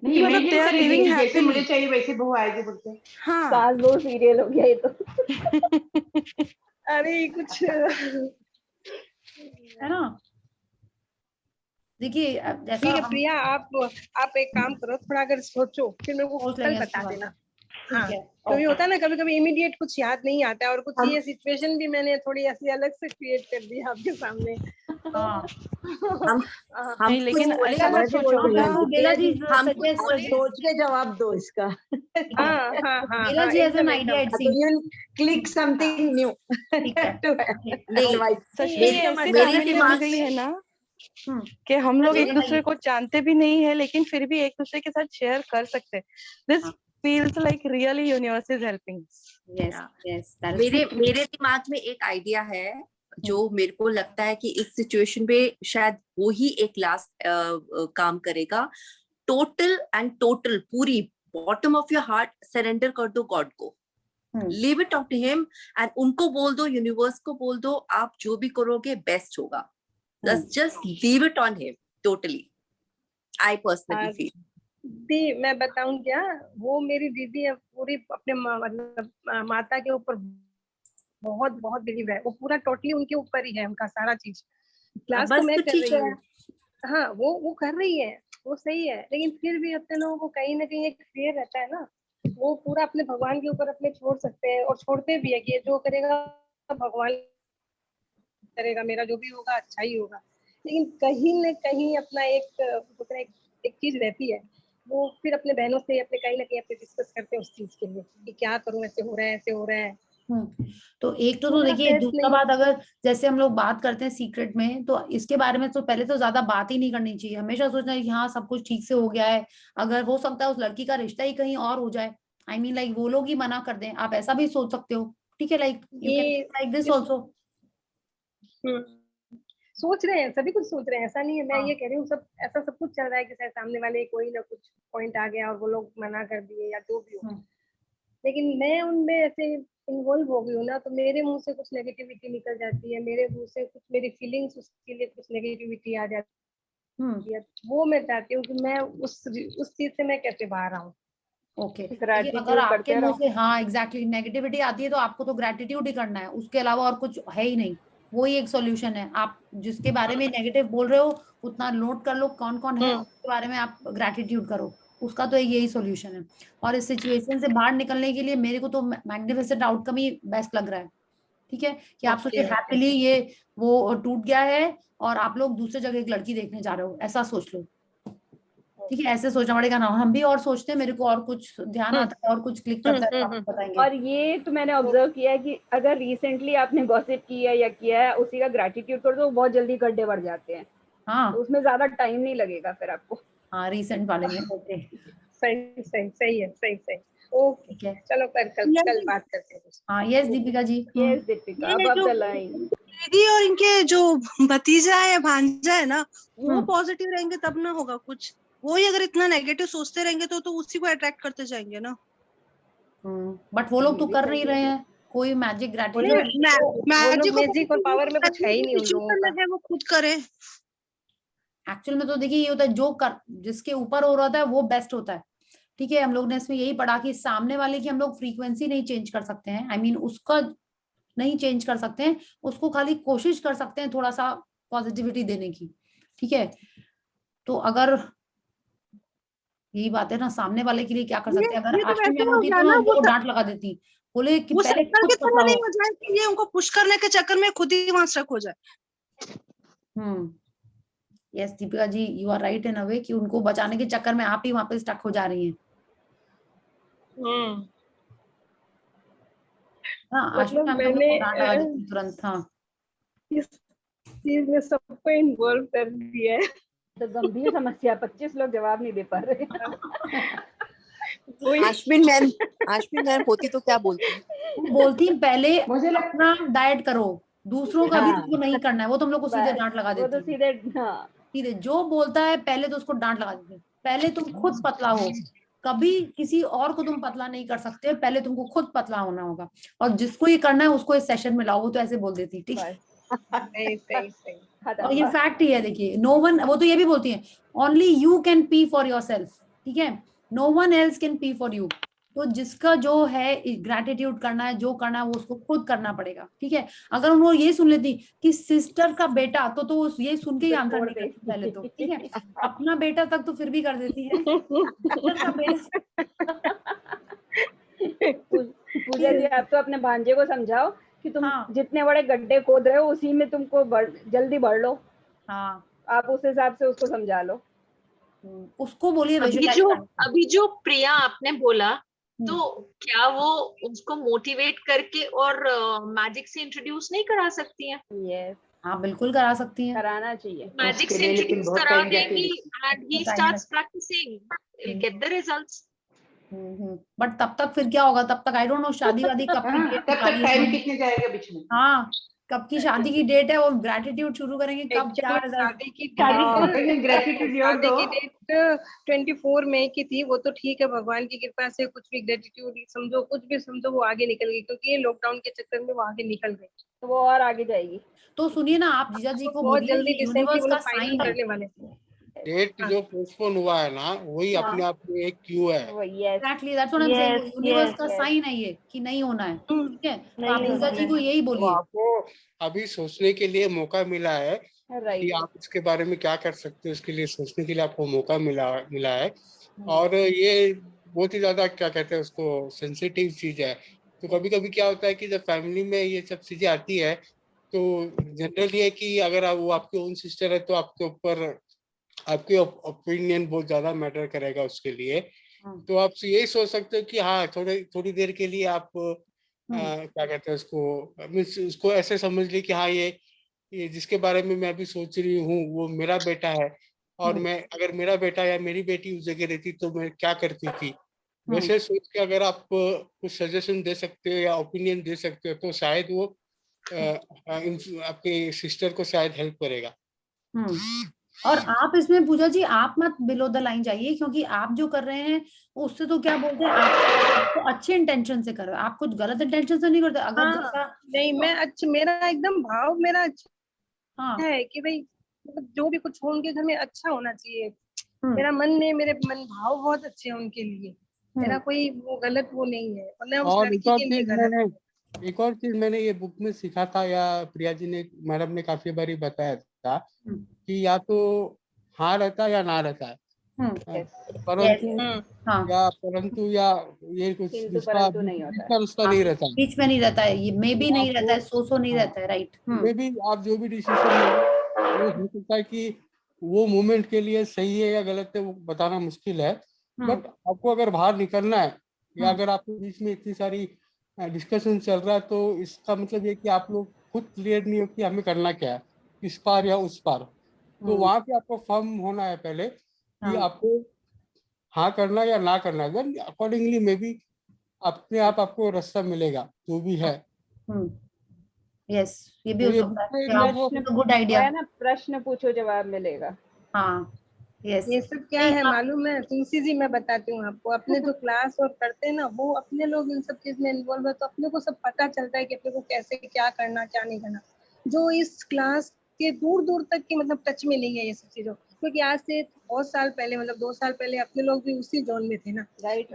नहीं, मतलब they are living जैसे happily। मुझे चाहिए वैसे बहू आएगी बोलते हैं। हाँ, सास बहू सीरियल हो गया ये तो। अरे कुछ है ना। देखिए जैसा ठीक है हम प्रिया, आप एक काम करो, थोड़ा अगर सोचो फिर मेरे को सोच कल लेंगे बता इसके बाद। देना। ठीक हाँ, है, कभी ओके। होता है ना, कभी कभी इमीडिएट कुछ याद नहीं आता है, और कुछ ये सिचुएशन भी मैंने थोड़ी ऐसी अलग से क्रिएट कर दी आपके सामने। हाँ, नहीं, लेकिन ऐसा मत सोचो ना। बेला जी हम सजेस्ट सोच के जवाब दो इसका। हाँ हाँ हाँ बेला हाँ, जी एज एन एकदम आइडिया एकदम। इट तो you'll click something new ठीक है। to नहीं, advise. सच में ये ऐसी मेरे फैमिली बन दिमाग गई है ना हम्म, कि हम लोग एक बताइए। दूसरे को जानते भी नहीं है, लेकिन फिर भी एक दूसरे के साथ शेयर कर सकते हैं। This feels like really universe is helping. Yes yes, मेरे दिमाग में एक आइडिया है जो मेरे को लगता है कि इस सिचुएशन पे शायद वो ही एक लास्ट काम करेगा। टोटल पूरी bottom of your heart surrender कर दो गॉड को, leave it up to him, and उनको बोल दो, यूनिवर्स को बोल दो, आप जो भी करोगे बेस्ट होगा। Just leave it on him totally, I personally feel. दी मैं बताऊं क्या, वो मेरी दीदी है, पूरी अपने मतलब माता के ऊपर बहुत बहुत बिलीव है, वो पूरा टोटली उनके ऊपर ही है, उनका सारा चीज। क्लास तो मैं कर रही हूँ, हाँ वो कर रही है, वो सही है, लेकिन फिर भी अपने लोगों को कहीं ना कहीं एक फेयर रहता है ना, वो पूरा अपने भगवान के ऊपर अपने छोड़ सकते हैं, और छोड़ते भी है कि जो करेगा भगवान करेगा, मेरा जो भी होगा अच्छा ही होगा। लेकिन कहीं न कहीं अपना एक चीज रहती है, वो फिर अपने बहनों से अपने कहीं ना कहीं अपने डिस्कस करते हैं उस चीज के लिए कि क्या करूं, ऐसे हो रहा है, ऐसे हो रहा है। तो एक तो देखिए, दूसरा बात, अगर जैसे हम लोग बात करते हैं सीक्रेट में, तो इसके बारे में तो पहले तो ज्यादा बात ही नहीं करनी चाहिए। हमेशा सोचना है कि हाँ सब कुछ ठीक से हो गया है। अगर हो सकता है उस लड़की का रिश्ता ही कहीं और हो जाए, आई मीन लाइक वो लोग ही मना कर दें, आप ऐसा भी सोच सकते हो। ठीक है, like you can like this also. सोच रहे हैं, सभी कुछ सोच रहे हैं, ऐसा नहीं है। मैं ये कह रही हूँ सब ऐसा सब कुछ चल रहा है कि शायद सामने वाले कोई ना कुछ पॉइंट आ गया और वो लोग मना कर दिए या जो भी हो, लेकिन मैं उनमें ऐसे इन्वॉल्व हो गई हूँ ना, तो मेरे मुंह से कुछ नेगेटिविटी निकल जाती है, मेरे मुंह से कुछ मेरी फीलिंग्स उसके लिए कुछ नेगेटिविटी आ जाती है। वो मैं चाहती हूँ कि मैं उस चीज से मैं कैसे बाहर आऊँ। ओके, अगर आपके मुंह से हाँ एग्जैक्टली नेगेटिविटी आती है, तो आपको तो ग्रेटिट्यूड ही करना है, उसके अलावा और कुछ है ही नहीं। वो ही एक सॉल्यूशन है। आप जिसके बारे में नेगेटिव बोल रहे हो उतना नोट कर लो, कौन कौन है उसके बारे में आप ग्रेटिट्यूड करो, उसका तो यही सॉल्यूशन है। और इस सिचुएशन से बाहर निकलने के लिए मेरे को तो मैग्निफिसेंट आउटकम ही बेस्ट लग रहा है। ठीक है, कि आप सोचिए हैप्पीली ये वो टूट गया है और आप लोग दूसरी जगह एक लड़की देखने जा रहे हो, ऐसा सोच लो। ठीक है, ऐसे सोचना पड़ेगा ना, हम भी और सोचते हैं, मेरे को और कुछ ध्यान आता है और कुछ क्लिक करता है, आपको बताएंगे। और ये तो मैंने ऑब्जर्व किया है कि अगर रिसेंटली आपने गॉसिप किया या किया है, उसी का ग्रेटिट्यूड कर दो, बहुत जल्दी गड्ढे बढ़ जाते हैं। हाँ, तो उसमें ज्यादा टाइम नहीं लगेगा फिर आपको। हाँ, रिसेंट वाले में। ओके, सही है। ओके, ठीक है, चलो कल बात करते हैं। हाँ, यस दीपिका जी। यस दीपिका, अब द लाइन। दीदी और इनके जो भतीजा है भांजा है ना, वो पॉजिटिव रहेंगे तब ना होगा कुछ। वो ही अगर इतना नेगेटिव सोचते रहेंगे तो उसी को अट्रैक्ट करते जाएंगे ना। बट वो लोग तो कर नहीं रहे हैं कोई मैजिक ग्रेटिट्यूड। मैजिक और पावर में कुछ है ही नहीं उन लोगों का। है वो खुद करे। एक्चुअल में तो देखिए ये होता है, जो जिसके ऊपर हो रहा है वो बेस्ट होता है। ठीक है, हम लोग ने इसमें यही पढ़ा कि सामने वाले की हम लोग फ्रीक्वेंसी नहीं चेंज कर सकते हैं, आई मीन उसका नहीं चेंज कर सकते हैं, उसको खाली कोशिश कर सकते हैं थोड़ा सा पॉजिटिविटी देने की। ठीक है, तो अगर यही बात है ना, सामने वाले के लिए क्या कर सकते हैं। अगर आश्वी मैम होती तो वो डांट लगा देती, बोले कि पहले खुद पतला नहीं हो जाए कि ये उनको पुश करने के चक्कर में खुद ही वहां स्टक हो जाए। Yes Deepika ji, you are right in a way कि उनको बचाने के चक्कर में आप ही वहां पे स्टक हो जा रही हैं। हाँ, आश्वी मैम तो डांट लगा देती तुरंत। हाँ, इस चीज में सबको इन्वॉल्व कर दिया है। तो गंभीर समस्या, 25 लोग जवाब नहीं दे पा रहे। आश्विन मैम होती तो क्या बोलती? बोलती हैं पहले मुझे अपना डाइट करो, दूसरों का भी तुमको नहीं करना है। वो तुम लोग को सीधे बस, डांट लगा वो तो देती है। सीधे हाँ सीधे जो बोलता है पहले तो उसको डांट लगा देती है। पहले तुम खुद पतला हो, कभी किसी और को तुम पतला नहीं कर सकते, पहले तुमको खुद पतला होना होगा। और जिसको ये करना है उसको इस सेशन में लाओ। वो तो ऐसे बोल देती, ठीक है। सही सही सही और ये फैक्ट ही है, देखिए, नो वन, वो तो ये भी बोलती है only you can pee for yourself, ठीक है, no one else can pee for you. तो जिसका जो है ग्रेटिट्यूड करना है, जो करना है वो उसको खुद करना पड़ेगा, ठीक है। अगर उन्होंने ये सुन लेती कि सिस्टर का बेटा, तो ये सुन के ही आंसर नहीं करती पहले तो, ठीक है। अपना बेटा तक तो फिर भी कर देती है, सिस्टर का बेटा। पूजा जी, आप तो अपने भांजे को समझाओ कि तुम जितने बड़े गड्ढे खोद रहे हो उसी में तुमको जल्दी बढ़ लो। हाँ, आप उस हिसाब से उसको समझा लो। उसको बोलिए अभी जो प्रिया आपने बोला, तो क्या वो उसको मोटिवेट करके और मैजिक से इंट्रोड्यूस नहीं करा सकती हैं? यस, हाँ बिल्कुल करा सकती हैं, कराना चाहिए। मैजिक से इंट्रोड्यूस करा देंगी and he starts practicing, will get the results. But तब तक फिर क्या होगा? तब तक आई डोंट नो शादी वादी कब की डेट तब तक टाइम कितने जाएगा बीच में? हाँ, कब की शादी की डेट है, वो ग्रेटिट्यूड शुरू करेंगे कब? क्या शादी की डेट 24 मई की थी। वो तो ठीक है, भगवान की कृपा से कुछ भी ग्रेटिट्यूड समझो, कुछ भी समझो, वो आगे निकल गई, क्योंकि ये लॉकडाउन के चक्कर में वो आगे निकल गई, तो वो और आगे जाएगी। तो सुनिए ना, आप जीजा जी को बहुत बोलिए, जल्दी यूनिवर्स का फाइनल साइन है। करने वाले थे। डेट जो पोस्टपोन हुआ है ना, वही अपने आप में एक क्यू है। Exactly, that's what I'm saying. Universe का साइन है ये कि नहीं होना है, ठीक है। तो आप जीजा जी को यही बोलिए। आपको अभी सोचने के लिए मौका मिला है कि आप इसके बारे में क्या कर सकते हो, इसके लिए सोचने के लिए आपको मौका मिला है। और ये बहुत ही ज्यादा, क्या कहते हैं उसको, सेंसिटिव चीज है। तो कभी कभी क्या होता है कि जब फैमिली में ये सब चीजें आती है, तो जनरली है कि अगर वो आपके ओन सिस्टर है, तो आपके ऊपर आपके ओपिनियन बहुत ज्यादा मैटर करेगा उसके लिए। तो आप यही सोच सकते हो कि हाँ, थोड़ी देर के लिए आप क्या कहते हैं उसको ऐसे समझ ली कि हाँ, ये जिसके बारे में मैं अभी सोच रही हूँ वो मेरा बेटा है, और मैं, अगर मेरा बेटा या मेरी बेटी उस जगह रहती तो मैं क्या करती थी। वैसे सोच के अगर आप कुछ सजेशन दे सकते हो या ओपिनियन दे सकते हो, तो शायद वो आपके सिस्टर को शायद हेल्प करेगा। और आप इसमें पूजा जी, आप मत बिलो द लाइन जाइए, क्योंकि आप जो कर रहे हैं उससे तो क्या बोलते हैं, आप तो अच्छे इंटेंशन से कर रहे हो, आप कुछ गलत इंटेंशन से नहीं करते। अगर जैसा नहीं, मैं अच्छा, मेरा एकदम भाव मेरा अच्छा है कि भाई जो भी कुछ हो उनके घर में अच्छा होना चाहिए। मेरा मन में, मेरे मन भाव बहुत अच्छे हैं उनके लिए। मेरा कोई वो गलत वो नहीं है। और एक और चीज मैंने ये बुक में सीखा था, या प्रिया जी ने, मैडम ने काफी बारी बताया था कि या तो हाँ रहता है या ना रहता है, परंतु या ये कुछ उसका नहीं रहता है, बीच में नहीं रहता है, ये मे भी नहीं रहता है, सो नहीं रहता है, राइट। मे भी आप जो भी डिसीजन हो सकता है कि वो मोमेंट के लिए सही है या गलत है, वो बताना मुश्किल है। बट आपको अगर बाहर निकलना है, या अगर आपके बीच में इतनी सारी डिस्कशन चल रहा है, तो इसका मतलब ये कि आप लोग खुद क्लियर नहीं हो कि हमें करना क्या है, इस पार या उस पार। तो वहां पे आपको फर्म होना है पहले कि आपको हाँ करना या ना करना है, देन अकॉर्डिंगली मे बी अपने आप आपको रास्ता मिलेगा जो भी है। यस, ये भी हो सकता है, गुड आइडिया है ना। प्रश्न पूछो, जवाब मिलेगा। हाँ, ये सब क्या है मालूम है तुलसी जी, मैं बताती हूँ आपको। अपने जो क्लास और करते हैं ना, वो अपने लोग इन सब चीज में इन्वॉल्व है, तो अपने को सब पता चलता है कि अपने को कैसे क्या करना, क्या नहीं करना। जो इस क्लास के दूर दूर तक की मतलब टच में नहीं है ये सब चीजों, क्योंकि आज से बहुत साल पहले, मतलब 2 साल पहले अपने लोग भी उसी जोन में थे ना। राइट।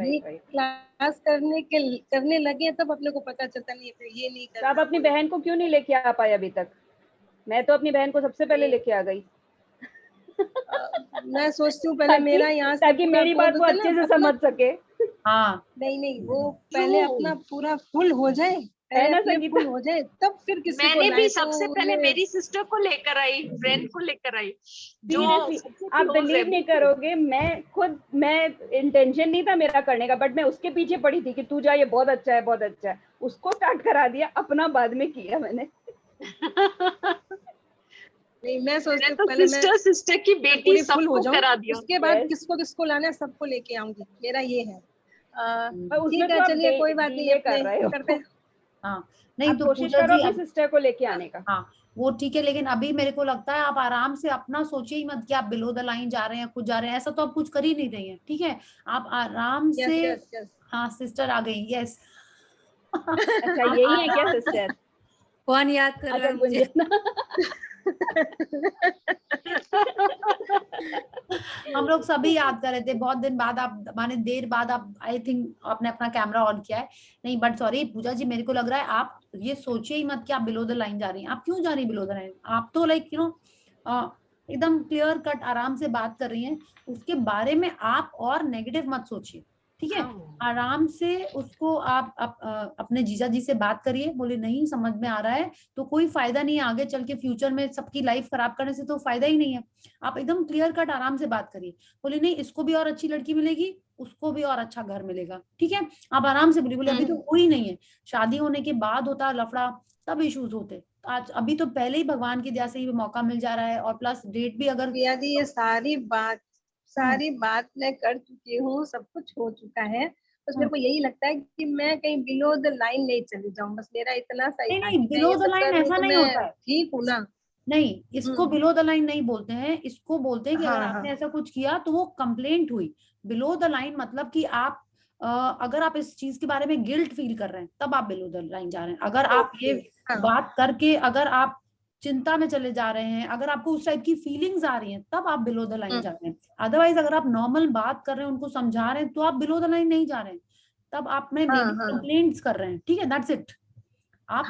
क्लास करने लगे तब अपने को पता चलता नहीं है ये नहीं करना। आप अपनी बहन को क्यों नहीं लेके आ पाए अभी तक? मैं तो अपनी बहन को सबसे पहले लेके आ गई। मैं सोचती हूँ पहले मेरा यहाँ से, ताकि मेरी बात वो अच्छे से समझ सके। हाँ, नहीं, वो पहले अपना पूरा फुल हो जाए, है ना संगीता, फुल हो जाए तब फिर किसी को मैंने भी सबसे पहले मेरी सिस्टर को लेकर आई, फ्रेंड को लेकर आई। जो आप बिलीव नहीं करोगे, मैं इंटेंशन नहीं था मेरा करने का, बट मैं उसके पीछे पड़ी थी कि तू जा, ये बहुत अच्छा है, बहुत अच्छा है। उसको स्टार्ट करा दिया, अपना बाद में किया मैंने। नहीं, मैं सोचती हूँ तो पहले सिस्टर की बेटी सबको करा दिया, उसके बाद किसको लाना है सबको लेके आऊंगी, मेरा ये है। ठीक है, चलिए कोई बात नहीं, कर रहे हो। करते हैं। हाँ नहीं आप तो कोशिश पूजा करो जी अपनी सिस्टर को लेके आने का। हाँ वो ठीक है, लेकिन अभी मेरे को लगता है आप आराम से अपना सोचिए ही मत कि आप बिलो द लाइन जा रहे हैं, कुछ जा रहे हैं, ऐसा तो आप कुछ कर ही नहीं रही हैं, ठीक है। आप आराम से हाँ सिस्टर आ गई, यस। अच्छा यही है क्या सिस्टर? कौन याद कर रहा है मुझे? हम लोग सभी याद कर रहे थे, बहुत दिन बाद आप, माने देर बाद आप, आई थिंक आपने अपना कैमरा ऑन किया है। नहीं बट सॉरी पूजा जी, मेरे को लग रहा है आप ये सोचिए ही मत कि आप बिलो द लाइन जा रही हैं। आप क्यों जा रही हैं बिलो द लाइन? आप तो लाइक यू नो एकदम क्लियर कट आराम से बात कर रही हैं, उसके बारे में आप और नेगेटिव मत सोचिए, ठीक है। आराम से उसको आप अपने जीजा जी से बात करिए, बोले नहीं समझ में आ रहा है तो कोई फायदा नहीं है आगे चल के फ्यूचर में सबकी लाइफ खराब करने से, तो फायदा ही नहीं है। आप एकदम क्लियर कट आराम से बात करिए, बोले नहीं इसको भी और अच्छी लड़की मिलेगी, उसको भी और अच्छा घर मिलेगा, ठीक है। आप आराम से बोले अभी तो कोई नहीं है, शादी होने के बाद होता है लफड़ा, तब इश्यूज होते। आज अभी तो पहले ही भगवान की दया से ही मौका मिल जा रहा है, और प्लस डेट भी अगर ये सारी बात मैं कर चुकी हूँ, सब कुछ हो चुका है, बस मेरे को यही लगता है कि मैं कहीं बिलो द लाइन नहीं चली जाऊं, बस मेरा इतना सही था। नहीं बिलो द लाइन ऐसा नहीं होता है, ठीक हूँ ना? नहीं इसको बिलो द लाइन नहीं बोलते हैं, इसको बोलते हैं कि अगर हाँ, आपने ऐसा कुछ किया तो वो कंप्लेंट हुई। बिलो द लाइन मतलब कि आप अगर आप इस चीज के बारे में गिल्ट फील कर रहे हैं तब आप बिलो द लाइन जा रहे हैं। अगर आप ये बात करके अगर आप चिंता में चले जा रहे हैं, अगर आपको उस टाइप की फीलिंग्स आ रही हैं, तब आप बिलो द लाइन जा रहे हैं। अदरवाइज अगर आप नॉर्मल बात कर रहे हैं, उनको समझा रहे हैं, तो आप बिलो द लाइन नहीं जा रहे हैं, तब आप में कंप्लेंट्स कर रहे हैं, ठीक है, दैट्स इट। आप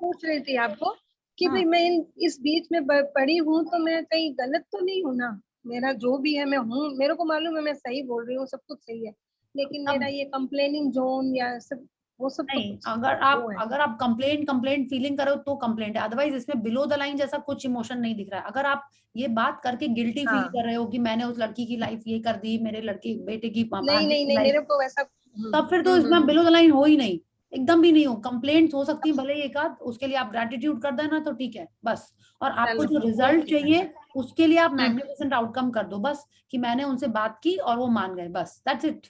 पूछ रही थी आपको कि भाई मैं इस बीच में पड़ी हूँ तो मैं कहीं गलत तो नहीं हूँ ना? मेरा जो भी है मैं हूँ, मेरे को मालूम है मैं सही बोल रही हूँ, सब कुछ सही है, लेकिन मेरा ये कंप्लेनिंग जोन या सब वो सब नहीं, अगर आप कंप्लेंट फीलिंग करो तो कंप्लेंट है, अदरवाइज इसमें बिलो द लाइन जैसा कुछ इमोशन नहीं दिख रहा है। अगर आप ये बात करके गिल्टी फील कर रहे हो कि मैंने उस लड़की की लाइफ ये कर दी, मेरे लड़के बेटे की नहीं मेरे को वैसा, तब फिर तो इसमें बिलो द लाइन हो ही नहीं, एकदम भी नहीं हो। कंप्लेंट्स हो सकती है भले ही एक आध, उसके लिए आप ग्रेटिट्यूड कर देना तो ठीक है बस। और आपको जो रिजल्ट चाहिए उसके लिए आप मैग्निफिसेंट आउटकम कर दो, बस कि मैंने उनसे बात की और वो मान गए, बस दैट्स इट।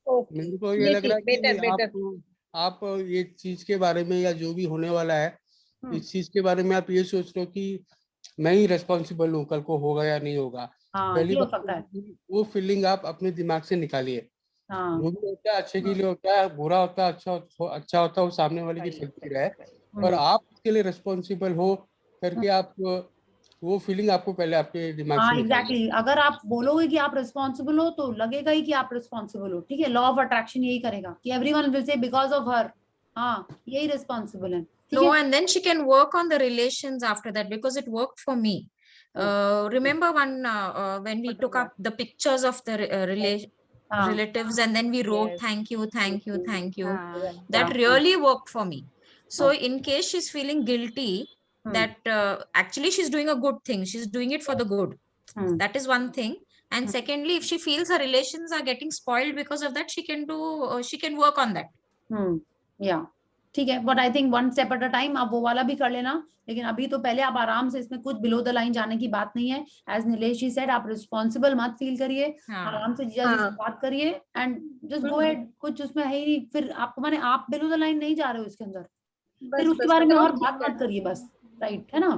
मेरे को ये लग रहा है कि आप ये चीज के बारे में या जो भी होने वाला है इस चीज के बारे में आप ये सोच रहे हो कि मैं ही रेस्पॉन्सिबल हूँ, कल को होगा या नहीं होगा। पहली बात वो फीलिंग आप अपने दिमाग से निकालिए। जो भी होता है अच्छे के लिए होता है, बुरा होता है अच्छा होता है, वो सामने वाले की चलती रहे, और आप उसके लिए रेस्पॉन्सिबल हो करके आप वो फीलिंग आपको पहले आपके दिमाग से एग्जैक्टली अगर आप बोलोगे कि आप रिस्पॉन्सिबल हो तो लगेगा ही कि आप रिस्पॉन्सिबल हो, ठीक है। लॉ ऑफ अट्रैक्शन यही करेगा कि everyone will say because of her, हाँ यही रिस्पॉन्सिबल है। No, and then she can work on the relations after that because it worked for me. Remember when we took up the pictures of the relatives and then we wrote thank you. That really worked for me. So in case she's feeling guilty that actually she's doing a good thing, she's doing it for the good. That is one thing. And secondly, if she feels her relations are getting spoiled because of that, she can work on that. Yeah. ठीक है, but I think one step at a time. आप वो वाला भी कर लेना, लेकिन अभी तो पहले आप आराम से, इसमें कुछ बिलो द लाइन जाने की बात नहीं है। एज नीलेश जी सेड, आप रिस्पॉन्सिबल मत फील करिए, आराम से जीजा जी से बात करिए एंड जस्ट गो अहेड। कुछ उसमें है ही, फिर आपको माने आप बिलो द लाइन नहीं जा रहे हो इसके अंदर, फिर उसके बारे में और बात मत करिए, बस राइट है ना।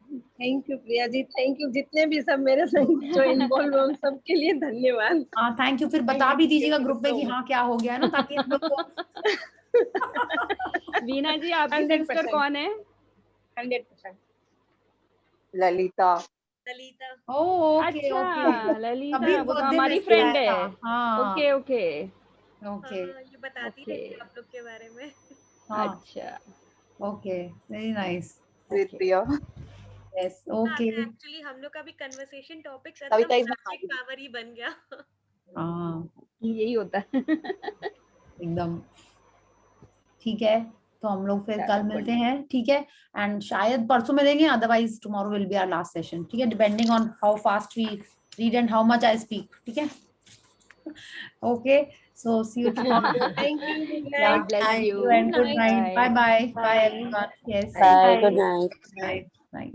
Thank you Priya ji, thank you जितने भी सब मेरे साथ जो इन्वॉल्व हो सबके लिए धन्यवाद। हाँ थैंक यू। फिर बता भी दीजिएगा ग्रुप में कि हाँ क्या हो गया है ना, ताकि हम लोग को वीना जी आपकी सिस्टर कौन है? 100% ललिता। ओके अच्छा ललिता वो हमारी फ्रेंड है। ओके ये बताती रहती है आप लोग के बारे में। अच्छा ओके वेरी नाइस। प्रिया यस ओके। एक्चुअली हम लोग का भी कन्वर्सेशन टॉपिक्स मैजिक पावर ही बन गया। हाँ यही होता है एकदम। ठीक है, तो हम लोग फिर कल मिलते हैं, ठीक है। एंड शायद परसों मिलेंगे, otherwise tomorrow will be our last session, ठीक है, depending on how fast we read and how much I speak, ठीक है। Okay, so see you tomorrow. Thank you, God bless you and good night. Bye bye. Bye everyone. Yes. Bye. Good night. Bye.